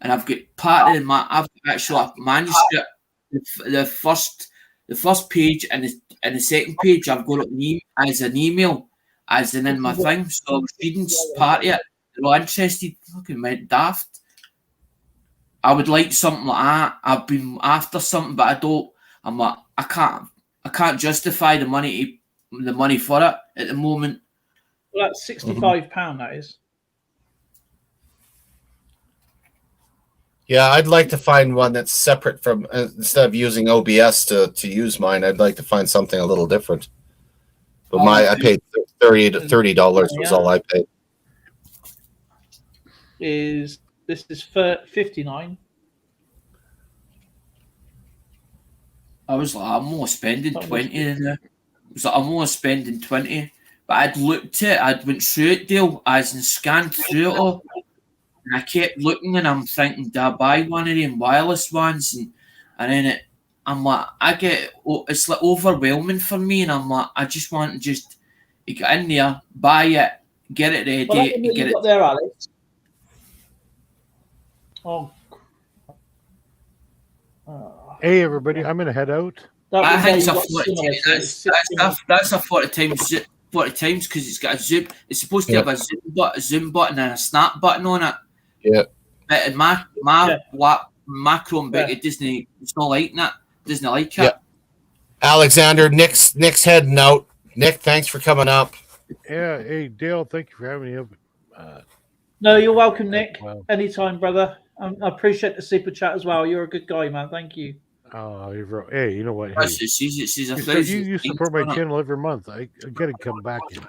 and I've got part of I've got actually a manuscript. The first page and the second page I've got it as an email, as in my thing. So I was reading part of it. They're all interested. Fucking went daft. I would like something like that. I've been after something, but I don't. I'm like, I can't justify the money for it at the moment. Well, that's £65. That is. Yeah, I'd like to find one that's separate from instead of using OBS to use mine. I'd like to find something a little different. But I paid $30 was all I paid. This is for $59. I was like, I'm more spending 20 in there. I was like, I'm more spending 20. But I'd looked at it, I'd went through it, Dale, as in scanned through it all. And I kept looking and I'm thinking, do I buy one of them wireless ones? And then I'm like, it's like overwhelming for me. And I'm like, I just want to get in there, buy it, get it ready. Well, get it there, Alex. Oh. Hey, everybody, I'm going to head out. I think that's a 40 times 40 times because it's got a zoom. It's supposed to have a zoom button and a snap button on it. Yeah. But in my Chromebook, it doesn't. It's not like that. It doesn't like it. Yeah. Alexander, Nick's heading out. Nick, thanks for coming up. Yeah. Hey, Dale, thank you for having me up. No, you're welcome, Nick. Well, anytime, brother. I appreciate the super chat as well. You're a good guy, man. Thank you. Oh, hey, you know what? Hey, you support my channel every month. I gotta come back and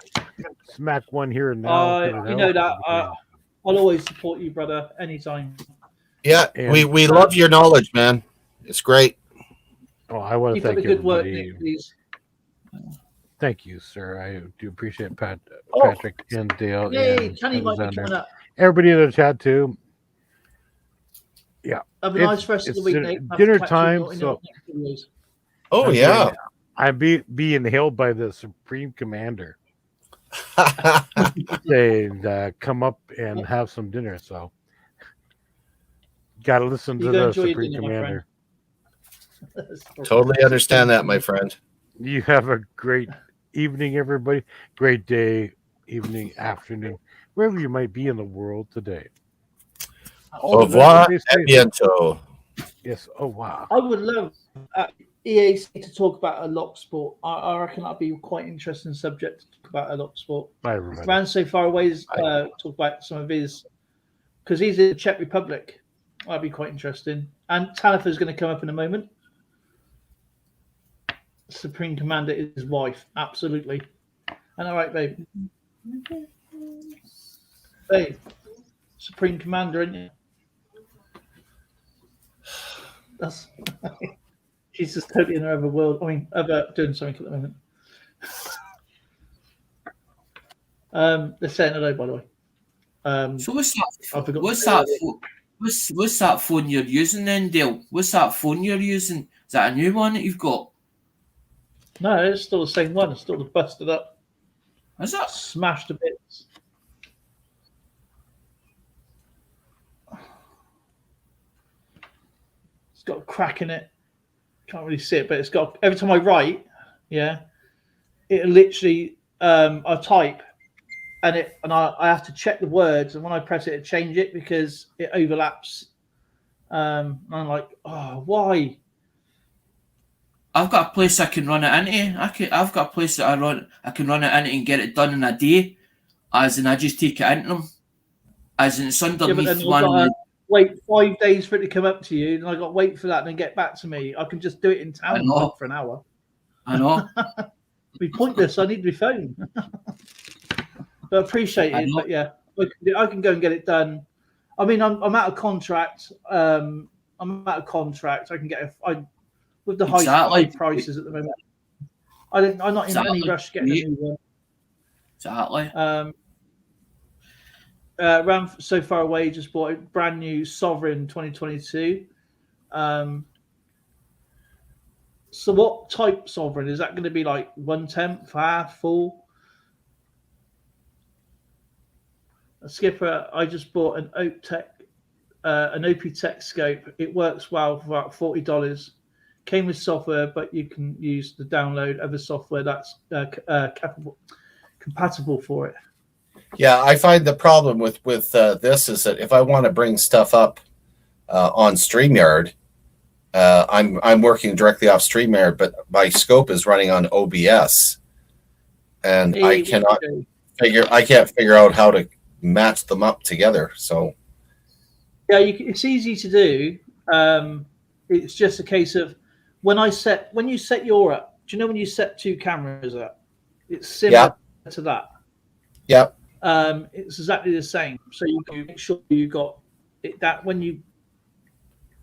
smack one here and now. You know that. I'll always support you, brother. Anytime. Yeah, and we love your knowledge, man. It's great. Oh, I want to thank you. Good work, everybody. Nick, please. Thank you, sir. I do appreciate Patrick and Dale. Yay, and Kenny might be coming up. Everybody in the chat too. Yeah. Have a nice rest of the week, Nick. Dinner time. So, I'm being hailed by the Supreme Commander. They come up and have some dinner. So, got to listen to the Supreme Commander. Totally understand that, my friend. You have a great evening, everybody. Great day, evening, afternoon, wherever you might be in the world today. Au revoir, à bientôt. Yes. Oh, wow. I would love EAC to talk about a lock sport. I reckon that'd be quite interesting subject to talk about a lock sport. Bye, everybody. Ran so far away is talk about some of his, because he's in the Czech Republic. That'd be quite interesting. And Talifer's going to come up in a moment. Supreme Commander is his wife, absolutely. And all right, babe. Babe, Supreme Commander, isn't you? That's she's just totally in her other world. I mean, doing something at the moment. They're saying hello, by the way. So what's that? I forgot. What's that? What's that phone you're using then, Dale? What's that phone you're using? Is that a new one that you've got? No, it's still the same one. It's still busted up, Is that? smashed to bits. It's got a crack in it. Can't really see it, but it's got. Every time I write, yeah, it literally. I type, and I have to check the words, and when I press it change it because it overlaps. And I'm like, oh, why? I've got a place I can run it into. I've got a place that I can run it into and get it done in a day. As in, I just take it into them. As in, it's underneath then one. I've got to wait 5 days for it to come up to you, and I got to wait for that and then get back to me. I can just do it in town for an hour. I know. It'd be pointless. I need my phone. But appreciate it. But yeah, I can go and get it done. I mean, I'm out of contract. I'm out of contract. I can get with the high prices at the moment. I'm not in any rush to get a new one. Exactly. Ran so far away. Just bought a brand new Sovereign 2022. So what type Sovereign is that going to be? Like 1/10, half, full? A Skipper, I just bought an OP-Tech scope. It works well for about $40. Came with software, but you can use the download other software that's compatible for it. Yeah, I find the problem with this is that if I want to bring stuff up on StreamYard, I'm working directly off StreamYard, but my scope is running on OBS, and I can't figure out how to match them up together. So yeah, it's easy to do. It's just a case of when you set your up. Do you know when you set two cameras up? It's similar to that. Yeah. It's exactly the same. So you make sure you got it that when you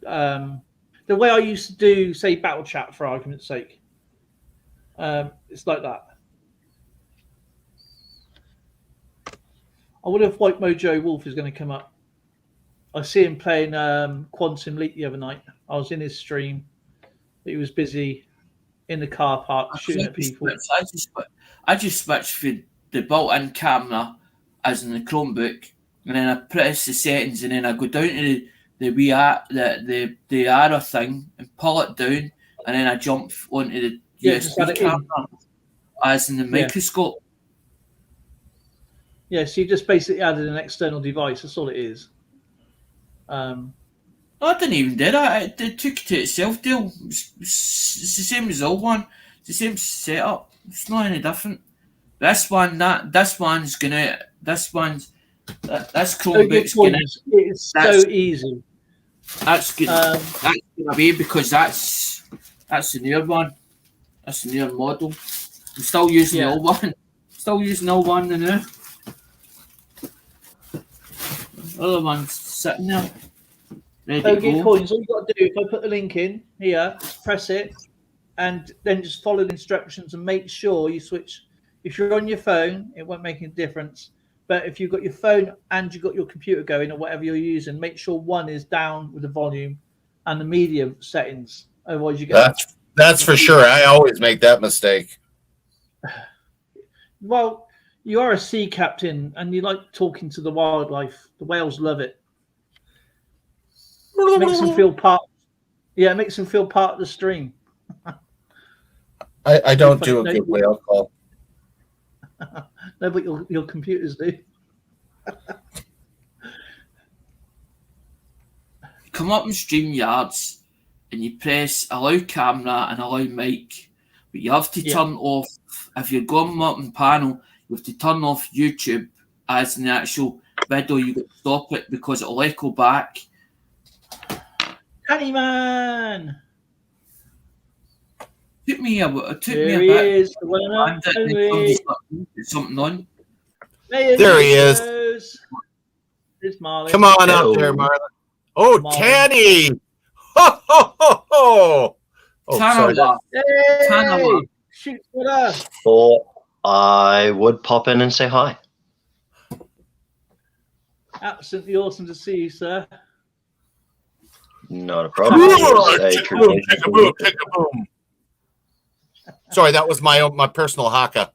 the way I used to do, say, battle chat for argument's sake. It's like that. I wonder if White Mojo Wolf is going to come up. I see him playing Quantum Leap the other night. I was in his stream. He was busy in the car park shooting at people. I just switched for the built-in camera as in the Chromebook, and then I press the settings, and then I go down to the arrow thing and pull it down, and then I jump onto the USB camera as in the microscope. Yeah, so you just basically added an external device. That's all it is. I didn't even do that. It took it to itself, Dale. It's the same as the old one. It's the same setup. It's not any different. This one's Chromebook's gonna. It's so easy. That's gonna be because that's the newer one. That's the newer model. I'm still using the old one. Still using the old one now. The other one's sitting there. Okay, coins. All you got to do, if I put the link in here, press it, and then just follow the instructions and make sure you switch. If you're on your phone, it won't make any difference. But if you've got your phone and you've got your computer going or whatever you're using, make sure one is down with the volume and the media settings. Otherwise, you get that's for sure. I always make that mistake. Well, you are a sea captain and you like talking to the wildlife. The whales love it. It makes them feel part. Yeah, it makes them feel part of the stream. I don't do a good whale call. No, but your computers do. Come up in StreamYards and you press allow camera and allow mic, but you have to turn off, if you're going up in panel, you have to turn off YouTube as in the actual video. You got to stop it because it'll echo back. Honeyman! Took me a bit. There he is, the one and only. Something on. There he is. There's Marlon. Come on up there, Marlon. Oh, Marlon. Tanny! Ho, ho, ho, ho! Oh, sorry. Hey! Shoot with us. Or I would pop in and say hi. Absolutely awesome to see you, sir. Not a problem. Take a boom, take a boom, take a boom. Sorry, that was my personal haka.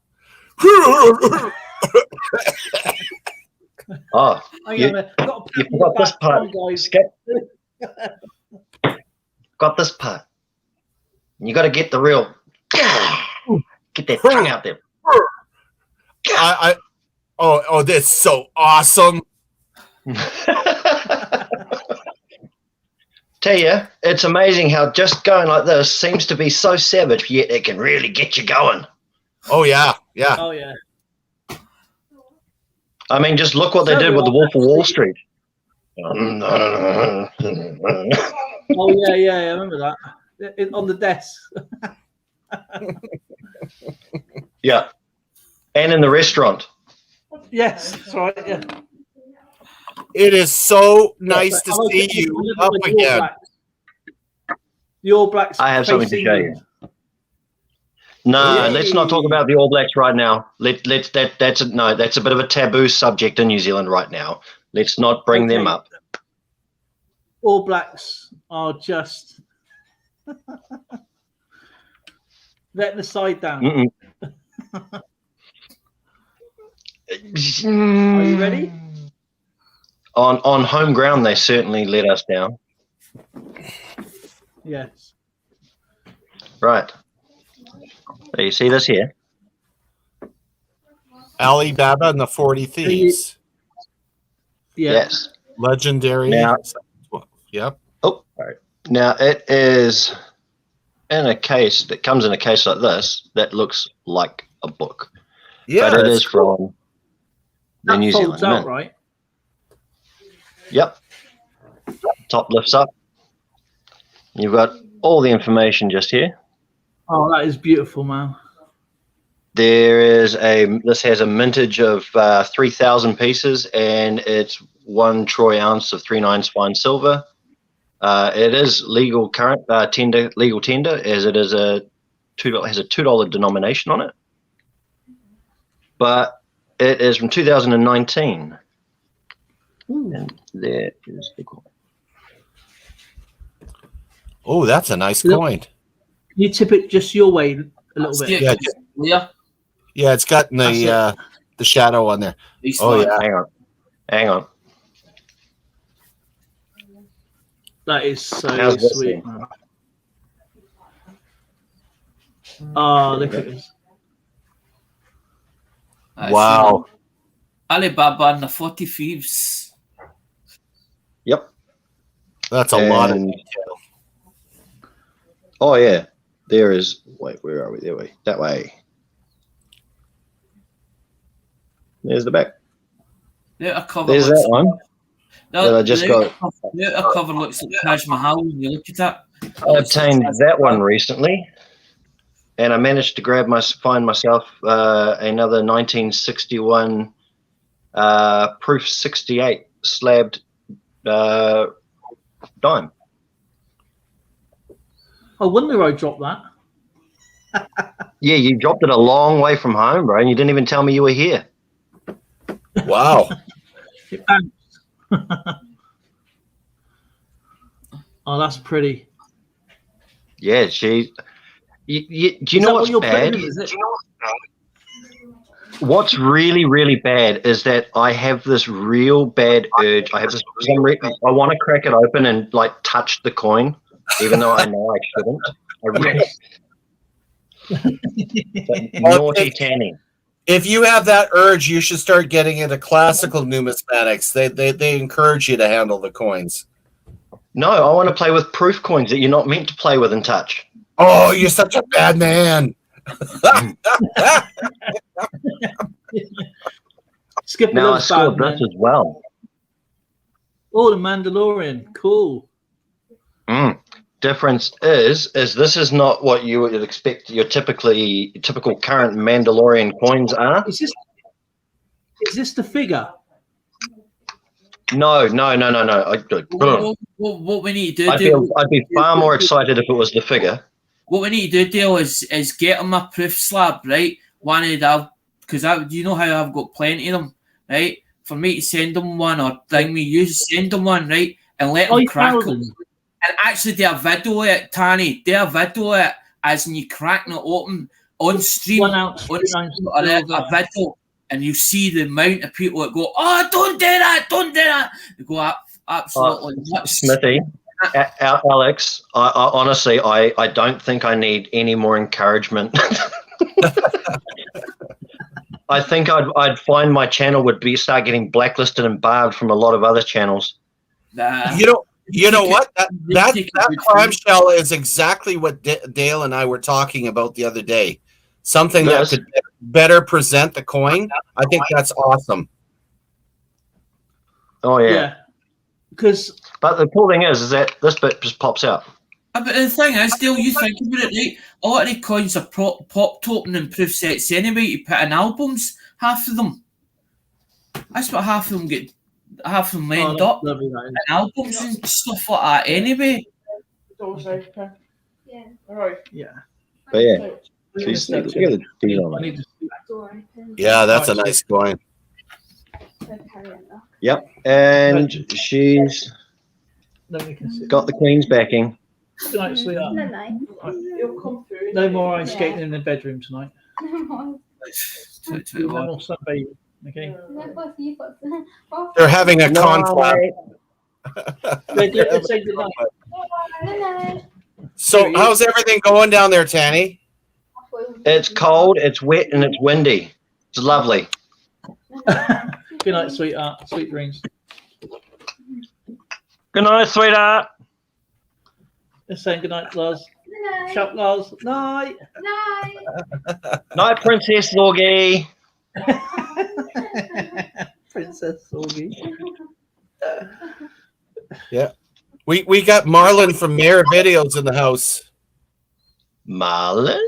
Oh, you forgot this part. Skip. Got this part. You got to get the real. Get that tongue out there. Oh, this is so awesome. Tell you, it's amazing how just going like this seems to be so savage, yet it can really get you going. Oh, yeah, yeah. Oh, yeah. I mean, just look what they did with the Wolf of Wall Street. Oh, yeah, I remember that. On the desk. Yeah. And in the restaurant. Yes, that's right, yeah. It is so nice to see you up again. The All Blacks. I have something to show you. No, let's not talk about the All Blacks right now. That's a bit of a taboo subject in New Zealand right now. Let's not bring them up. All Blacks are just letting the side down. Are you ready? On home ground, they certainly let us down. Yes. Right. So you see this here? Alibaba and the 40 Thieves. Yeah. Yes. Legendary. Now, yep. Oh, all right. Now it is in a case that comes in a case like this that looks like a book. Yeah. But it is from the New Zealand folds out, Mint. right? Yep. Top lifts up. You've got all the just here. Oh, that is beautiful, man. This has a mintage of 3,000 pieces, and it's 1 troy ounce of 3/9 fine silver. It is legal tender, as it is has a $2 denomination on it. But it is from 2019. And there is the coin. Oh, that's a nice coin. You tip it just your way a little bit. Yeah. Yeah, it's got the shadow on there. Oh, yeah. Hang on. That is so How's this sweet. thing? Oh, look at this. Wow. Alibaba and the 40 Thieves. Yep. That's a lot of detail. Oh, yeah. There is. Wait, where are we? There we. That way. There's the back. The cover There's looks that one. That I just got. The cover looks like Taj Mahal when you look at that. I obtained that one recently, and I managed to find myself another 1961 proof 68 slabbed dime. I wonder I dropped that. Yeah, you dropped it a long way from home, bro, and you didn't even tell me you were here. Wow. It bounced. Oh, that's pretty. Yeah, do you know what's bad? What's really, really bad is that I have this real bad urge. I want to crack it open and touch the coin, even though I know I shouldn't. Naughty Tanny. If you have that urge, you should start getting into classical numismatics. They encourage you to handle the coins. No, I want to play with proof coins that you're not meant to play with and touch. Oh, you're such a bad man. Skipper Now I loves scored Batman. this as well. Oh, the Mandalorian. Cool. Difference is this is not what you would expect your typical current Mandalorian coins are. Is this the figure? No. What we need to do, I'd be far more excited if it was the figure. what we need to do, Dale, is get him a proof slab, right? One of them, because you know how I've got plenty of them, right? For me to send them one or thing me, you send them one, right? And let them crack them. And actually do a video of it, Tanny. Do a video of it as in you cracking it open on stream. 1 ounce. On stream, or a video. And you see the amount of people that go, oh, don't do that, don't do that. They go, absolutely nuts. Smithy, Alex, I honestly, I don't think I need any more encouragement. I think I'd find my channel would start getting blacklisted and barred from a lot of other channels. Nah. You know what? That clamshell is exactly what Dale and I were talking about the other day. Something that could better present the coin. I think that's awesome. Oh yeah. But the cool thing is that this bit just pops out. But the thing is, Dale, you think about it, right? A lot of the coins are popped open in proof sets anyway. You put in albums, half of them. That's what half of them get. Half of them end up in albums and stuff like that anyway. Yeah. All right. Yeah. But yeah. Look at the deal on it. Yeah, that's a nice coin. Yep, and she's got the Queen's backing. Good night, sweetheart. No more ice skating in the bedroom tonight. No more sunbathing. Okay. They're having a conflict. Let's say good night. So, how's everything going down there, Tanny? It's cold, it's wet, and it's windy. It's lovely. Good night, sweetheart. Sweet dreams. Good night, sweetheart. Let's say good night, Lars. Shout, Lars. Night. Night, Princess Loggy. Princess Sorgy. Yeah. We got Marlon from Mayor Videos in the house. Marlon?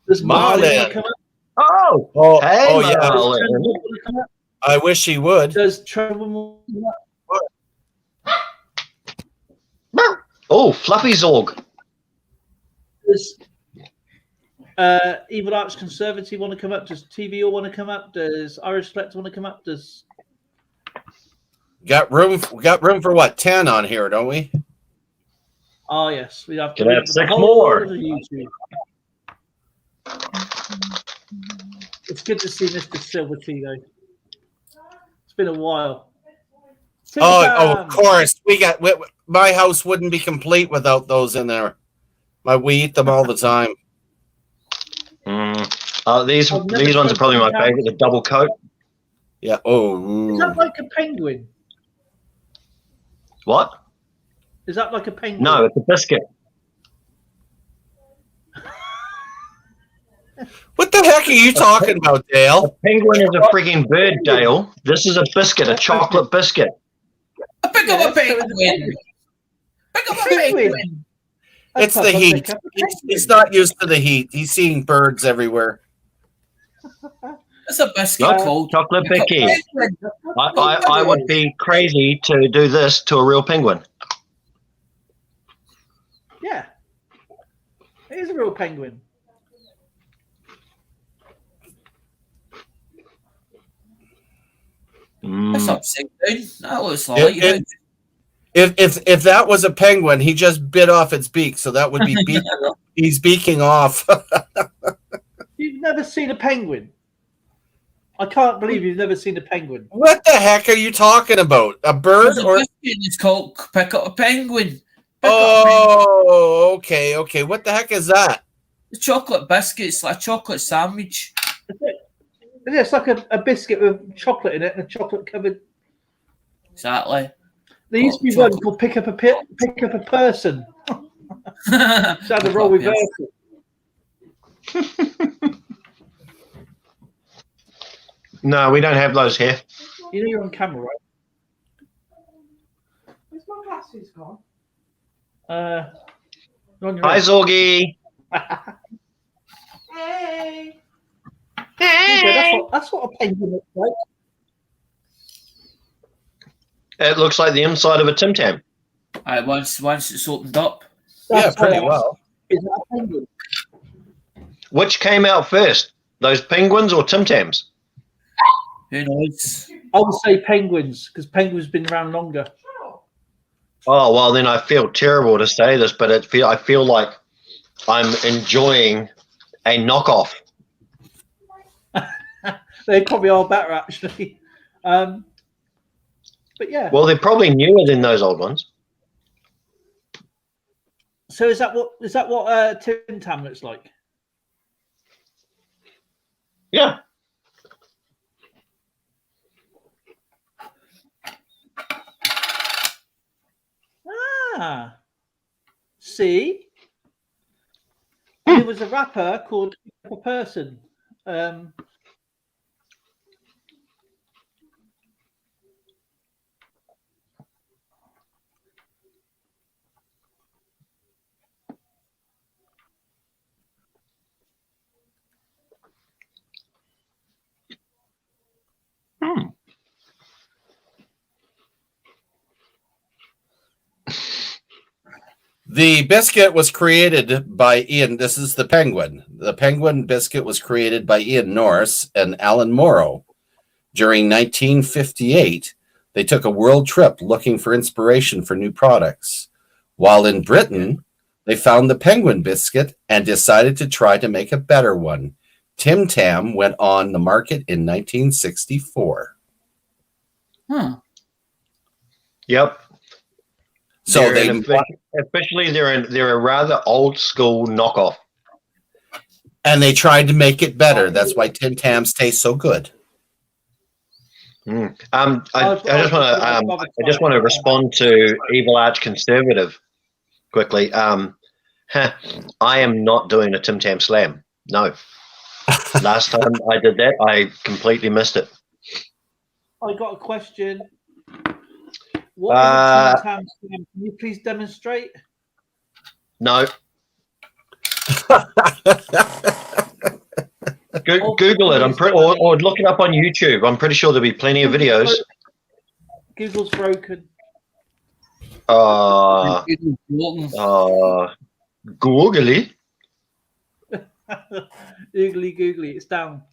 Does Marlon come up? Oh, hey, yeah. Marlon. I wish he would. Does Trevor? Oh, Fluffy Zorg. Does Evil Arts Conservancy want to come up? Does TVO want to come up? Does Irish Collector want to come up? Does got room for what, 10 on here, don't we? Oh yes, we have. Can I have 6 more? It's good to see Mr. Silver Tea though. It's been a while. Oh, of course. My house wouldn't be complete without those in there. We eat them all the time. These ones are probably my favorite. The double coat. Yeah. Oh. Is that like a penguin? What? Is that like a penguin? No, it's a biscuit. What the heck are you talking about, Dale? A penguin is a freaking bird, Dale. This is a biscuit, a chocolate biscuit. Pick up a penguin. Pick up a penguin. It's the heat. He's not used to the heat. He's seeing birds everywhere. It's a biscuit called chocolate picky. I would be crazy to do this to a real penguin. Yeah. It is a real penguin. That's upside down. That looks like if that was a penguin, he just bit off its beak, so that would be he's beaking off. You've never seen a penguin? I can't believe you've never seen a penguin. What the heck are you talking about? A bird or? It's called pick up a penguin. Okay. What the heck is that? The chocolate biscuits, like a chocolate sandwich. It's like a biscuit with chocolate in it and a chocolate covered. Exactly. There used to be one called pick up a person. So had the role reversal. No, we don't have those here. You know you're on camera, right? Where's my glasses gone? On your Hi, own. Zorgi. Hey! That's what a penguin looks like. It looks like the inside of a Tim Tam. Once it's opened up. Yeah, pretty well. Is that a penguin? Which came out first, those penguins or Tim Tams? Who knows? I would say penguins because penguins been around longer. Oh well, then I feel terrible to say this, but I feel like I'm enjoying a knockoff. They probably are better actually. But yeah. Well, they're probably newer than those old ones. So is that what Tim Tam looks like? Yeah. Ah. See? And there was a rapper called a person. The biscuit was created by Ian. This is the penguin. The penguin biscuit was created by Ian Norris and Alan Morrow. During 1958, they took a world trip looking for inspiration for new products. While in Britain, they found the penguin biscuit and decided to try to make a better one. Tim Tam went on the market in 1964. Yep. So officially they're a rather old school knockoff. And they tried to make it better. That's why Tim Tams taste so good. I just want to respond to Evil Arch Conservative quickly. I am not doing a Tim Tam Slam. No. Last time I did that, I completely missed it. I got a question. What is a Tim Tam Slam? Can you please demonstrate? No. Google it. Or look it up on YouTube. I'm pretty sure there'll be plenty of videos. Google's broken. Googly. Googly. It's down.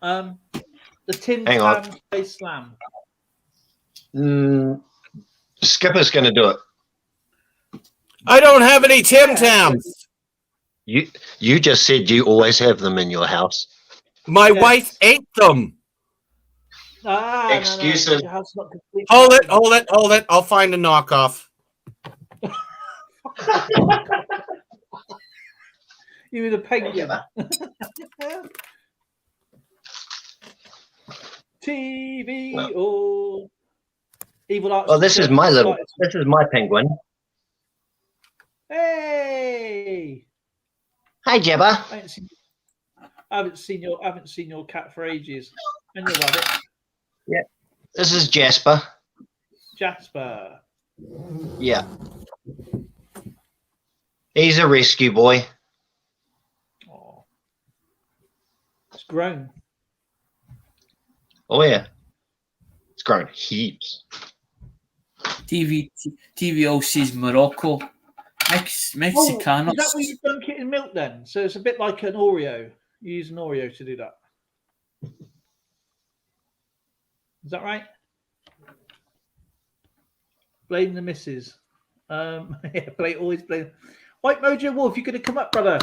The Tim Hang on. Tam Space Slam. Skipper's going to do it. I don't have any Tim Tams. You just said you always have them in your house. My wife ate them. Excuses. No. Hold it. I'll find a knockoff. You mean a penguin? TV or Evil Arch. Oh, this is my penguin. Hey. Hi, Jabba. I haven't seen your cat for ages. And your rabbit. Yeah. This is Jasper. Jasper. Yeah. He's a rescue boy. Oh. It's grown. Oh yeah. It's grown heaps. TVO says Morocco. Mexicano. Is that where you dunk it in milk then? So it's a bit like an Oreo. You use an Oreo to do that. Is that right? Blame the missus. Yeah, always blame. White Mojo Wolf, you're going to come up, brother.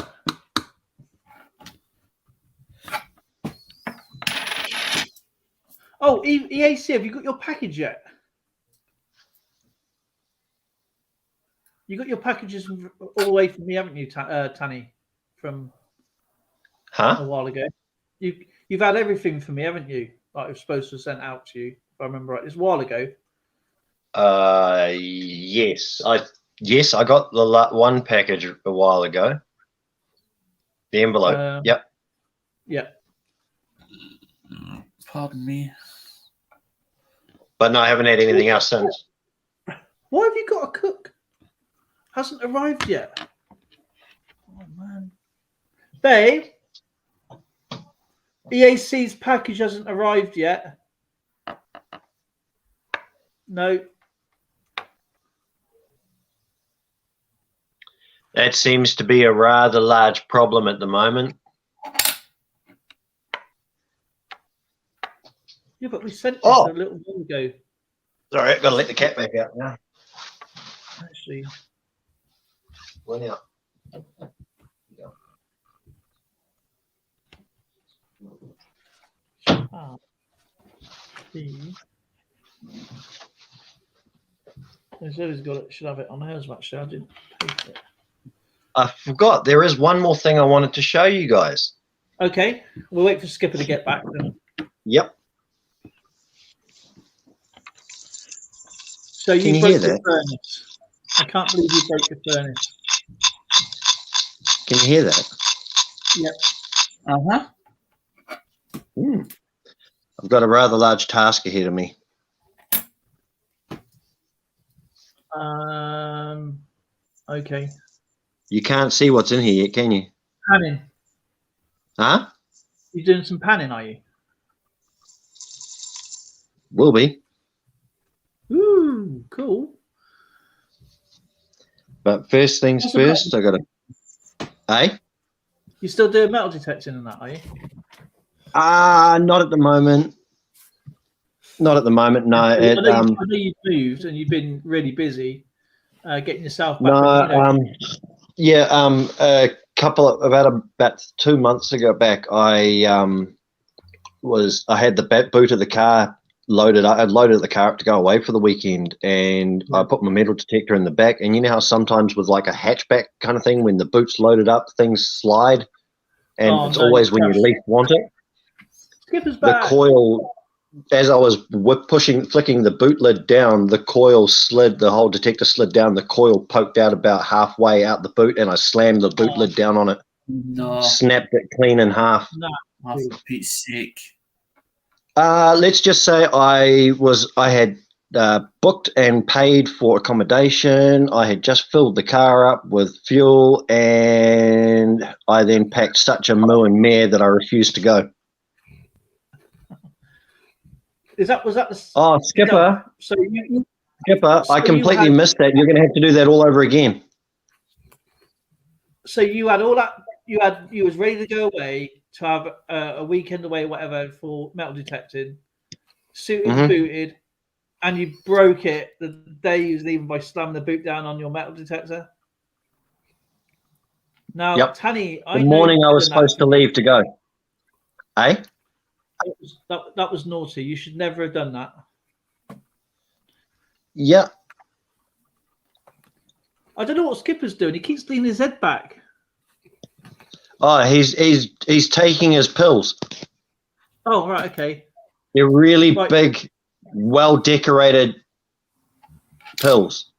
Oh, EAC, have you got your package yet? You got your packages all the way from me, haven't you, Tanny? From a while ago. You've had everything for me, haven't you? Like I was supposed to have sent out to you, if I remember right. It's a while ago. Yes, I got the one package a while ago. The envelope. Yep. Yeah. Pardon me. But no, I haven't had anything else since. Why have you got a cook? Hasn't arrived yet. Oh man, babe. EAC's package hasn't arrived yet. No. That seems to be a rather large problem at the moment. Yeah, but we sent this Oh. a little while ago. Sorry, I've got to let the cat back out now. Actually, Well, now. Zoe's got it. Should have it on hers. Actually, I didn't paste it. I forgot. There is one more thing I wanted to show you guys. Okay, we'll wait for Skipper to get back then. Yep. So Can you you broke hear your that? furnace. I can't believe you broke your furnace. Can you hear that? Yep. I've got a rather large task ahead of me. Okay. You can't see what's in here yet, can you? Panning. Huh? You doing some panning, are you? Will be. Ooh, cool. But first things What's first, I got to. Eh? You still doing metal detecting and that, are you? Not at the moment. Not at the moment. No. I know you've moved and you've been really busy getting yourself back. About 2 months ago back, I had the boot of the car loaded up. I'd loaded the car up to go away for the weekend, and I put my metal detector in the back. And you know how sometimes with like a hatchback kind of thing, when the boot's loaded up, things slide, and it's always when you least want it. Skipper's back. The coil, as I was flicking the boot lid down, the coil slid, the whole detector slid down, the coil poked out about halfway out the boot, and I slammed the boot lid down on it. No. Snapped it clean in half. No. Oh, for Pete's sake. Let's just say I had booked and paid for accommodation. I had just filled the car up with fuel, and I then packed such a moo and mare that I refused to go. Was that the? Oh, Skipper. No, so you. Skipper, So I completely you had- missed that. You're going to have to do that all over again. So you had all that. You was ready to go away to have a weekend away, whatever, for metal detecting, suited and booted, and you broke it the day you was leaving by slamming the boot down on your metal detector. Now, Yep. Tanny, The morning I was supposed to leave to go. Eh? That was naughty. You should never have done that. Yeah. I don't know what Skipper's doing. He keeps leaning his head back. Oh, he's taking his pills. Oh, right, okay. They're really Right. big, well-decorated pills.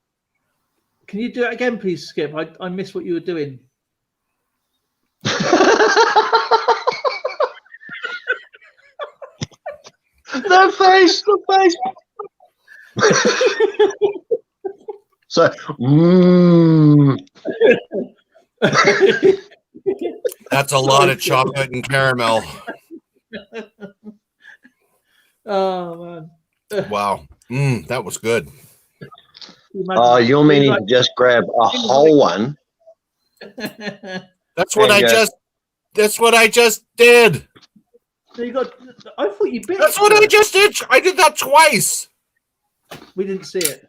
Can you do it again, please, Skip? I missed what you were doing. The face. So, That's a lot of chocolate and caramel. Oh man! Wow. That was good. oh, you'll mean to just grab a whole one. That's what That's what I just did. So you got. I thought you bit. That's what I just did. I did that twice. We didn't see it.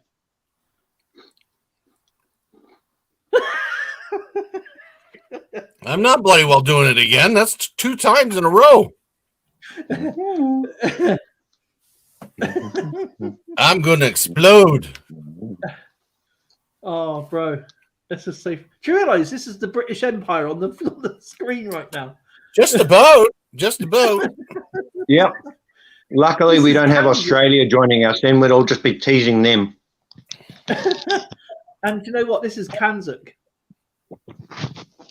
I'm not bloody well doing it again. That's 2 times in a row. I'm going to explode. Oh, bro. This is safe. Do you realise this is the British Empire on the screen right now? Just about. Just about. Yep. Luckily, we don't have Australia joining us. Then we'd all just be teasing them. And do you know what? This is Kanzuk.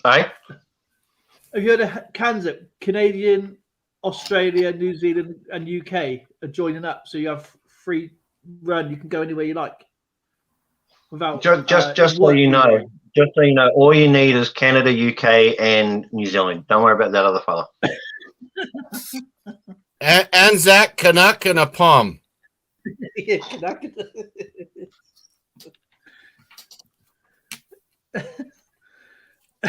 Aye? Have you heard of Kanzuk? Canadian, Australia, New Zealand, and UK are joining up, so you have free run. You can go anywhere you like. Without Just so you know, all you need is Canada, UK, and New Zealand. Don't worry about that other fella. Anzac, Canuck, and a palm. Yeah,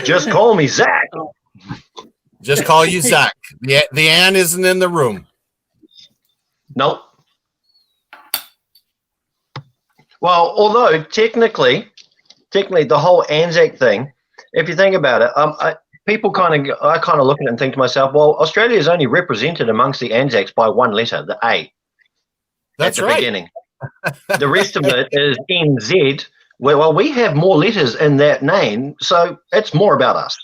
Just call me Zach. Just call you Zach. The Ann isn't in the room. Nope. Well, although technically, the whole Anzac thing, if you think about it, I kind of look at it and think to myself, well, Australia is only represented amongst the Anzacs by one letter, the A. That's at the right. beginning. The rest of it is NZ. Well, we have more letters in that name, so it's more about us.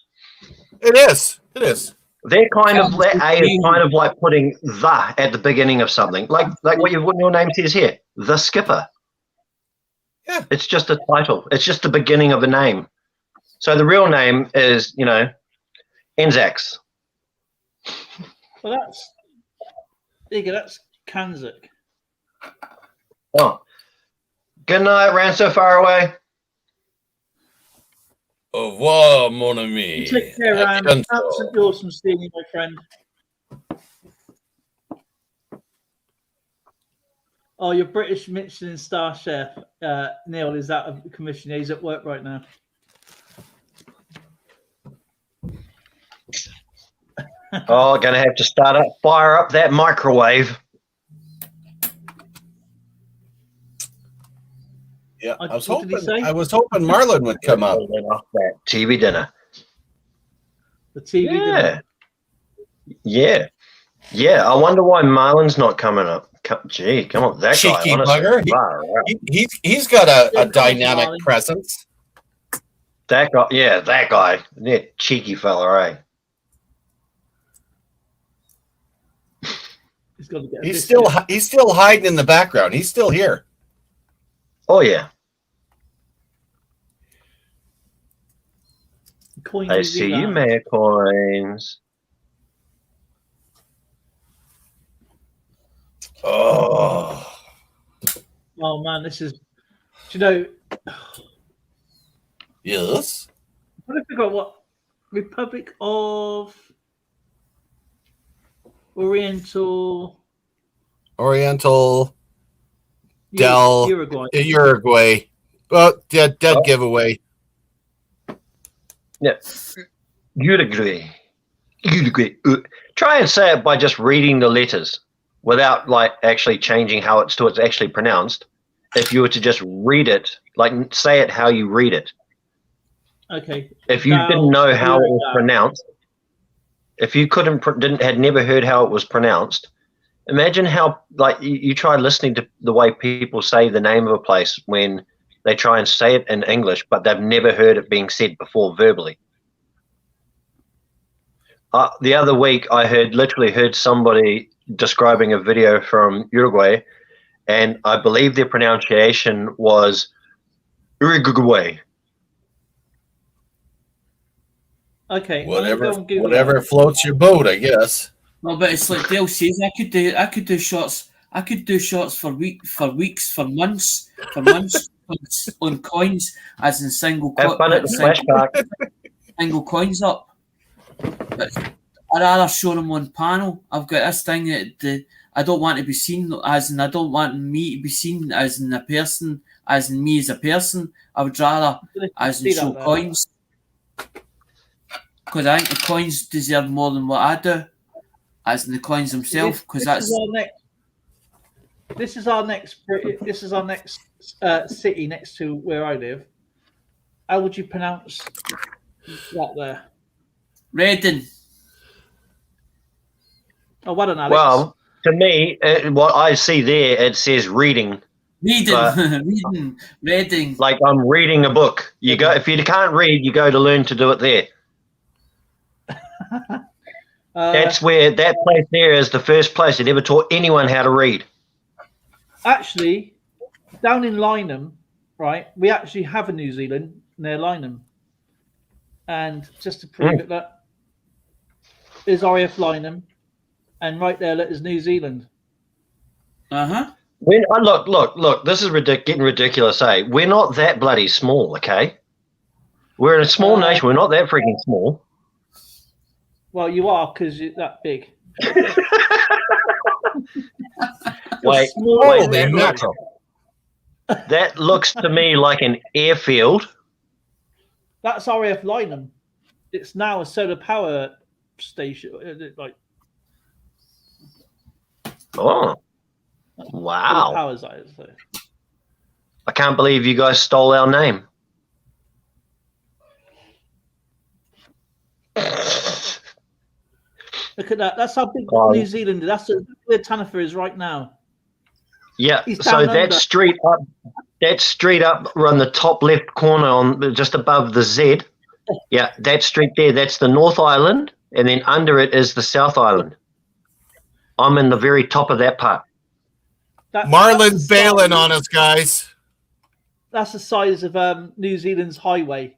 It is. It is. They're kind of, that A is kind of like putting the at the beginning of something, like what your name says here, the Skipper. Yeah. It's just a title. It's just the beginning of a name. So the real name is, Anzacs. Well, that's Kanzuk. Oh. Good night, ran so far away. Au revoir, mon ami. Take care, Ram. Absolutely awesome seeing you, my friend. Oh, your British Michelin star chef, Neil, is out of commission. He's at work right now. Oh, gonna have to fire up that microwave. Yeah, I was What did he say? hoping Marlon would come up. That TV dinner. The TV dinner. Yeah. I wonder why Marlon's not coming up. Gee, come on, that Cheeky guy. bugger. He's got a dynamic presence. That guy, yeah, cheeky fella, right? He's still hiding in the background. He's still here. Oh yeah. Coins I see you, Mayor Coins. Oh man, this is. Do you know? Yes. I forgot what Republic of Oriental Del Uruguay. Well, dead giveaway. Yeah. Uruguay. Try and say it by just reading the letters without actually changing how it's actually pronounced. If you were to just read it, say it how you read it. Okay. If you didn't know how it was pronounced, if you had never heard how it was pronounced, imagine how you try listening to the way people say the name of a place when they try and say it in English, but they've never heard it being said before verbally. The other week, I literally heard somebody describing a video from Uruguay, and I believe their pronunciation was Uruguay. Okay. Whatever floats your boat, I guess. No, but it's like Dale says. I could do shots. I could do shots for weeks, for months on coins, as in single coins up. But I'd rather show them on panel. I've got this thing that I don't want to be seen as in. I don't want me to be seen as in a person, as in me as a person. I would rather as in show coins, because I think the coins deserve more than what I do, as in the coins themselves. Because this is our next city next to where I live. How would you pronounce that there? Reading. Oh, well done, Alex. Well, to me, what I see there, it says reading. Reading. Like I'm reading a book. You go if you can't read, you go to learn to do it there. That's where that place there is the first place that ever taught anyone how to read. Actually, down in Lynham, right, we actually have a New Zealand near Lynham. And just to prove it, that is RAF Lynham, and right there, that is New Zealand. When look, this is getting ridiculous, eh? We're not that bloody small, okay? We're a small nation. We're not that freaking small. Well, you are, because you're that big. Wait, Holy mackerel. that looks to me like an airfield. That's RAF Lynham. It's now a solar power station. Like, Oh, solar wow. power site, so. I can't believe you guys stole our name. Look at that. That's how big Oh. New Zealand is. That's where Tanifer is right now. Yeah, He's so down that under. street up on the top left corner, on just above the Z. Yeah, that street there, that's the North Island, and then under it is the South Island. I'm in the very top of that part. Marlin's bailing on us, guys. That's the size of New Zealand's highway.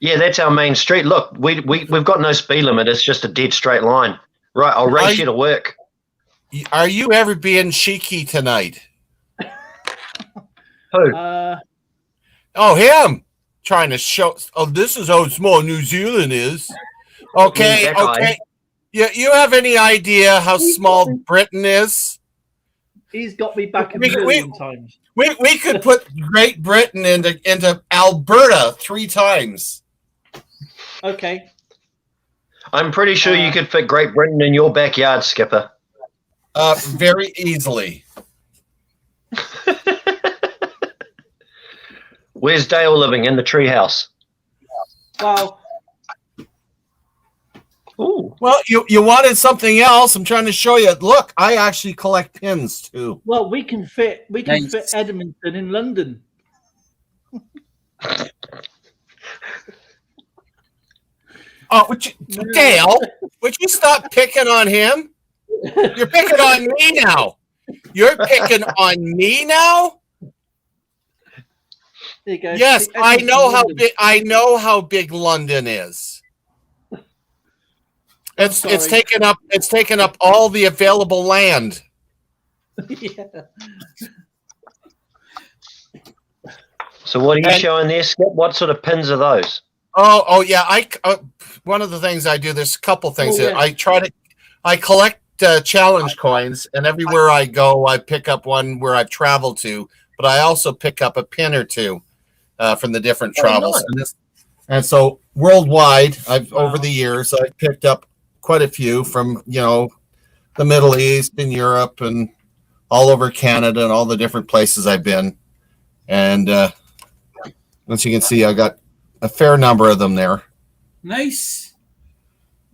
Yeah, that's our main street. Look, we've got no speed limit. It's just a dead straight line. Right, I'll race you to work. Are you ever being cheeky tonight? Who? Oh, him trying to show. Oh, this is how small New Zealand is. Okay, That guy. okay. You have any idea how small Britain is? He's got me back a We- million times. We could put Great Britain into Alberta 3 times. Okay. I'm pretty sure you could fit Great Britain in your backyard, Skipper. Very easily. Where's Dale living? In the treehouse. Well, Ooh. Well, you wanted something else. I'm trying to show you. Look, I actually collect pins too. we can fit Nice. fit Edmonton in London. Oh, Dale, would you stop picking on him? You're picking on me now. You're picking on me now? There you go. Yes, Fit I Edmonton know in how London. big. I know how big London is. It's sorry. taken up all the available land. Yeah. So what are you And- showing there, Skip? What sort of pins are those? Oh yeah. One of the things I do. There's a couple things. Oh, yeah. I collect challenge coins, and everywhere I go, I pick up one where I've traveled to. But I also pick up a pin or two from the different travels, nice. and so worldwide, over the years I've picked up quite a few from the Middle East and Europe and all over Canada and all the different places I've been. And as you can see, I got a fair number of them there. Nice.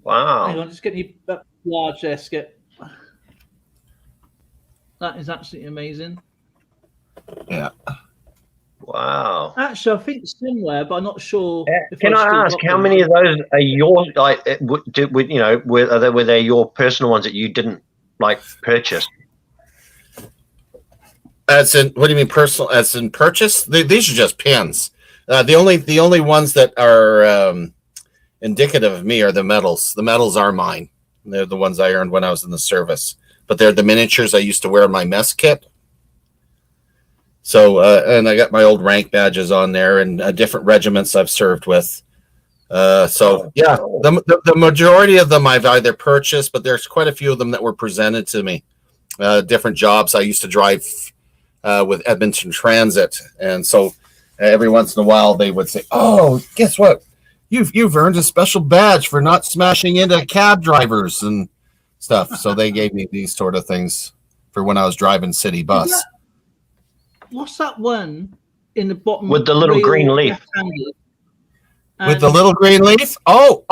Wow. Hang on, just getting you that large there, Skip. That is absolutely amazing. Yeah. Wow. Actually, I think somewhere, but I'm not sure. if Can I've I still ask got how them. many of those are your were they your personal ones that you didn't purchase? As in, what do you mean personal? As in purchase? These are just pins. The only ones that are indicative of me are the medals. The medals are mine. They're the ones I earned when I was in the service. But they're the miniatures I used to wear in my mess kit. So, and I got my old rank badges on there and different regiments I've served with. So, yeah, the majority of them I've either purchased, but there's quite a few of them that were presented to me. Different jobs. I used to drive with Edmonton Transit. And so every once in a while they would say, oh, guess what? You've earned a special badge for not smashing into cab drivers and stuff. So they gave me these sort of things for when I was driving city bus. What's that one in the bottom With the little rail green leaf. left-handed? With the little green leaf? Oh,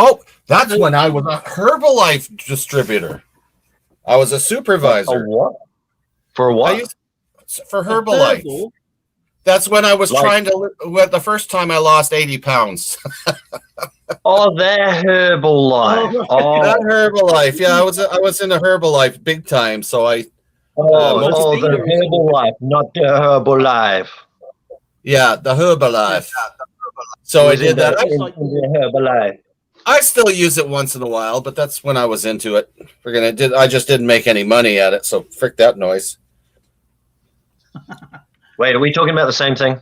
that's when I was a Herbalife distributor. I was a supervisor. A what? For what? For Herbalife. Herbal? That's when I was trying to. The first time I lost 80 pounds. Oh, that Herbalife. Oh, Oh, That Herbalife. Yeah, I was in a Herbalife big time. So I Oh, the Herbalife, not the Herbalife. Yeah, the Herbalife. So I did that. The Herbalife. I still use it once in a while, but that's when I was into it. I just didn't make any money at it, so frick that noise. Wait, are we talking about the same thing?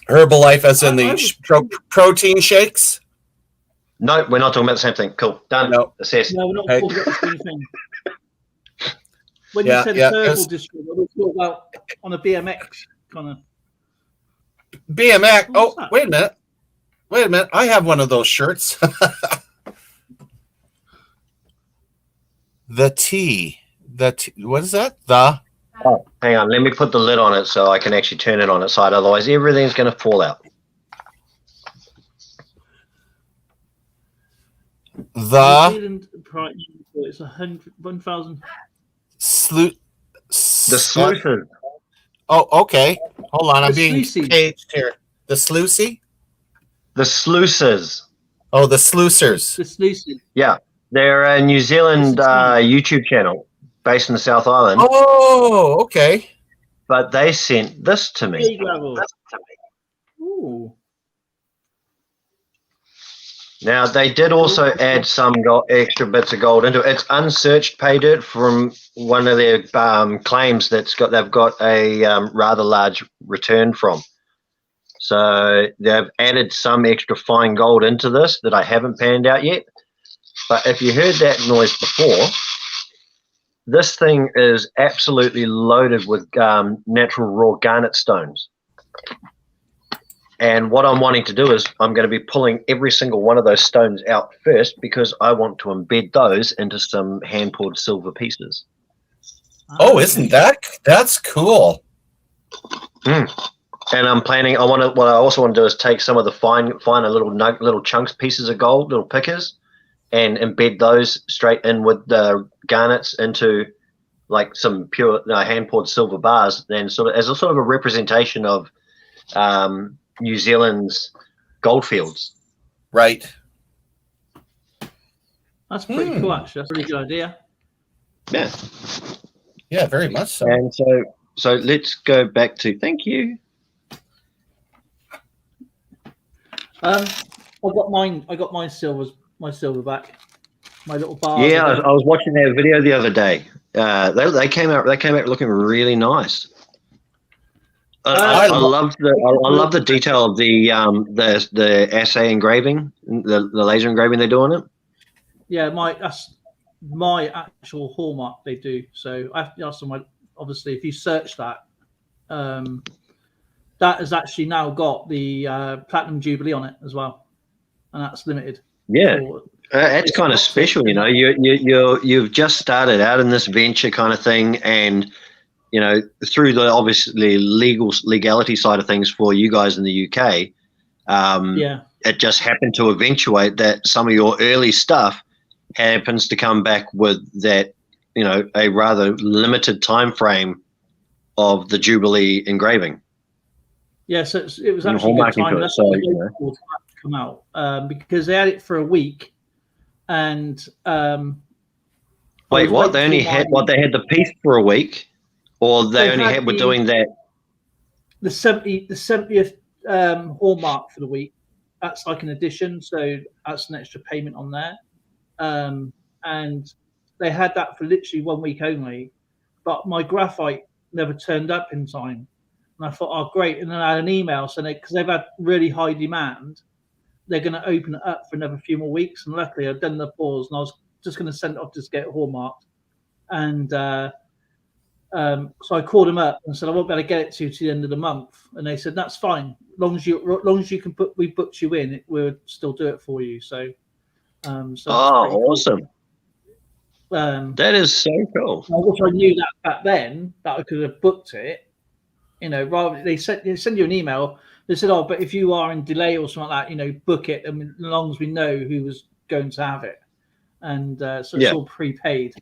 Herbalife, as in the protein shakes? No, we're not talking about the same thing. Cool, done. No. Assess. No, we're not talking about the same thing. When you said herbal distro, what we talk about on a BMX kind of. BMX. Oh, wait a minute. I have one of those shirts. The T. What is that? Oh, hang on. Let me put the lid on it so I can actually turn it on its side. Otherwise, everything's going to fall out. It's 1,000. The sluices. Oh, okay. Hold on. I'm being sluices. paged here. The sluicy? The sluices. Oh, the sluicers. The sluices. Yeah. They're a New Zealand YouTube channel based in the South Island. Oh, okay. But they sent this to me. Ooh. Now, they did also add some extra bits of gold into it. It's unsearched pay dirt from one of their claims they've got a rather large return from. So they've added some extra fine gold into this that I haven't panned out yet. But if you heard that noise before, this thing is absolutely loaded with natural raw garnet stones. And what I'm wanting to do is I'm going to be pulling every single one of those stones out first because I want to embed those into some hand-poured silver pieces. Oh, isn't that's cool? And I'm planning. What I also want to do is take some of the finer little chunks, pieces of gold, little pickers, and embed those straight in with the garnets into like some pure hand-poured silver bars, and sort of as a sort of a representation of New Zealand's goldfields. Right. That's pretty cool, actually. That's a really good idea. Yeah. Yeah, very much so. And so let's go back to thank you. I got mine silver back. My little bar. Yeah, I was watching their video the other day. They came out looking really nice. I love the detail of the assay engraving, the laser engraving they do on it. Yeah, that's my actual hallmark they do. So I have to ask them. Obviously, if you search that, that has actually now got the Platinum Jubilee on it as well, and that's limited. Yeah, that's kind of special. You know, you've just started out in this venture kind of thing, and you know, through the obviously legality side of things for you guys in the UK, it just happened to eventuate that some of your early stuff happens to come back with that, you know, a rather limited time frame of the Jubilee engraving. Yeah, so it was actually a good time. That's why to come out because they had it for a week, and wait, what? They only had they had the piece for a week. Or they only were doing that. The 70th hallmark for the week. That's like an addition, so that's an extra payment on there. And they had that for literally 1 week only. But my graphite never turned up in time, and I thought, oh great. And then I had an email saying because they've had really high demand, they're going to open it up for another few more weeks. And luckily, I'd done the pause, and I was just going to send it off to get it hallmarked, and. So I called them up and said I won't be able to get it to the end of the month, and they said that's fine, as long as you can we booked you in, we'll still do it for you. So, awesome! Cool. That is so cool. I wish I knew that back then that I could have booked it. You know, rather they send you an email. They said, but if you are in delay or something like that, you know, book it, and as long as we know who was going to have it, and so it's all prepaid.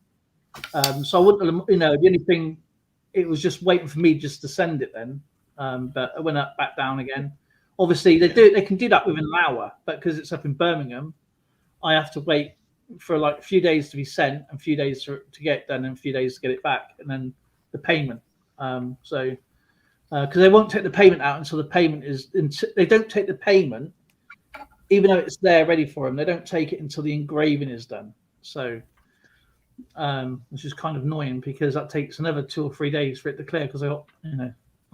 So I wouldn't, you know, the only thing, it was just waiting for me just to send it then. But I went up, back down again. Obviously, they can do that within an hour, but because it's up in Birmingham, I have to wait for like a few days to be sent, and a few days to get it done, and a few days to get it back. And then the payment. So because they won't take the payment out until the payment is. They don't take the payment, even though it's there ready for them. They don't take it until the engraving is done. So, which is kind of annoying because that takes another 2 or 3 days for it to clear because I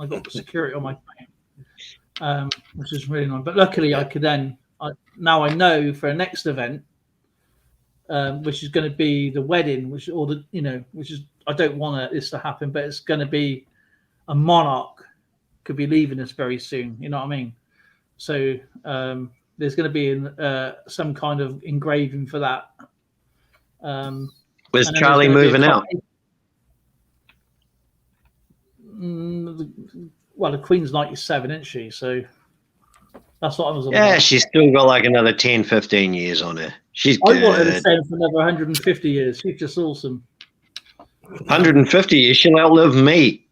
got security on my phone, which is really annoying. But luckily, I could then. Now I know for a next event, which is going to be the wedding, which is I don't want this to happen, but it's going to be a monarch could be leaving us very soon. You know what I mean? So there's going to be some kind of engraving for that. Where's Charlie moving out? Well, the Queen's 97, isn't she? So that's what I was. Yeah, she's still got like another 10, 15 years on her. She's good. I want her to stay for another 150 years. She's just awesome. 150 years? She'll outlive me.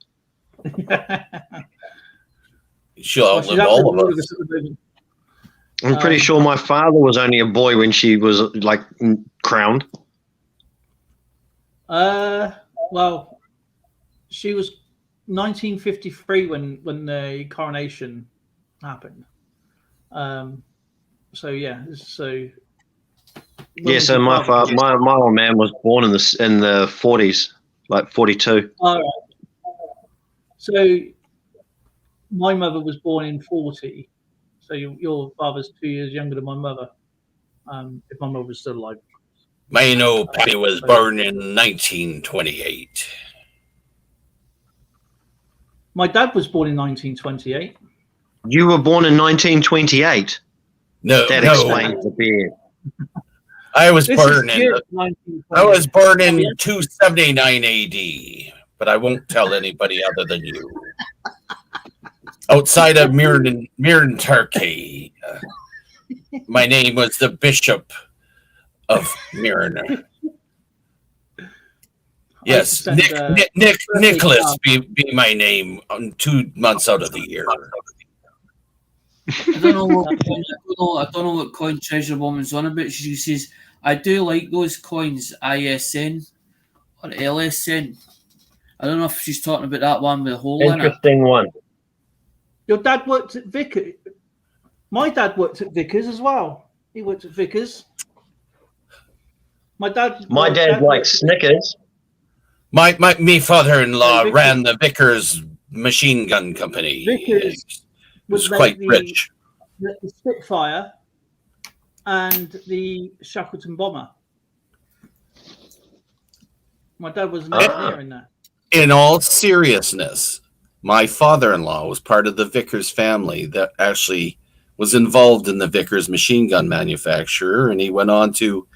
She'll outlive all of us. I'm pretty sure my father was only a boy when she was like crowned. Well, she was 1953 when the coronation happened. So yeah, so my old man was born in the 40s, like 42. All right. So my mother was born in 40. So your father's 2 years younger than my mother. If my mother was still alive. My Pappy was born in 1928. My dad was born in 1928. You were born in 1928? No, that explains the beard. I was born in 279 AD, but I won't tell anybody other than you. Outside of Mirren, Turkey, my name was the Bishop of Mirren. Yes, Nicholas be my name on 2 months out of the year. I don't know what coin Treasure Woman's on about. She says, I do like those coins, ISN or LSN. I don't know if she's talking about that one with a hole in it. Interesting one. Your dad worked at Vickers. My dad worked at Vickers as well. He worked at Vickers. My dad likes Snickers. My father-in-law ran the Vickers machine gun company. Vickers was quite rich. The Spitfire and the Shackleton bomber. My dad was an engineer in that. In all seriousness, my father-in-law was part of the Vickers family that actually was involved in the Vickers machine gun manufacturer, and he went on to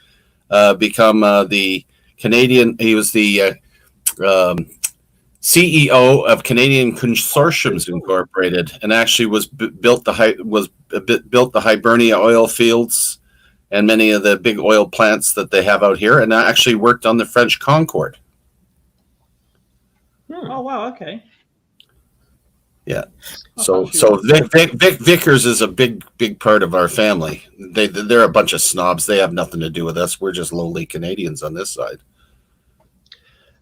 become the Canadian. He was the CEO of Canadian Consortiums Incorporated, and actually built the Hibernia oil fields and many of the big oil plants that they have out here, and actually worked on the French Concorde. Oh wow! Okay. Yeah. So Vickers is a big part of our family. They're a bunch of snobs. They have nothing to do with us. We're just lowly Canadians on this side.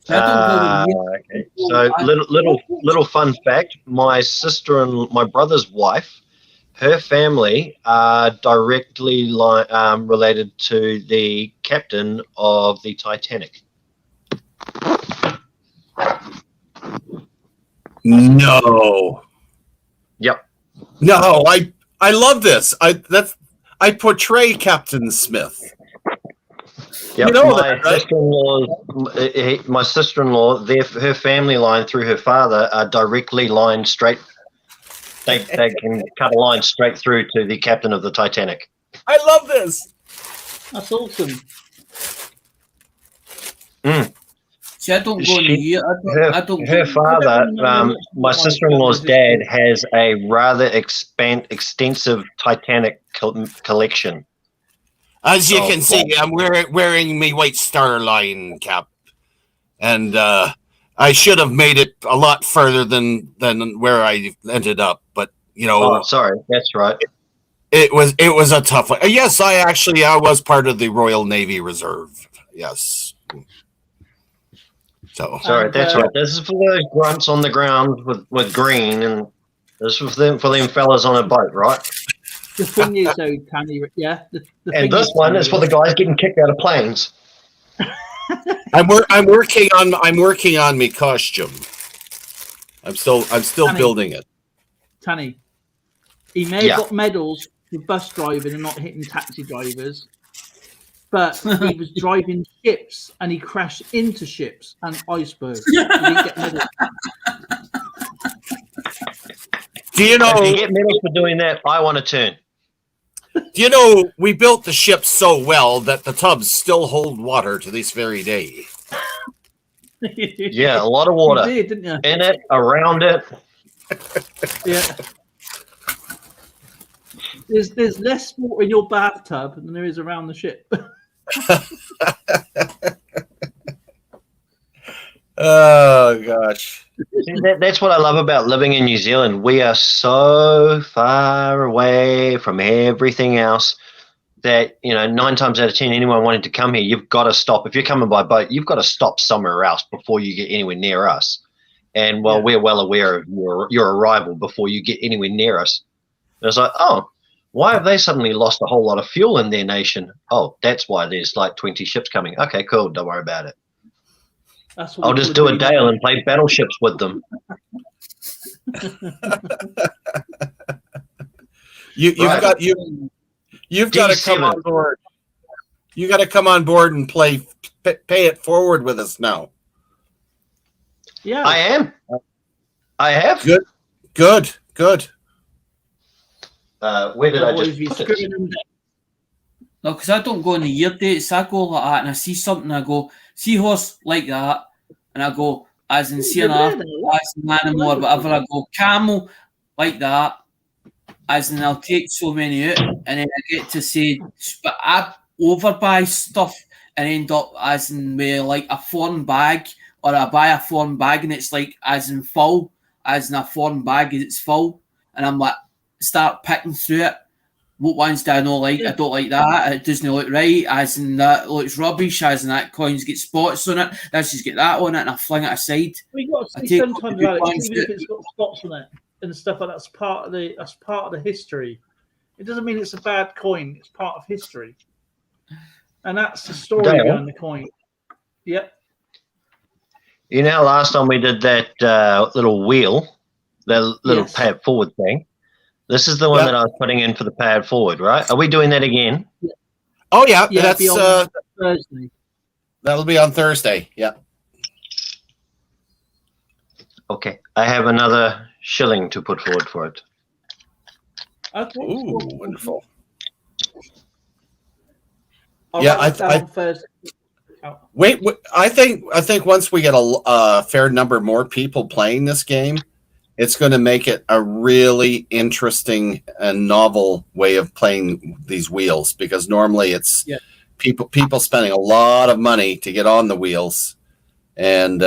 Okay. So little fun fact: my sister and my brother's wife, her family are directly related to the captain of the Titanic. No. Yep. No, I love this. I portray Captain Smith. Yep. You know my sister-in-law, her family line through her father are directly lined straight. They can cut a line straight through to the captain of the Titanic. I love this. That's awesome. See, I don't go in the year. Her father, my sister-in-law's dad, has a rather extensive Titanic collection. As you can see, I'm wearing my White Star Line cap, and I should have made it a lot further than where I ended up. But sorry, that's right. It was a tough one. Yes, I was part of the Royal Navy Reserve. Yes. So Sorry, that's right. This is for those grunts on the ground with green, and this is for them fellas on a boat, right? The thing is, though, Tanny, yeah. The And thing this one is for the guys getting kicked out of planes. I'm working on my costume. I'm still Tanny. building it. Tanny, he may have got medals for bus driving and not hitting taxi drivers, but he was driving ships and he crashed into ships and icebergs. He didn't get medals. Do you know? If you get medals for doing that, I want a turn. Do you know we built the ship so well that the tubs still hold water to this very day? Yeah, a lot of water You did, didn't you? in it, around it. Yeah. There's less water in your bathtub than there is around the ship. Oh gosh. See, that's what I love about living in New Zealand. We are so far away from everything else that, 9 times out of 10, anyone wanting to come here, you've got to stop. If you're coming by boat, you've got to stop somewhere else before you get anywhere near us. And we're well aware of your arrival before you get anywhere near us. And it's like, oh, why have they suddenly lost a whole lot of fuel in their nation? Oh, that's why there's like 20 ships coming. Okay, cool. Don't worry about it. I'll just do a Dale and play battleships with them. You've got to come on board. You got to come on board and pay it forward with us now. Yeah, I am. I have. Good. Where did I just put it? No, because I don't go on the year dates. I go like that and I see something, I go, seahorse like that. And I go, as in seeing as in animal or whatever, I go, camel like that. As in I'll take so many out. And then I get to say, but I overbuy stuff and end up as in with like a foreign bag, or I buy a foreign bag and it's like as in full, as in a foreign bag it's full. And I'm like, start picking through it. What ones do I not like? I don't like that. It doesn't look right. As in that looks rubbish. As in that coins get spots on it. Let's just get that on it and I fling it aside. We got to see sometimes, Alex, even if it's got spots on it and stuff like that's part of the history. It doesn't mean it's a bad coin. It's part of history, and that's the story behind the coin. Yep. Last time we did that little wheel, that little pay it forward thing. This is the one that I was putting in for the pad forward, right? Are we doing that again? Yeah. Oh, yeah. That's on Thursday. That'll be on Thursday. Yeah. Okay. I have another shilling to put forward for it. Okay. Ooh, wonderful. Thursday. Wait, I think once we get a fair number more people playing this game, it's going to make it a really interesting and novel way of playing these wheels, because normally it's people spending a lot of money to get on the wheels, and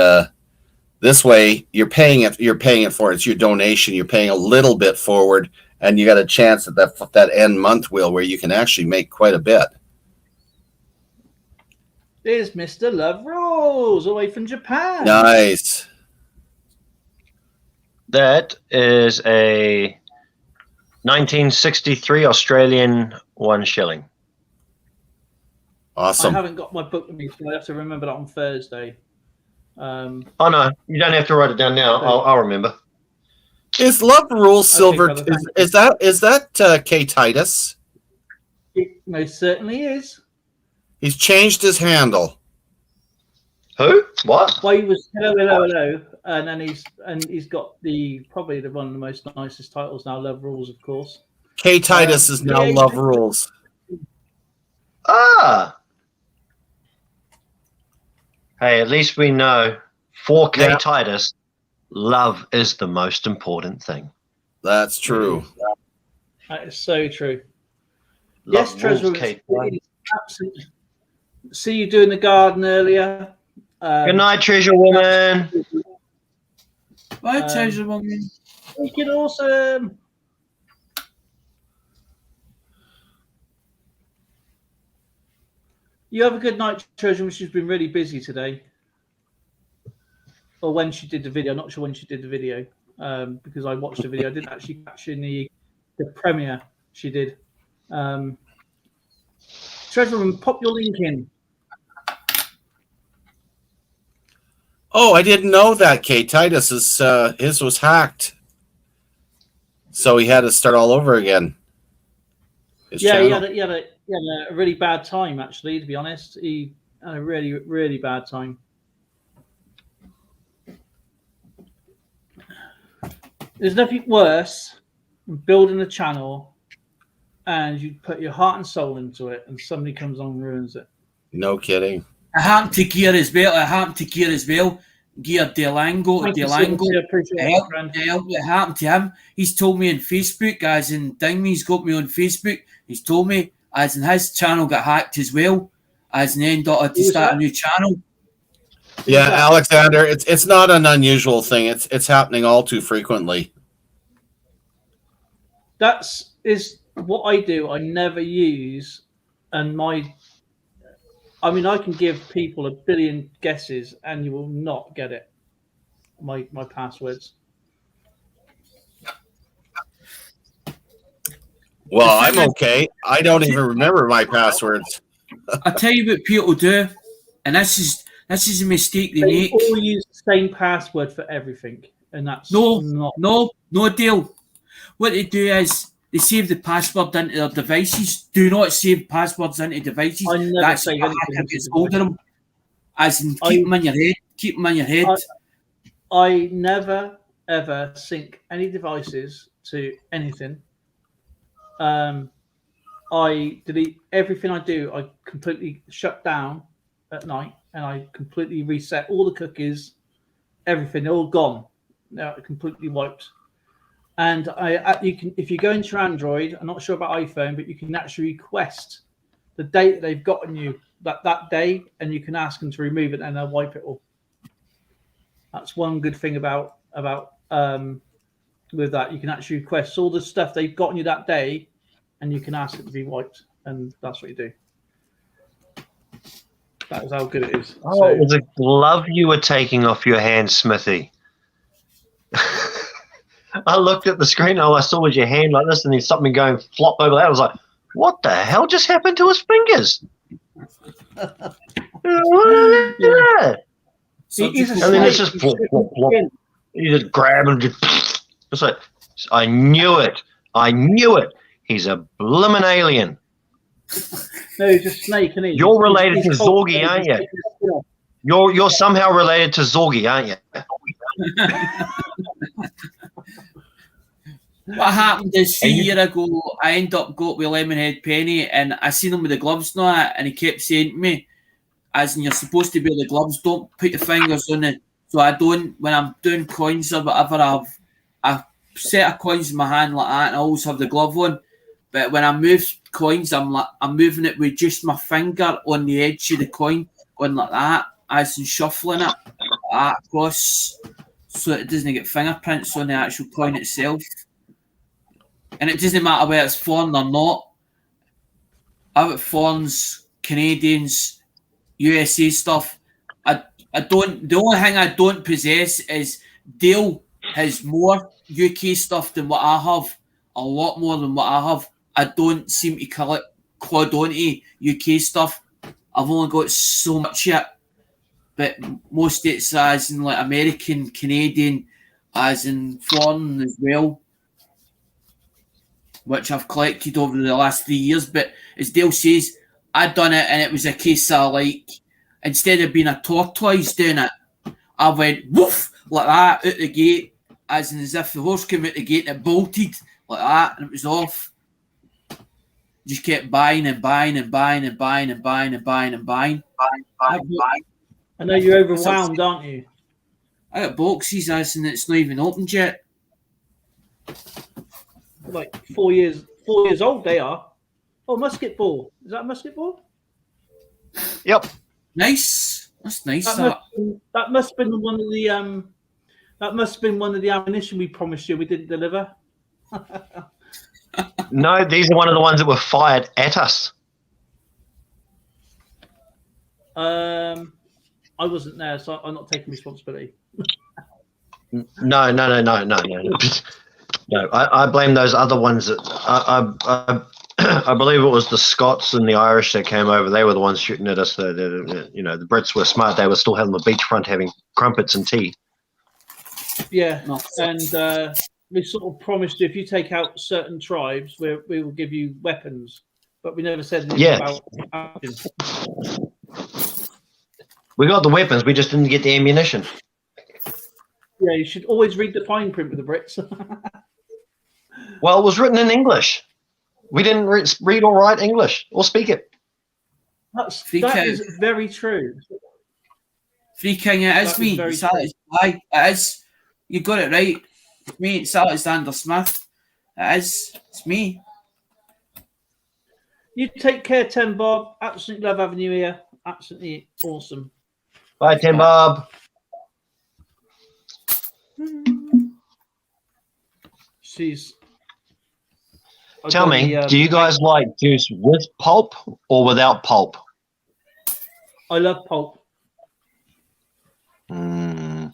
this way you're paying it for it's your donation. You're paying a little bit forward, and you got a chance at that end month wheel where you can actually make quite a bit. There's Mr. Love Rules away from Japan. Nice. That is a 1963 Australian 1 shilling. Awesome. I haven't got my book with me, so I have to remember that on Thursday. Oh no, you don't have to write it down now. I'll remember. Is Love Rules silver? Is that K Titus? It most certainly is. He's changed his handle. Who? What? Well, he was hello, and then he's got probably one of the most nicest titles now, Love Rules, of course. K Titus is now Love Rules. Ah. Hey, at least we know for K Titus, love is the most important thing. That's true. That is so true. Love yes, Treasure. Absolutely. See you doing the garden earlier. Good night, Treasure Woman. Bye, Treasure Woman. Freaking awesome. You have a good night, Treasure. She's been really busy today. or when she did the video. I'm not sure when she did the video because I watched the video. I didn't actually catch in the premiere she did. Treasurer, pop your link in. Oh, I didn't know that. K Titus is his was hacked, so he had to start all over again. Yeah, he had a really bad time, actually, to be honest. He had a really, really bad time. There's nothing worse than building a channel and you put your heart and soul into it and somebody comes on and ruins it. No kidding. It happened to Gear as well. Gear Delango. It happened to him. He's told me on Facebook, as in Dingme's got me on Facebook. He's told me, as in his channel got hacked as well, as in ended up to start a new channel. Yeah, Alexander, it's not an unusual thing. It's happening all too frequently. Is what I do. I never use, and I can give people a billion guesses and you will not get it. My passwords. Well, I'm okay. I don't even remember my passwords. I tell you what people do, and this is a mistake they make. All use the same password for everything, and that's no deal. What they do is they save the password into their devices. Do not save passwords into devices. I never That's save anything gets hold of them. As in, keep them in your head. Keep them in your head. I never ever sync any devices to anything. I delete everything I do. I completely shut down at night, and I completely reset all the cookies. Everything, they're all gone. They're completely wiped. And you can, if you go into Android, I'm not sure about iPhone, but you can actually request the date that they've gotten you that day, and you can ask them to remove it, and they'll wipe it all. That's one good thing about with that. You can actually request all the stuff they've gotten you that day, and you can ask it to be wiped, and that's what you do. That is how good it is. Oh, it was a glove you were taking off your hand, Smithy. I looked at the screen, all I saw was your hand like this, and then something going flop over that. I was like, what the hell just happened to his fingers? Yeah. And then it's just flop, flop, flop. You just grab and just, it's like, I knew it. He's a blimmin' alien. No, he's a snake, isn't he? You're related to Zorgi, aren't you? You're somehow related to Zorgi, aren't you? What happened is 3 years ago, I ended up going with Lemonhead Penny, and I seen him with the gloves now, and he kept saying to me, as in, you're supposed to wear the gloves, don't put your fingers on it. So I don't, when I'm doing coins or whatever, I've a set of coins in my hand like that, and I always have the glove on. But when I move coins, I'm moving it with just my finger on the edge of the coin, going like that, as in shuffling it like that across, so it doesn't get fingerprints on the actual coin itself. And it doesn't matter whether it's foreign or not. I've got foreigners, Canadians, USA stuff. I don't. The only thing I don't possess is Dale has more UK stuff than what I have. A lot more than what I have. I don't seem to clod onto UK stuff. I've only got so much yet. But most states, as in like American, Canadian, as in foreign as well, which I've collected over the last 3 years. But as Dale says, I'd done it, and it was a case of like, instead of being a tortoise doing it, I went woof like that out the gate, as if the horse came out the gate and it bolted like that, and it was off. Just kept buying and buying and buying and buying and buying and buying and buying. I know you're overwhelmed, aren't you? I got boxes, as in it's not even opened yet. Like 4 years old they are. Oh, musket ball. Is that a musket ball? Yep. Nice. That's nice. That must have been one of the that must have been one of the ammunition we promised you we didn't deliver. No, these are one of the ones that were fired at us. I I wasn't there, so I'm not taking responsibility. No. No, I blame those other ones that I believe it was the Scots and the Irish that came over. They were the ones shooting at us. The Brits were smart. They were still having the beachfront having crumpets and tea. Yeah, and we sort of promised you if you take out certain tribes, we will give you weapons, but we never said anything about action. We got the weapons. We just didn't get the ammunition. Yeah, you should always read the fine print with the Brits. Well, it was written in English. We didn't read or write English or speak it. That is very true. Free King, it is me. It is. You got it right. It's me. It's Alexander Smith. It is. It's me. You take care, Tim Bob. Absolutely love having you here. Absolutely awesome. Bye, Tim Bob. Tell me, do you guys like juice with pulp or without pulp? I love pulp. Mm.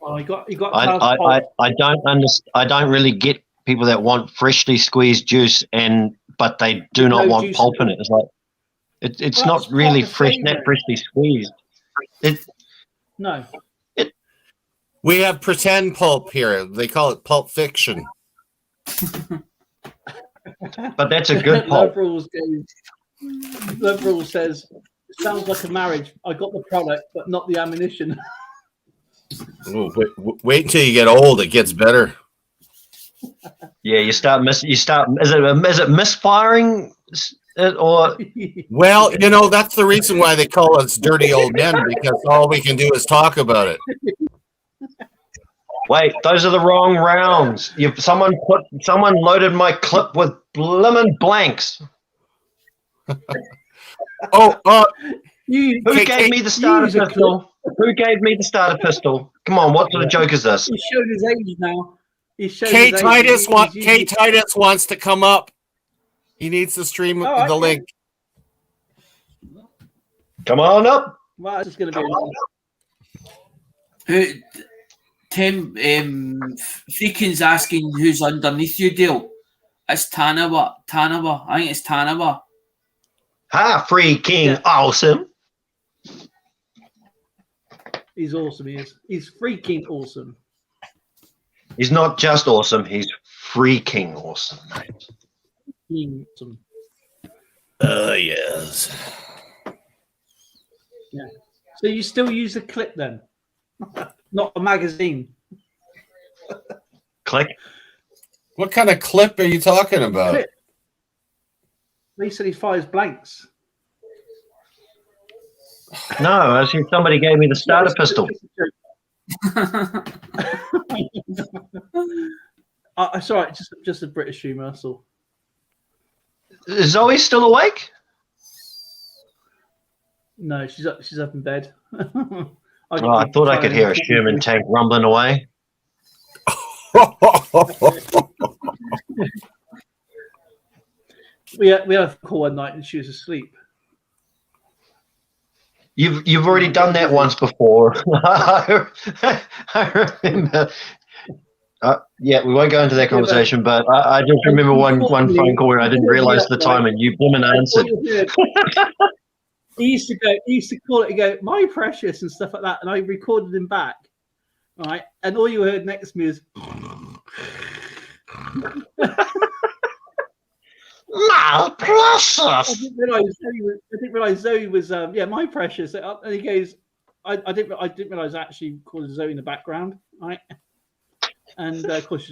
Oh, you got. I don't really get people that want freshly squeezed juice but they do not want pulp in it. It's like it's not really fresh, not freshly squeezed. No. We have pretend pulp here. They call it Pulp Fiction. But that's a good pulp. Liberal says, it sounds like a marriage. I got the product, but not the ammunition. Ooh, wait until you get old. It gets better. Yeah, you start. Is it misfiring? Or well, that's the reason why they call us dirty old men, because all we can do is talk about it. Wait, those are the wrong rounds. Someone loaded my clip with blimmin' blanks. Who gave me the starter pistol? Who gave me the starter pistol? Come on, what sort of joke is this? He's showing his age now. K Titus wants to come up. He needs to stream the link. Come on up. Well, it's going to be. Tim, Freaking's asking who's underneath you, Dale. It's Tanawa. I think it's Tanawa. Ha, Freaking awesome. He's awesome, he is. He's freaking awesome. He's not just awesome, he's freaking awesome, mate. Awesome. Yes. Yeah. So you still use a clip then? Not a magazine. Click. What kind of clip are you talking about? Clip. He said he fires blanks. No, I see somebody gave me the starter pistol. It's all right, just a British humour, that's all. Is Zoe still awake? No, she's up in bed. I thought I could hear a Sherman tank rumbling away. we had a call one night and she was asleep. You've already done that once before. I remember. Yeah, we won't go into that conversation, but I just remember one phone call where I didn't realise the time and you blooming answered. He used to call it and go, "My precious," and stuff like that, and I recorded him back. Right, and all you heard next to me is my precious. I didn't realise Zoe was my precious. And he goes, I didn't realise I actually called Zoe in the background, right? And of course,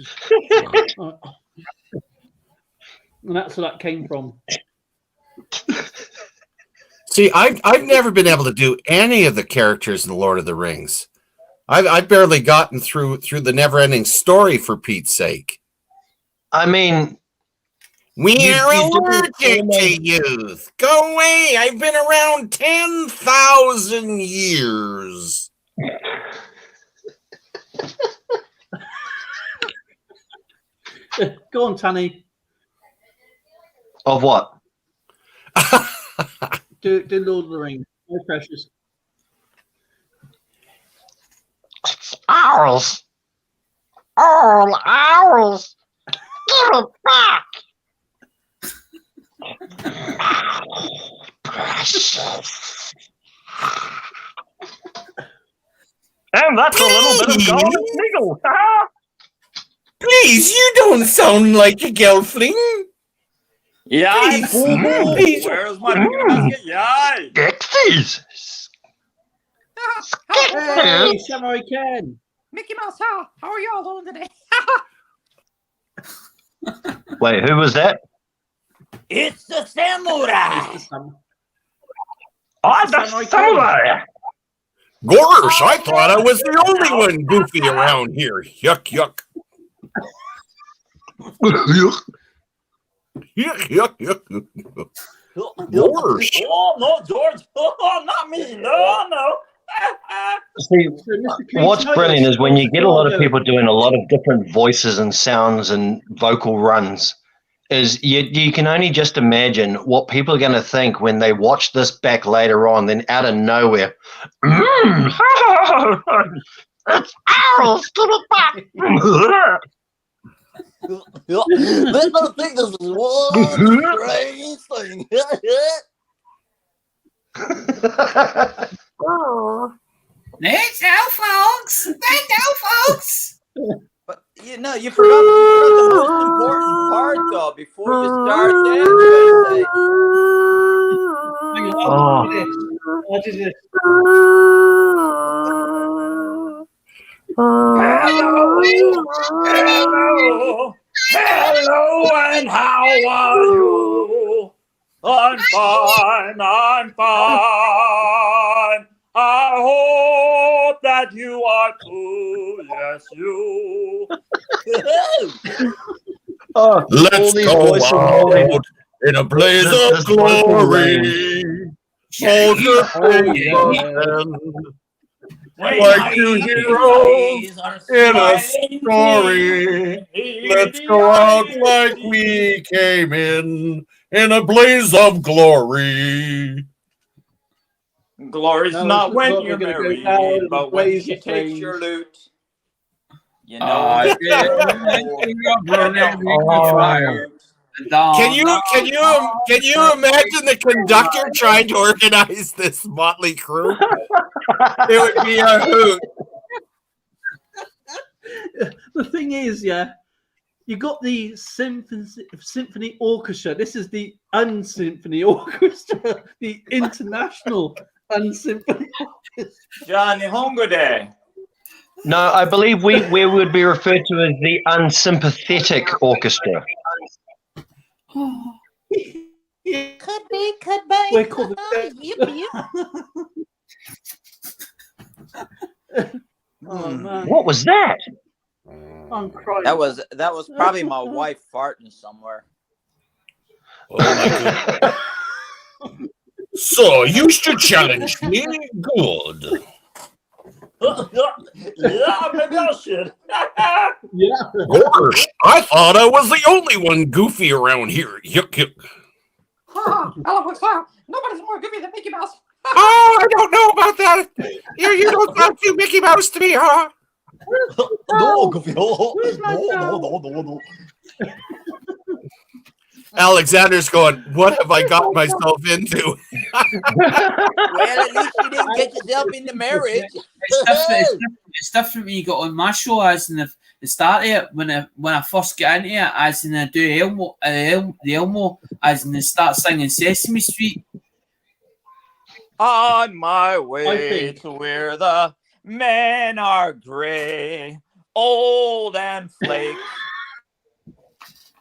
and that's where that came from. See, I've never been able to do any of the characters in the Lord of the Rings. I've barely gotten through the never-ending story, for Pete's sake. I mean, we're allergic to youth. Go away! I've been around 10,000 years. Go on, Tanny. Of what? Do Lord of the Rings. My precious. owls. All owls. Give it back. And that's a little bit of golden sniggle. Please, you don't sound like a gelfling. Yay! Please. Where's my basket? Yay! Skeksis. Hey, Samurai Ken. Mickey Mouse, how are you all doing today? Wait, who was that? It's the samurai. Oh, the samurai. Gosh, I thought I was the only one goofy around here. Yuck, yuck. Yuck, yuck, yuck. Gosh. Oh no, George! Oh, not me! No. See, what's brilliant is when you get a lot of people doing a lot of different voices and sounds and vocal runs, is you can only just imagine what people are going to think when they watch this back later on, then out of nowhere, it's owls, give it back. Let's not think this is one strange thing. That's all, folks. That's all, folks. But you forgot the most important part though. Before you start dancing, Hang on, I'll do this. hello, and how are you? I'm fine. I hope that you are too. Yes, you. Let's go out in a blaze of glory. All the like two heroes in a story. Let's go out like we came in a blaze of glory. Glory's No, not it's when not you're gonna go married, down in but the when blaze she of takes flames. your loot. You know. Can you imagine the conductor trying to organize this motley crew? It would be a hoot. The thing is, you got the symphony orchestra. This is the unsymphony orchestra, the international unsymphony orchestra. Johnny Hongo Day. No, I believe we would be referred to as the unsympathetic orchestra. Yeah. Could be. We're called Oh man, What was that? I'm crying. That was probably my wife farting somewhere. Oh my God. So you should challenge me? Good. Yeah, maybe I should. Yeah. Gosh, I thought I was the only one goofy around here. Yuck, yuck. Nobody's more goofy than Mickey Mouse. Oh, I don't know about that. You don't sound too Mickey Mouse to me, huh? No, Goofy. No. Alexander's going, what have I got myself into? Well, at least you didn't get yourself into marriage. It's different when you got on my show, as in the start of it, when I first get into it, as in I do the Elmo, as in they start singing Sesame Street. On my way to where the men are gray, old and flake.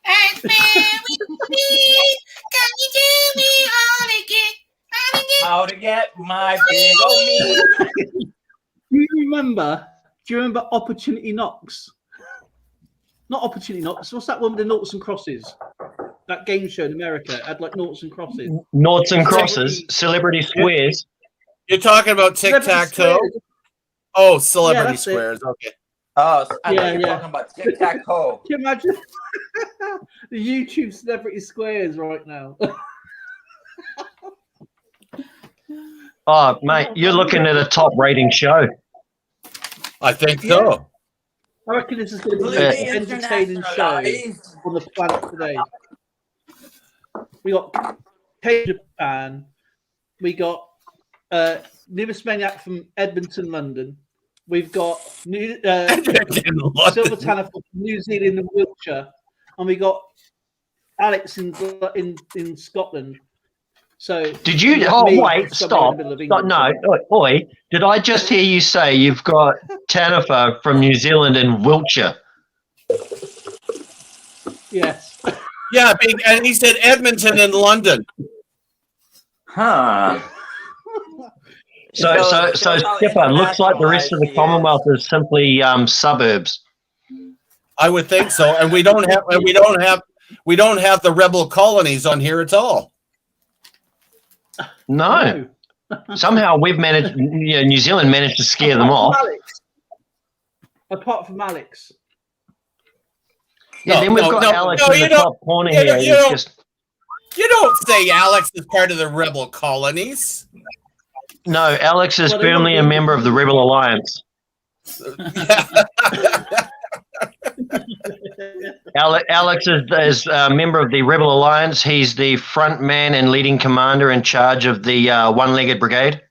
And Mary, can you do me all again? How to get my big old meat. Do you remember Opportunity Knocks? Not Opportunity Knocks. What's that one with the noughts and crosses? That game show in America had like noughts and crosses. Noughts and crosses, Celebrity Squares. You're talking about tic-tac-toe? Oh, Celebrity that's it. Squares. Okay. Oh, I thought you were Yeah. talking about tic-tac-toe. Can you imagine the YouTube Celebrity Squares right now? Oh, mate, you're looking at a top rating show. I think so. I reckon this is going to be Believe the me, most entertaining show internationalized. on the planet today. We got Japan. We got Numismaniac from Edmonton, London. We've got Silver Tanner from New Zealand and Wiltshire, and we got Alex in Scotland. So Did you? Oh, wait, stop. No, oi, did I just hear you say you've got Tanifer from New Zealand and Wiltshire? Yes. Yeah, and he said Edmonton and London. Huh. So Skipper, looks like the rest of the Commonwealth is simply suburbs. I would think so, and we don't have the rebel colonies on here at all. No. Somehow we've managed. New Zealand managed to scare them off. Apart from Alex. Yeah, then we've got Alex in the top corner here. You don't say Alex is part of the rebel colonies. No, Alex is firmly a member of the Rebel Alliance. Alex is a member of the Rebel Alliance. He's the front man and leading commander in charge of the one-legged brigade.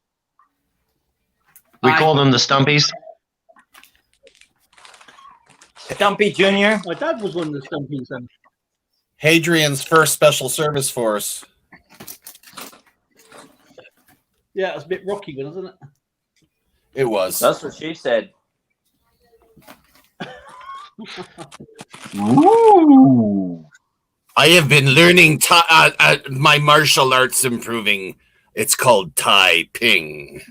We call them the Stumpies. Stumpy Jr. My dad was one of the Stumpies then. Hadrian's first special service force. Yeah, it was a bit rocky, wasn't it? It was. That's what she said. Ooh. I have been learning my martial arts improving. It's called Tai Ping.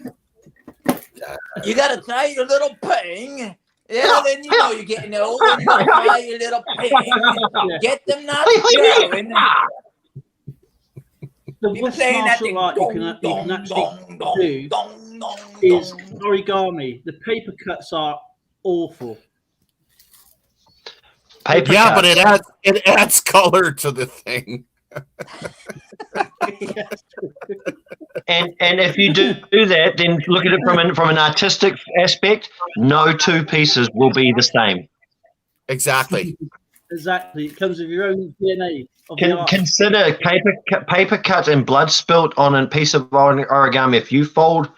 You got to tie your little ping. Yeah, then you know you're getting old. You tie your little ping. Get them not going. The worst martial art you can actually do is origami. The paper cuts are awful. Paper yeah, cuts. but it adds color to the thing. And if you do that, then look at it from an artistic aspect. No two pieces will be the same. Exactly. Exactly. It comes with your own DNA. Consider paper cut and blood spilt on a piece of origami. If you fold,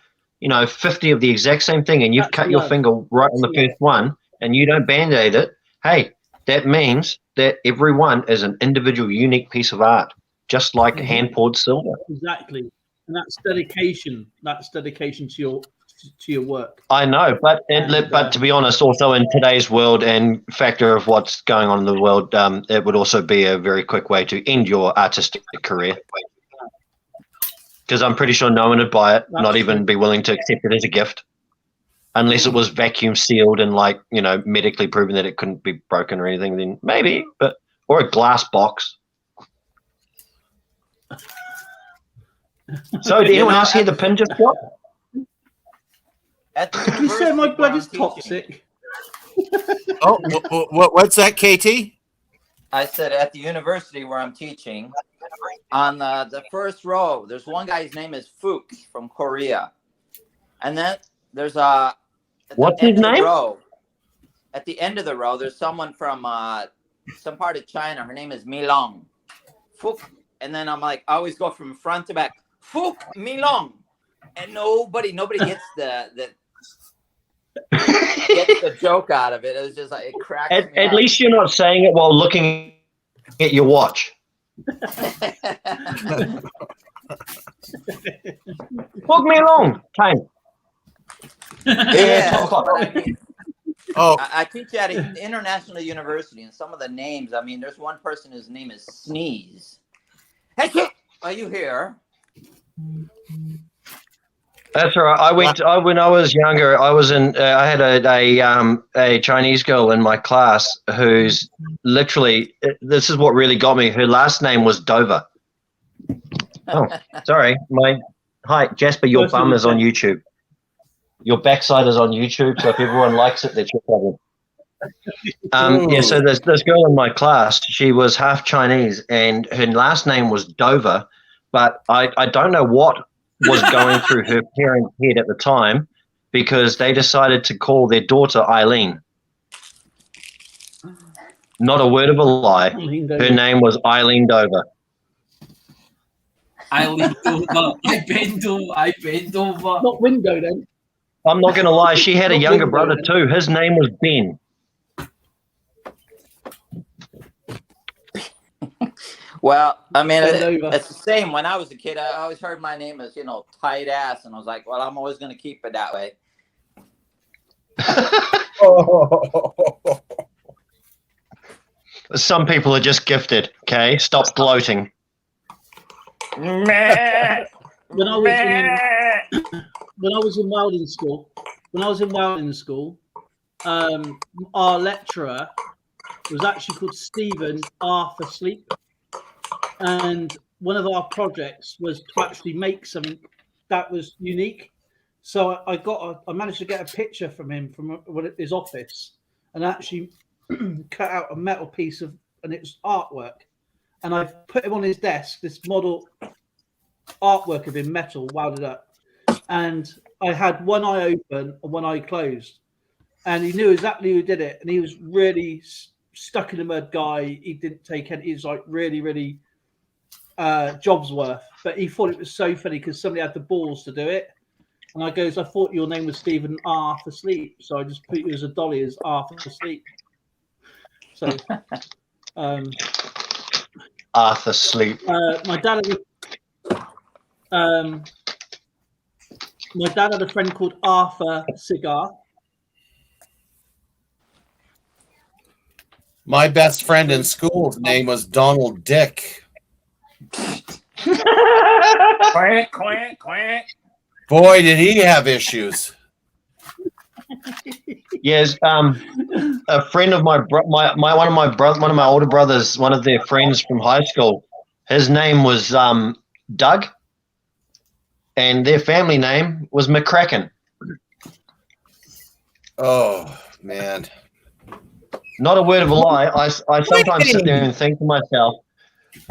50 of the exact same thing, and you've cut your finger right on the first one, and you don't band-aid it, hey, that means that every one is an individual, unique piece of art, just like hand-poured silver. Exactly, and that's dedication. That's dedication to your work. I know, but to be honest, also in today's world and factor of what's going on in the world, it would also be a very quick way to end your artistic career. Because I'm pretty sure no one would buy it, not even be willing to accept it as a gift, unless it was vacuum sealed and medically proven that it couldn't be broken or anything. Then maybe, or a glass box. So, did anyone else hear the pin just drop? Did you say my blood is toxic? Oh, what's that, KT? I said at the university where I'm teaching, on the first row, there's one guy, his name is Fook from Korea. And then there's what's his name? At the end of the row, there's someone from some part of China. Her name is Milong. Fook. And then I'm like, I always go from front to back. Fook Milong. And nobody gets the joke out of it. It was just like it cracks me at up. least you're not saying it while looking at your watch. Book me along. Time. Yeah. Oh, I teach at an international university, and some of the names. I mean, there's one person whose name is Sneeze. Hey, kid, are you here? That's all right. When I was younger, I was in. I had a Chinese girl in my class who's literally. This is what really got me. Her last name was Dover. Oh, sorry. Hi, Jasper. Your bum is on YouTube. Your backside is on YouTube. So if everyone likes it, that's your problem. Yeah. So this girl in my class, she was half Chinese, and her last name was Dover, but I don't know what was going through her parents' head at the time, because they decided to call their daughter Eileen. Not a word of a lie. Her name was Eileen Dover. I leaned over. I bend over. Not window then. I'm not going to lie. She had a Not younger window, brother then. too. His name was Ben. Well, I mean, Bend over. it's the same. When I was a kid, I always heard my name as, tight ass. And I was like, well, I'm always going to keep it that way. Some people are just gifted, okay? Stop gloating. When I was in welding school, our lecturer was actually called Stephen Arthur Sleep, and one of our projects was to actually make something that was unique. So I managed to get a picture from him from his office, and actually cut out a metal piece and it was artwork, and I put him on his desk, this model artwork of him, metal welded up, and I had one eye open and one eye closed, and he knew exactly who did it, and he was really stuck in the mud guy. He didn't take any. He was like really jobs worth, but he thought it was so funny because somebody had the balls to do it. And I goes, I thought your name was Stephen Arthur Sleep, so I just put you as a dolly as Arthur Sleep. So, Arthur Sleep. my dad had a friend called Arthur Cigar. My best friend in school's name was Donald Dick. Quack, quack, quack. Boy, did he have issues. Yes, a friend of one of my older brothers, one of their friends from high school, his name was Doug, and their family name was McCracken. Oh, man. Not a word of a lie. I sometimes sit there and think to myself,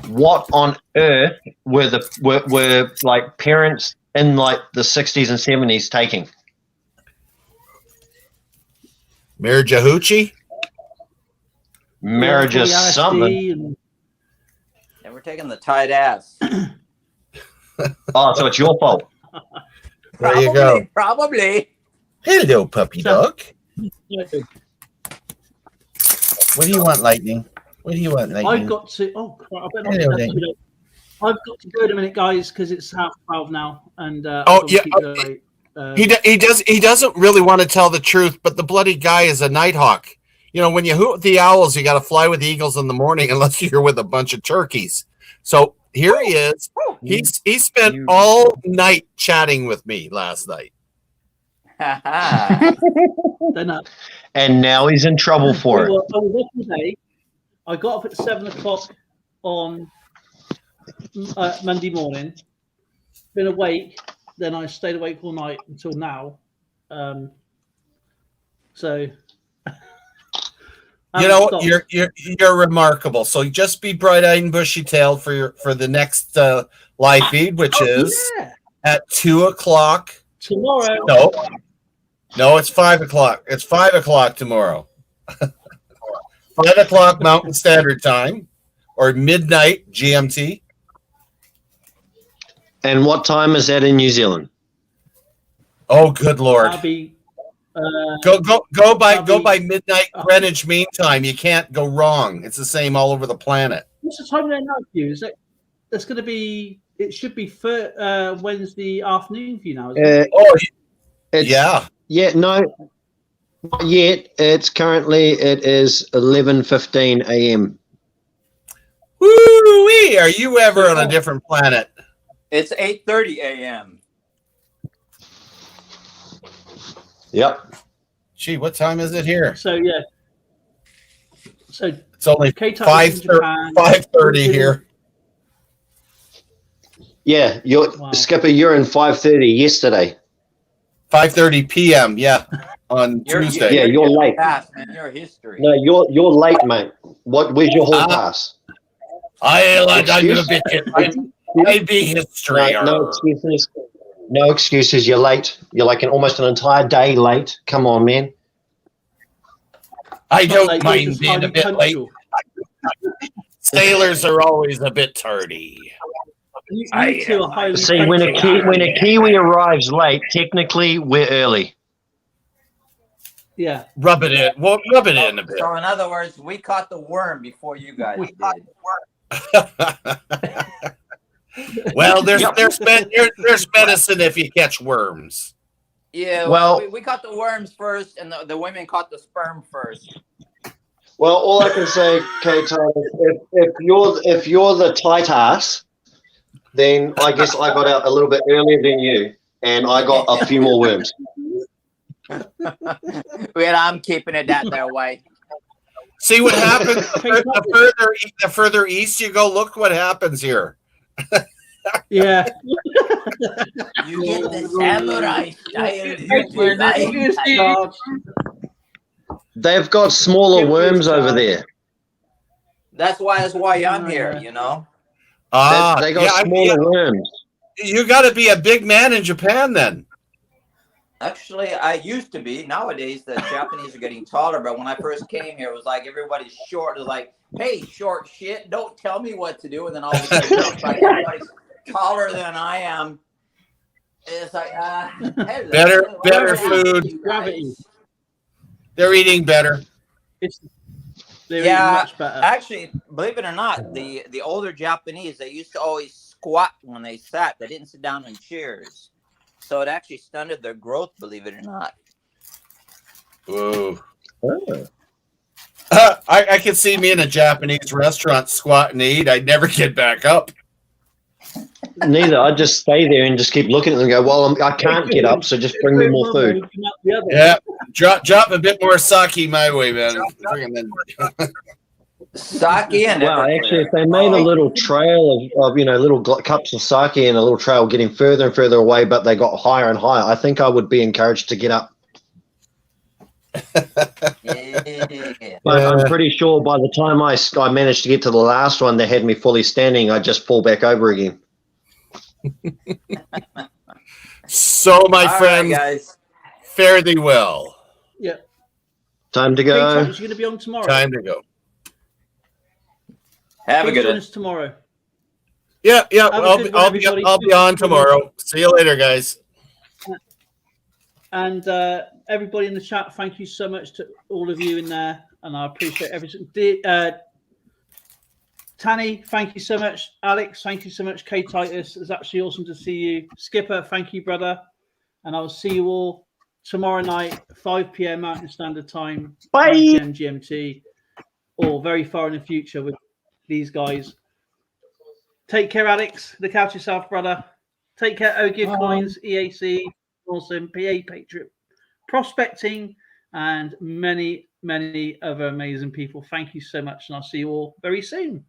what on earth were like parents in like the 60s and 70s taking? Mirajahuchi? Marriage is something. And we're taking the tight ass. Oh, so it's your fault. There you go. Probably. Hello, puppy dog. What do you want, Lightning? What do you want, Lightning? I've got to. Oh, crap, I better not. I've got to go in a minute, guys, because it's 12:30 now, and he doesn't really want to tell the truth, but the bloody guy is a nighthawk. When you hoot with the owls, you got to fly with the eagles in the morning, unless you're with a bunch of turkeys. So here he is. He spent all night chatting with me last night. And now he's in trouble for it. I was up today. I got up at 7:00 on Monday morning. Been awake. Then I stayed awake all night until now. So you're remarkable. So just be bright-eyed and bushy-tailed for the next live feed, which is at 2:00 tomorrow. No, it's 5:00. It's 5:00 tomorrow. 5:00 Mountain Standard Time, or midnight GMT. And what time is that in New Zealand? Oh, good Lord! I'll be, go by midnight Greenwich Mean Time. You can't go wrong. It's the same all over the planet. What's the time there now for you? Is it? It's going to be. It should be for Wednesday afternoon for you now. Isn't it? Yeah. Yeah. No. Not yet. It is 11:15 a.m. Woo-wee! Are you ever on a different planet? It's 8:30 a.m. Yep. Gee, what time is it here? So yeah. So it's only 5:30 here. Yeah, Skipper, you're in 5:30 yesterday. 5:30 p.m. Yeah, on Tuesday. Yeah, you're late. Past, man. You're history. No, you're late, mate. Where's your hall pass? I'm gonna be history. No No excuses. You're late. You're like almost an entire day late. Come on, man. I don't Like, mind just being a highly bit late. punctual. Sailors are always a bit tardy. You two are highly See, when a Kiwi arrives late, technically we're early. Yeah. Rub it in. Well, rub it in a bit. So in other words, we caught the worm before you guys did. Well, there's medicine if you catch worms. Yeah, Well- well, we caught the worms first, and the women caught the sperm first. Well, all I can say, Kato, if you're the tight ass, then I guess I got out a little bit earlier than you, and I got a few more worms. Well, I'm keeping it that way. See what happens the further east you go. Look what happens here. Yeah. You get the samurai style. They've got smaller worms over there. That's why I'm here, you know. They got smaller worms. You got to be a big man in Japan then. Actually, I used to be. Nowadays, the Japanese are getting taller. But when I first came here, it was like everybody's short. It was like, hey, short shit, don't tell me what to do. And then all of a sudden, it's like everybody's taller than I am. It's like, hello. Better food. Gravity. They're eating better. They're eating much better. Actually, believe it or not, the older Japanese, they used to always squat when they sat. They didn't sit down in chairs. So it actually stunted their growth, believe it or not. Whoa. I can see me in a Japanese restaurant squat and eat. I'd never get back up. Neither. I just stay there and just keep looking at them and go, well, I can't get up, so just bring me more food. Yeah. Drop a bit more sake my way, man. Sake and Well, actually, if they made a little trail of little cups of sake and a little trail getting further and further away, but they got higher and higher, I think I would be encouraged to get up. But I'm pretty sure by the time I managed to get to the last one that had me fully standing, I just fall back over again. So, my friends, guys, fare thee well. Yeah. Time to go. You're going to be on tomorrow. Time to go. have a good Join one. us tomorrow. Yeah. Have a good one, everybody. I'll be on tomorrow. See you later, guys. And everybody in the chat, thank you so much to all of you in there, and I appreciate everything. Tanny, thank you so much. Alex, thank you so much. K Titus, it's actually awesome to see you. Skipper, thank you, brother. And I'll see you all tomorrow night, 5 p.m. Mountain Standard Time, 9 p.m. GMT, or very far in the future with these guys. Take care, Alex. Look out yourself, brother. Take care, Ogive Coins, EAC, Awesome, PA Patriot, Prospecting, and many, many other amazing people. Thank you so much, and I'll see you all very soon.